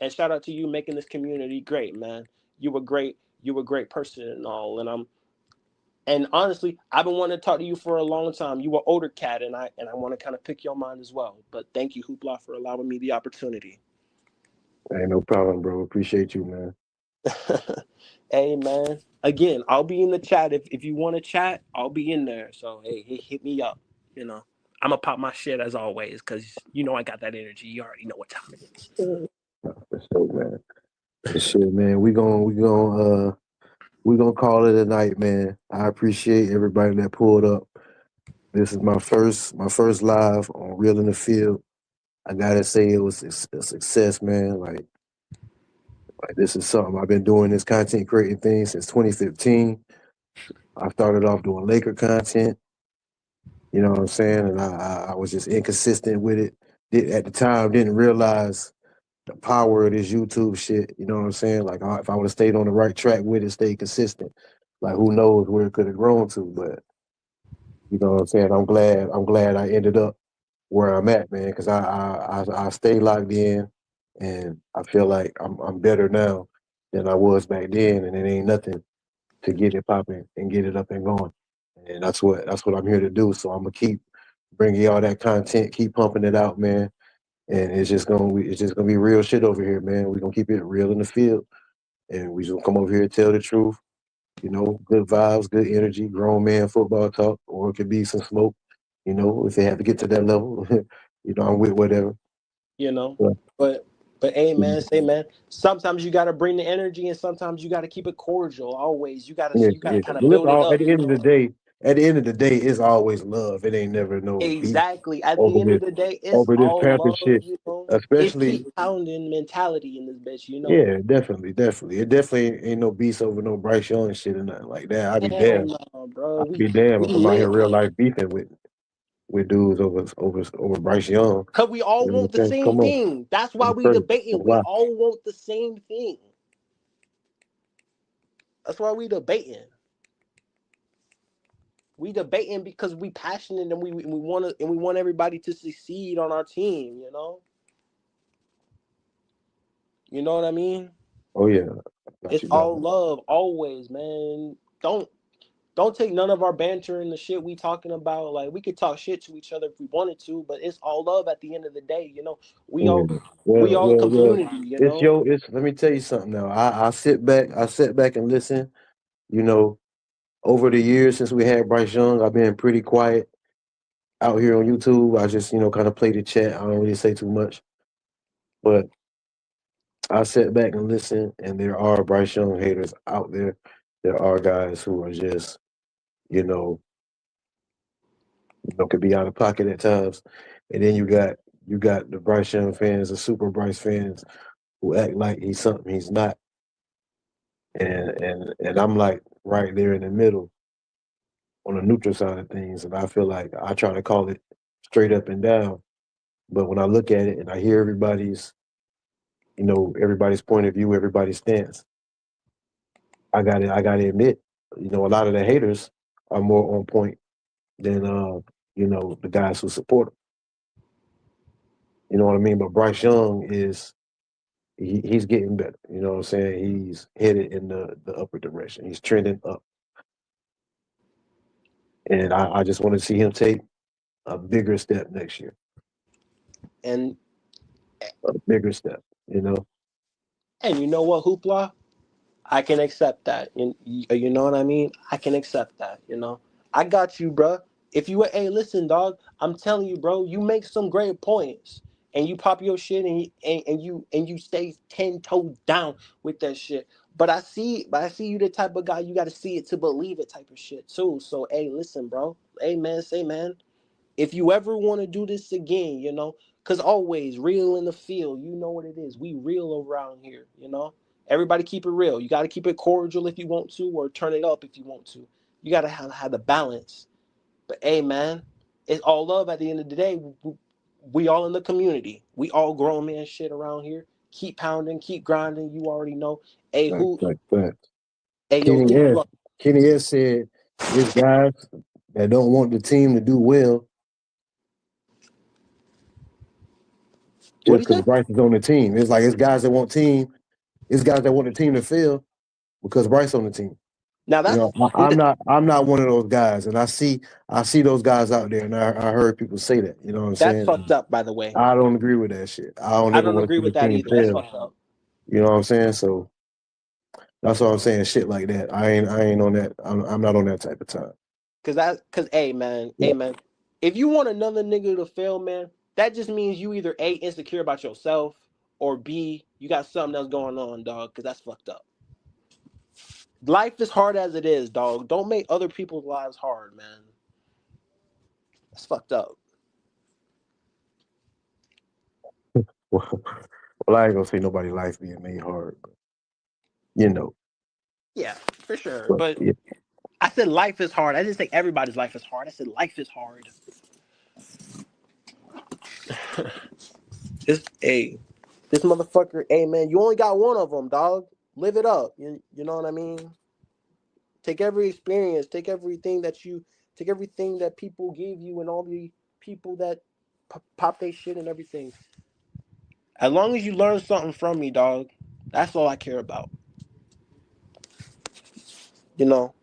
and shout out to you making this community great, man. You were great. You were a great person and all, and honestly, I've been wanting to talk to you for a long time. You were older cat, and I want to kind of pick your mind as well. But thank you, Hoopla, for allowing me the opportunity. Ain't no problem, bro. Appreciate you, man. Hey man, again, I'll be in the chat if you want to chat. I'll be in there. So hey, hit me up. I'm gonna pop my shit as always because I got that energy. You already know what time it is. For sure, man. For sure, man. We gonna call it a night, man. I appreciate everybody that pulled up. This is my first live on Real in the Field. I gotta say it was a success, man. Like this is something I've been doing this content creating thing since 2015. I started off doing Laker content, you know what I'm saying, and I was just inconsistent with it. At the time, didn't realize the power of this YouTube shit. You know what I'm saying? Like if I would have stayed on the right track with it, stayed consistent, like who knows where it could have grown to. But you know what I'm saying? I'm glad I ended up where I'm at, man, because I stay locked in, and I feel like I'm better now than I was back then, and it ain't nothing to get it popping and get it up and going. And that's what I'm here to do. So I'm gonna keep bringing y'all that content, keep pumping it out, man. And it's just gonna be real shit over here, man. We're gonna keep it real in the field, and we just gonna come over here and tell the truth. Good vibes, good energy, grown man football talk, or it could be some smoke. If they have to get to that level, I'm with whatever. You know, But, but hey man, say man. Sometimes you gotta bring the energy, and sometimes you gotta keep it cordial. Always, yeah, you gotta yeah. kind of But it's build it all up. at the end of the day, it's always love. It ain't never no beef Exactly. At over the end this of the day, it's over this all Panther love. shit. It's Especially, keep pounding mentality in this bitch. yeah, definitely, definitely. It definitely ain't no beef over no Bryce Young shit or nothing like that. I'd be Hell damned. no, bro. I'd We be damned we if I'm out here lit. real life beefing with dudes over Bryce Young. Cause we all You know want what the I'm saying? same Come on, thing. That's why that's we crazy. debating. That's We why. all want the same thing. That's why we debating. We debating because we passionate and we want everybody to succeed on our team. You know what I mean? Oh yeah, got It's you, all dog. love, always, man. Don't take none of our banter and the shit we talking about. Like we could talk shit to each other if we wanted to, but it's all love at the end of the day. We Yeah. all we Well, all well, well. community. It's. Let me tell you something now. I sit back and listen. You know, over the years since we had Bryce Young, I've been pretty quiet out here on YouTube. I just, kind of play the chat. I don't really say too much, but I sit back and listen, and there are Bryce Young haters out there. There are guys who are just, you know, could be out of pocket at times, and then you got the Bryce Young fans, the Super Bryce fans, who act like he's something he's not, and I'm like right there in the middle on the neutral side of things, and I feel like I try to call it straight up and down, but when I look at it and I hear everybody's point of view, everybody's stance, I gotta admit, a lot of the haters are more on point than the guys who support him. You know what I mean? But Bryce Young he's getting better. You know what I'm saying? He's headed in the upper direction. He's trending up. And I just want to see him take a bigger step next year. And A bigger step, you know? and you know what, Hoopla? I can accept that. You know what I mean? I can accept that. I got you, bro. If you were, hey, listen, dog. I'm telling you, bro. You make some great points, and you pop your shit, and you stay 10 toes down with that shit. But I see you the type of guy you got to see it to believe it type of shit too. So hey, listen, bro. hey man, say man, if you ever want to do this again, you know, because always real in the field, you know what it is. We real around here, you know. Everybody keep it real. You got to keep it cordial if you want to, or turn it up if you want to. You got to have the balance. But hey, man, it's all love at the end of the day. We all in the community. We all grown man shit around here. Keep pounding, keep grinding. You already know. Hey, who? Hey, yo, Kenny S said, "It's guys that don't want the team to do well just because Bryce is on the team. It's like it's guys that want the team to fail because Bryce on the team." Now that's, you know, I'm not one of those guys, and I see those guys out there, and I heard people say that. You know what I'm saying? That's fucked up, by the way. I don't agree with that shit. I don't agree see with the that team either. That's fail. fucked up. You know what I'm saying? So that's what I'm saying. Shit like that. I ain't on that. I'm not on that type of time. Cause hey man, if you want another nigga to fail, man, that just means you either A, insecure about yourself, or B, you got something else going on, dog. Cause that's fucked up. Life is hard as it is, dog. Don't make other people's lives hard, man. That's fucked up. Well, I ain't gonna say nobody's life being made hard, but you know. Yeah, for sure. But yeah. I said life is hard. I didn't say everybody's life is hard. I said life is hard. This motherfucker, hey man, you only got one of them, dog. Live it up. You know what I mean? Take every experience, take everything that people give you, and all the people that pop their shit and everything. As long as you learn something from me, dog, that's all I care about. You know,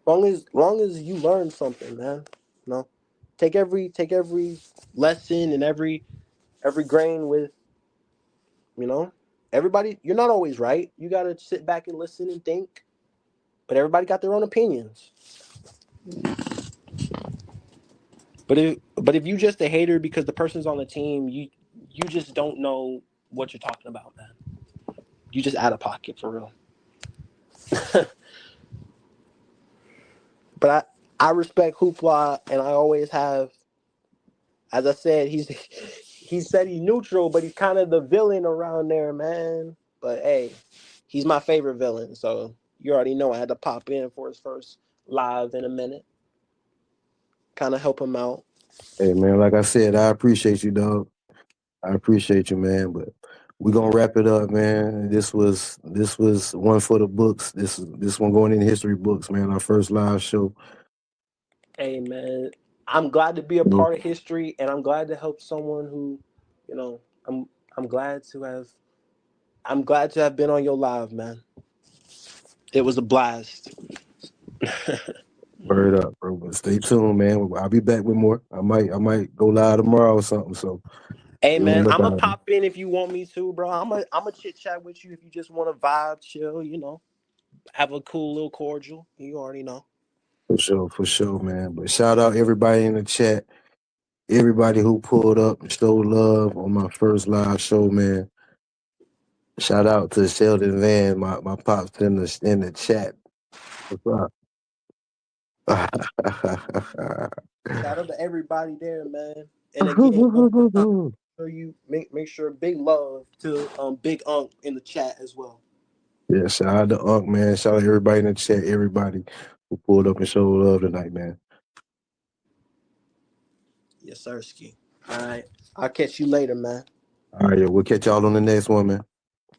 long as you learn something, man. You know, take every lesson and every grain with, you know, everybody. You're not always right. You gotta sit back and listen and think. But everybody got their own opinions. But if you just a hater because the person's on the team, you just don't know what you're talking about, man. You just out of pocket for real. But I respect Hoopla, and I always have. As I said, he said he's neutral, but he's kind of the villain around there, man. But hey, he's my favorite villain, so you already know I had to pop in for his first live in a minute. Kind of help him out. Hey man, like I said, I appreciate you, dog. I appreciate you, man. But we're gonna wrap it up, man. This was one for the books. This one going in history books, man. Our first live show. Hey man, I'm glad to be a part of history, and I'm glad to help someone who, you know, I'm glad to have been on your live, man. It was a blast. Word up, bro. But stay tuned, man. I'll be back with more. I might go live tomorrow or something. So hey man, I'm gonna pop in if you want me to, bro. I'm a chit chat with you if you just want to vibe, chill, you know, have a cool little cordial. You already know. For sure, man. But shout out everybody in the chat, everybody who pulled up and showed love on my first live show, man. Shout out to Sheldon Van, my pops in the chat. What's up? Shout out to everybody there, man. And again, you make sure big love to Big Unk in the chat as well. Yeah, shout out to Unk, man. Shout out to everybody in the chat, everybody who pulled up and showed love tonight, man. Yes, sir, Ski. All right. I'll catch you later, man. All right, we'll catch y'all on the next one, man.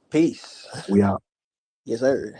Peace. We out. Yes, sir.